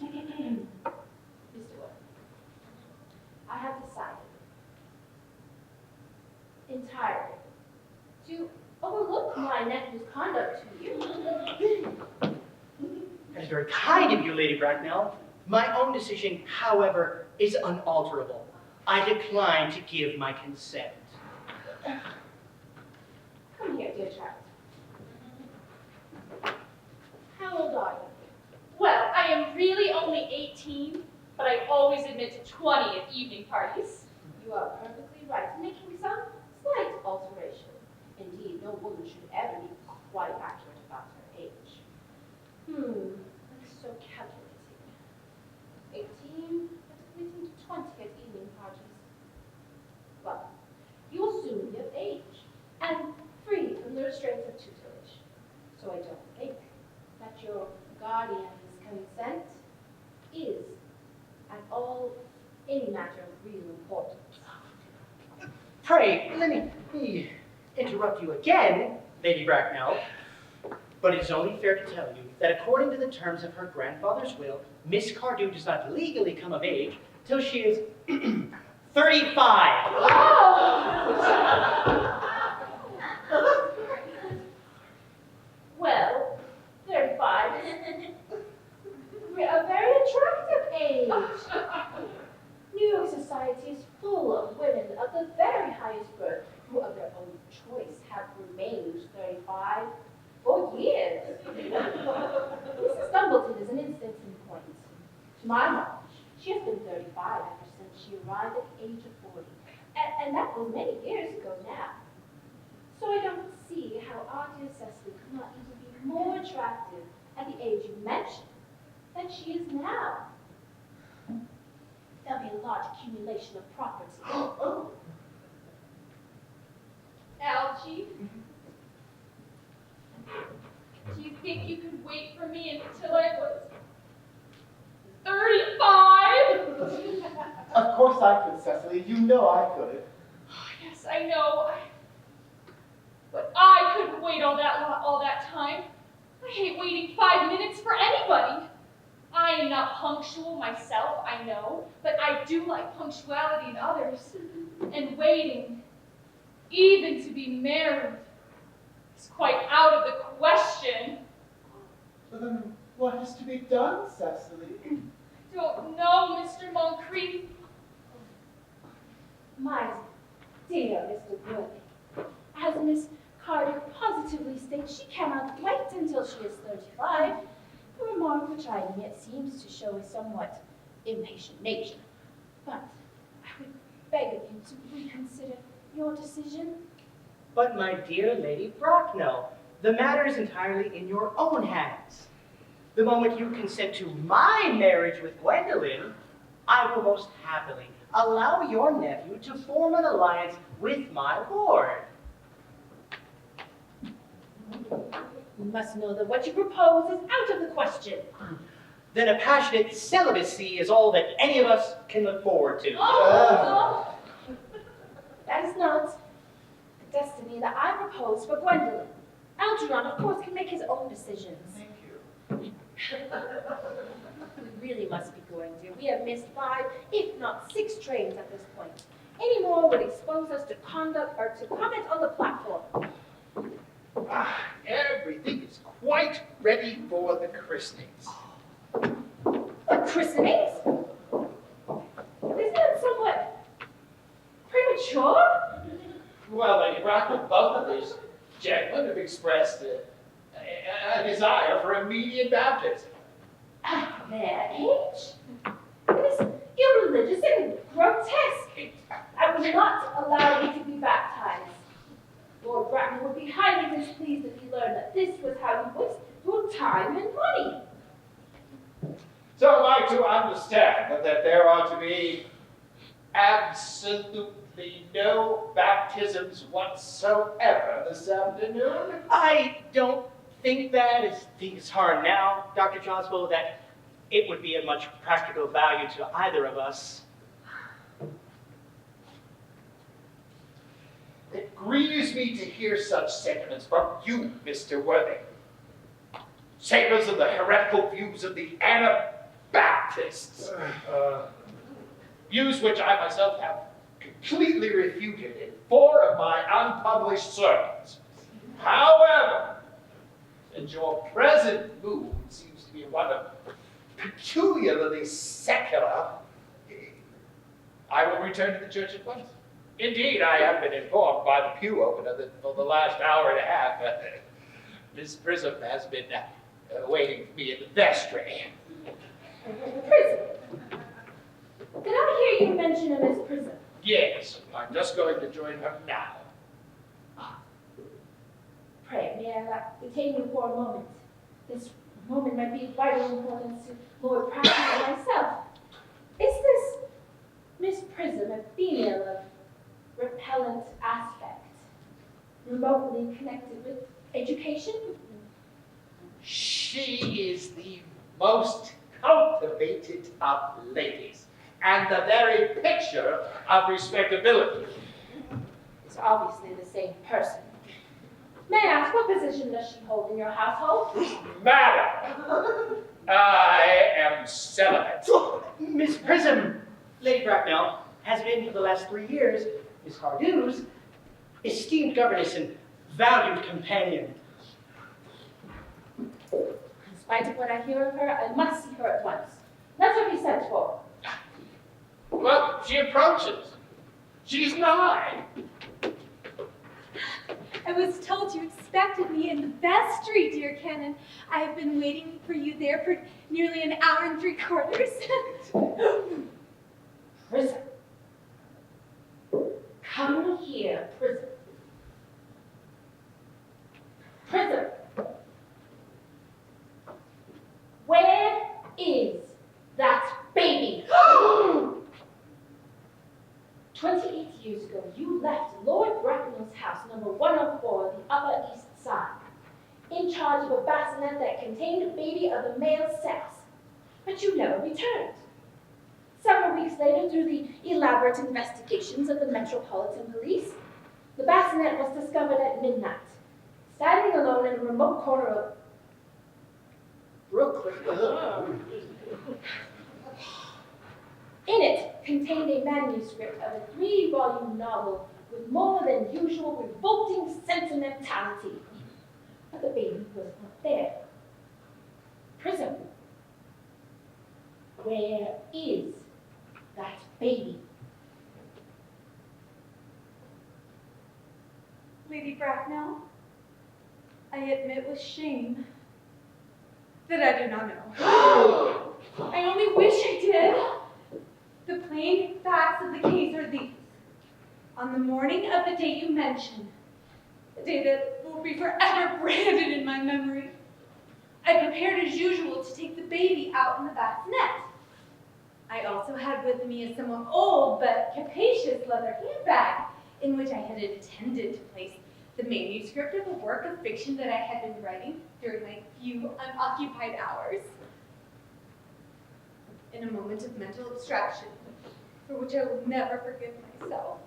E: Mr. Wood, I have decided entirely to overlook my nephew's conduct to you.
D: That is very kind of you, Lady Bracknell. My own decision, however, is unalterable. I decline to give my consent.
E: Come here, dear child. How old are you?
J: Well, I am really only 18, but I always admit to 20 at evening parties.
E: You are perfectly right in making some slight alteration. Indeed, no woman should ever be quite accurate about her age. That's so calculating. 18, but admitting to 20 at evening parties. Well, you will soon be of age, and free from the restraints of tutelage. So I don't think that your guardian's consent is at all any matter of real importance.
D: Pray, let me interrupt you again, Lady Bracknell, but it is only fair to tell you that according to the terms of her grandfather's will, Miss Cardew does not legally come of age till she is 35.
E: Well, 35 is a very attractive age. New York society is full of women of the very highest birth who of their own choice have remained 35 for years. Mrs. Dumbleton is an instance in point. To my knowledge, she has been 35 ever since she arrived at the age of 40. And that was many years ago now. So I don't see how our dear Cecily could not even be more attractive at the age you mentioned than she is now. There'll be a large accumulation of property.
J: Algie, do you think you could wait for me until I was 35?
B: Of course I could, Cecily. You know I could.
J: Yes, I know. But I couldn't wait all that time. I hate waiting 5 minutes for anybody. I am not punctual myself, I know, but I do like punctuality in others. And waiting, even to be married, is quite out of the question.
B: But then what is to be done, Cecily?
J: I don't know, Mr. Moncrief.
E: My dear Mr. Wood, as Miss Carter positively states, she cannot wait until she is 35, a remark which I admit seems to show a somewhat impatient nature. But I would beg of you to reconsider your decision.
D: But my dear Lady Bracknell, the matter is entirely in your own hands. The moment you consent to my marriage with Gwendolen, I will most happily allow your nephew to form an alliance with my lord.
E: You must know that what you propose is out of the question.
D: Then a passionate celibacy is all that any of us can look forward to.
E: That is not the destiny that I propose for Gwendolen. Algernon, of course, can make his own decisions.
B: Thank you.
E: We really must be going, dear. We have missed 5, if not 6 trains at this point. Any more would expose us to conduct or to comment on the platform.
H: Everything is quite ready for the christenings.
E: The christenings? Isn't that somewhat premature?
H: Well, Lady Bracknell, both of these gentlemen have expressed a desire for immediate baptism.
E: At their age? It is irreligious and grotesque. I will not allow you to be baptized. Lord Bracknell would be highly displeased if he learned that this was how you waste your time and money.
H: So am I to understand that there are to be absolutely no baptisms whatsoever this afternoon?
D: I don't think that, as things are now, Dr. Joswell, that it would be of much practical value to either of us.
H: grieves me to hear such sentiments from you, Mr. Worthing. Savors of the heretical views of the Anabaptists. Views which I myself have completely refuted in 4 of my unpublished sermons. However, since your present mood seems to be one of peculiarly secular, I will return to the church at once. Indeed, I have been informed by the pew opener that for the last hour and a half, Miss Prism has been waiting for me in the vestry.
E: Prism. Did I hear you mention a Miss Prism?
H: Yes, I'm just going to join her now.
E: Pray, may I detain you for a moment? This moment might be of vital importance to Lord Pratt and myself. Is this Miss Prism a female of repellent aspect, remotely connected with education?
H: She is the most cultivated of ladies, and the very picture of respectability.
E: It's obviously the same person. May I ask, what position does she hold in your household?
H: Madam, I am celibate.
D: Miss Prism, Lady Bracknell, has been for the last 3 years Miss Cardew's esteemed governess and valued companion.
E: In spite of what I hear of her, I must see her at once. Let her be sent for.
H: Well, she approaches. She's 9.
K: I was told you expected me in the vestry, dear Canon. I have been waiting for you there for nearly an hour and 3/4.
E: Prism. Come here, Prism. Prism. Where is that baby? 28 years ago, you left Lord Bracknell's house, number 104, the Upper East Side, in charge of a bassinet that contained a baby of the male sex. But you never returned. Several weeks later, through the elaborate investigations of the Metropolitan Police, the bassinet was discovered at midnight, standing alone in a remote corner of Brooklyn. In it contained a manuscript of a 3-volume novel with more than usual revolting sentimentality. But the baby was not there. Prism. Where is that baby?
K: Lady Bracknell, I admit with shame that I do not know. I only wish I did. The plain facts of the case are these. On the morning of the day you mentioned, a day that will be forever branded in my memory, I prepared as usual to take the baby out in the bassinet. I also had with me a somewhat old but capacious leather handbag in which I had intended to place the manuscript of a work of fiction that I had been writing during my few unoccupied hours. In a moment of mental abstraction, for which I will never forgive myself,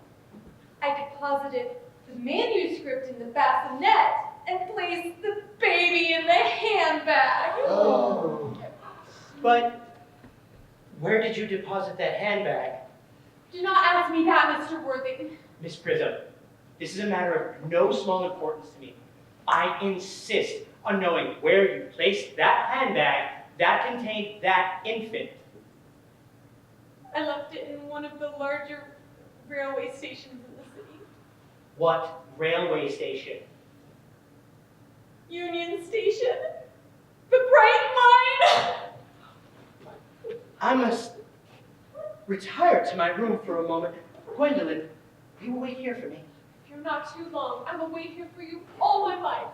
K: I deposited the manuscript in the bassinet and placed the baby in the handbag.
D: Oh. But where did you deposit that handbag?
K: Do not ask me that, Mr. Worthing.
D: Miss Prism, this is a matter of no small importance to me. I insist on knowing where you placed that handbag that contained that infant.
K: I left it in one of the larger railway stations in the city.
D: What railway station?
K: Union Station. The Bright Line.
D: I must retire to my room for a moment. Gwendolyn, you will wait here for me.
K: If you're not too long, I will wait here for you all my life.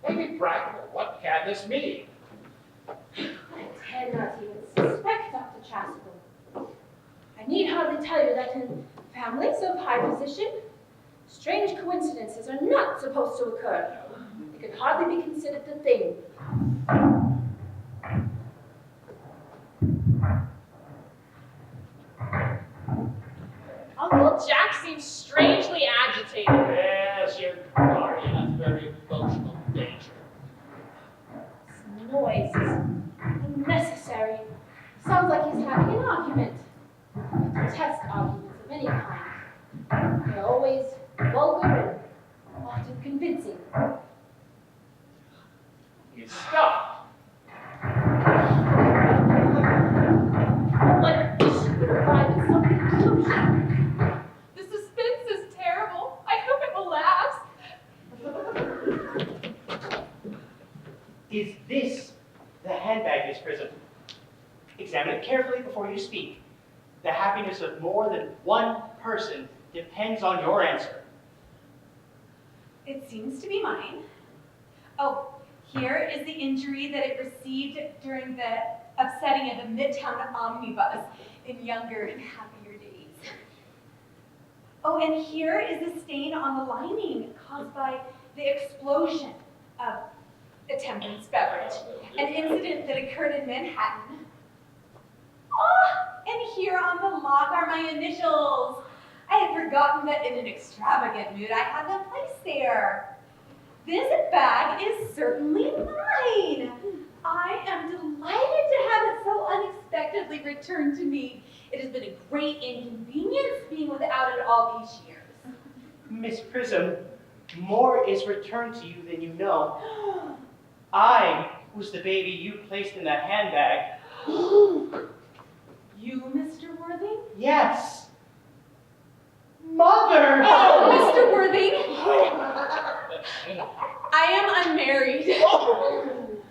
H: Lady Bracknell, what can this mean?
E: I dare not even suspect Dr. Chasuble. I need hardly tell you that in families of high position, strange coincidences are not supposed to occur. They can hardly be considered a thing.
J: Uncle Jack seems strangely agitated.
H: Yes, your guardian has very emotional nature.
E: This noise is unnecessary. Sounds like he's having an argument. I detest arguments of any kind. They're always vulgar and often convincing.
H: You stop.
E: I wish you would arrive at some conclusion.
F: The suspense is terrible. I hope it will last.
D: Is this the handbag, Miss Prism? Examine it carefully before you speak. The happiness of more than one person depends on your answer.
G: It seems to be mine. Oh, here is the injury that it received during the upsetting of the Midtown Omnibus in younger and happier days. Oh, and here is the stain on the lining caused by the explosion of a temperance beverage, an incident that occurred in Manhattan. Oh, and here on the lock are my initials. I had forgotten that in an extravagant mood I had them placed there. This bag is certainly mine. I am delighted to have it so unexpectedly returned to me. It has been a great inconvenience being without it all these years.
D: Miss Prism, more is returned to you than you know. I was the baby you placed in that handbag.
G: You, Mr. Worthing?
D: Yes. Mother!
G: Oh, Mr. Worthing! I am unmarried.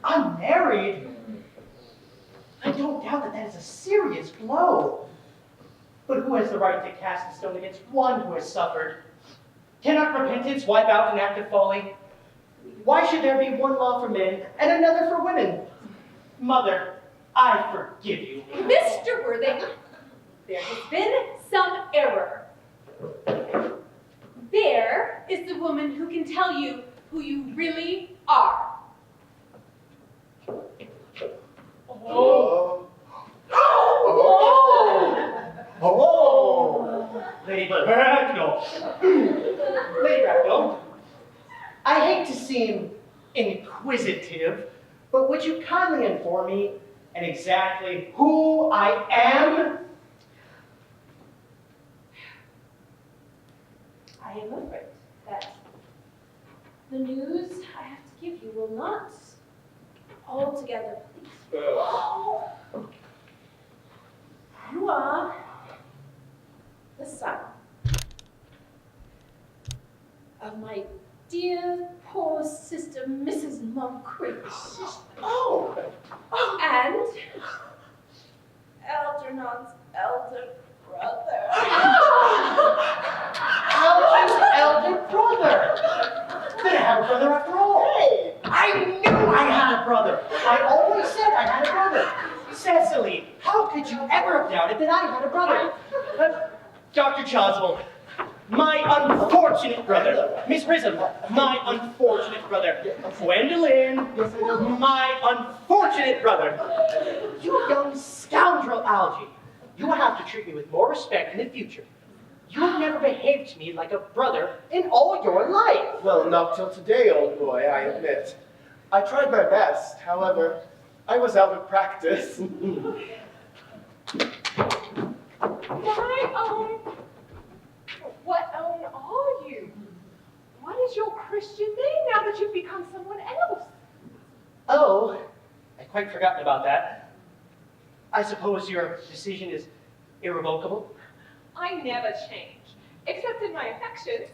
D: Unmarried? I don't doubt that that is a serious blow. But who has the right to cast a stone against one who has suffered? Cannot repentance wipe out an act of folly? Why should there be one law for men and another for women? Mother, I forgive you.
G: Mr. Worthing, there has been some error. There is the woman who can tell you who you really are.
B: Oh.
D: Lady Bracknell. Lady Bracknell, I hate to seem inquisitive, but would you kindly inform me and exactly who I am?
E: I am afraid that the news I have to give you will not altogether please you. You are the son of my dear poor sister, Mrs. Moncrief.
D: Oh!
E: And Algernon's elder brother.
D: Alger's elder brother! Then I have a brother after all. Hey! I knew I had a brother! I always said I had a brother. Cecily, how could you ever have doubted that I had a brother? Dr. Choswell, my unfortunate brother. Miss Prism, my unfortunate brother. Gwendolyn, my unfortunate brother. You young scoundrel, Algie. You will have to treat me with more respect in the future. You have never behaved to me like a brother in all your life.
B: Well, not till today, old boy, I admit. I tried my best, however, I was out of practice.
F: What own are you? What is your Christian name now that you've become someone else?
D: Oh, I'd quite forgotten about that. I suppose your decision is irrevocable?
F: I never change, except in my affections.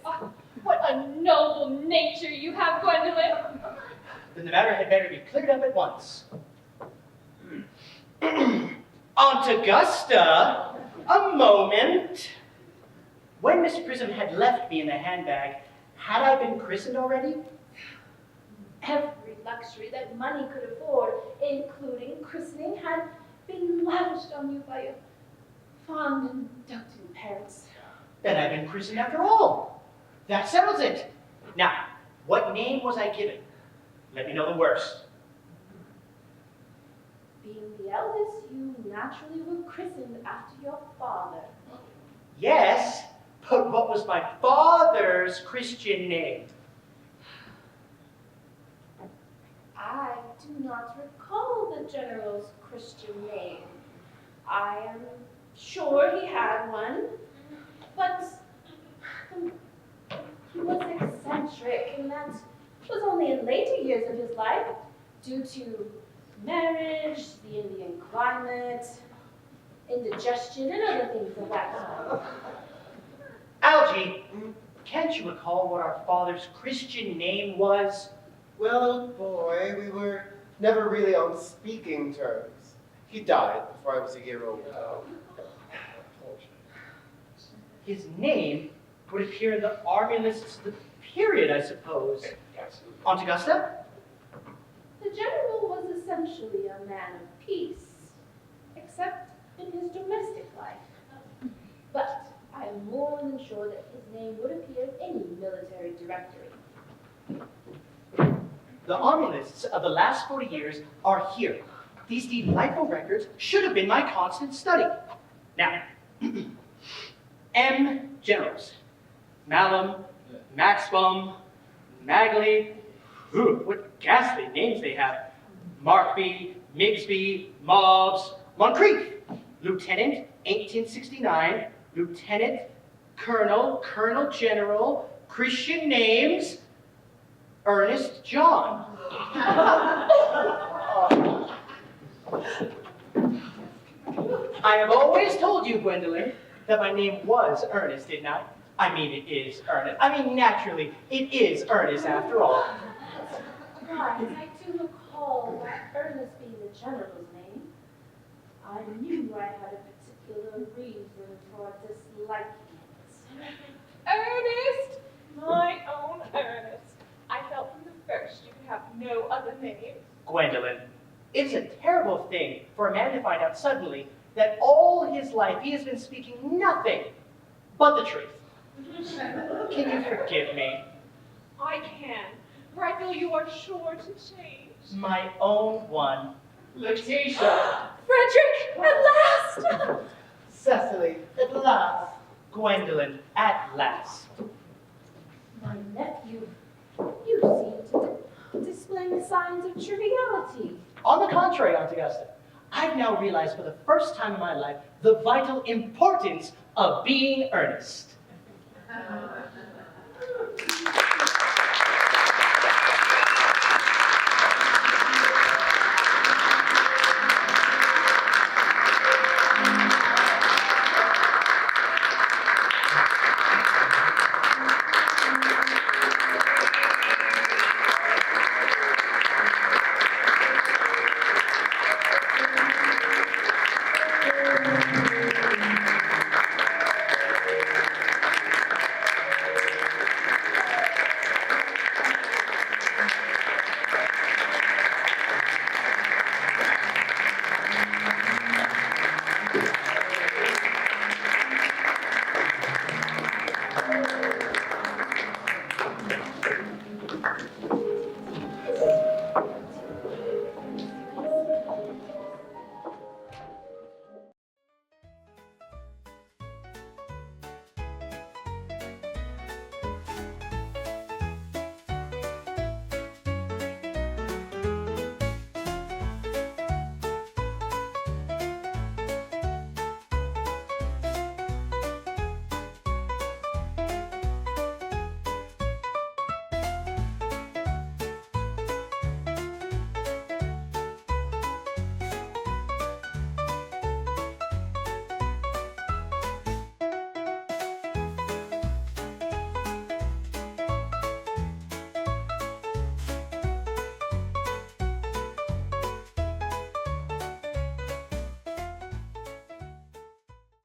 J: What a noble nature you have, Gwendolyn.
D: Then the matter had better be cleared up at once. Aunt Augusta, a moment. When Miss Prism had left me in the handbag, had I been christened already?
E: Every luxury that money could afford, including christening, had been lavished on you by your fond and doting parents.
D: Then I've been christened after all. That settles it. Now, what name was I given? Let me know the worst.
E: Being the eldest, you naturally were christened after your father.
D: Yes, father's Christian name?
E: I do not recall the general's Christian name. I am sure he had one, but he was eccentric, and that was only in later years of his life, due to marriage, the Indian climate, indigestion, and other things of that kind.
D: Algie, can't you recall what our father's Christian name was?
B: Well, old boy, we were never really on speaking terms. He died before I was a year old.
D: His name would appear in the army lists of the period, I suppose. Aunt Augusta?
E: The general was essentially a man of peace, except in his domestic life. But I am more than sure that his name would appear in any military directory.
D: The army lists of the last 40 years are here. These delightful records should have been my constant study. Now, M. Generals. Malum, Maxwell, Magley. Ooh, what ghastly names they have. Markby, Migsby, Mobbs, Moncrief. Lieutenant, 1869. Lieutenant, Colonel, Colonel General, Christian names, Ernest John. I have always told you, Gwendolyn, that my name was Ernest, didn't I? I mean, it is Ernest. I mean, naturally, it is Ernest after all.
E: Right, I do recall that Ernest being the general's name. I knew I had a particular reason for disliking it.
F: Ernest! My own Ernest. I felt from the first you could have no other name.
D: Gwendolyn, it's a terrible thing for a man to find out suddenly that all his life he has been speaking nothing but the truth. Can you forgive me?
F: I can, for I feel you are sure to change.
D: My own one.
H: Letitia!
E: Frederick, at last!
B: Cecily, at last.
D: Gwendolyn, at last.
E: My nephew, you seem to be displaying signs of triviality.
D: On the contrary, Aunt Augusta, I've now realized for the first time in my life the vital importance of being earnest.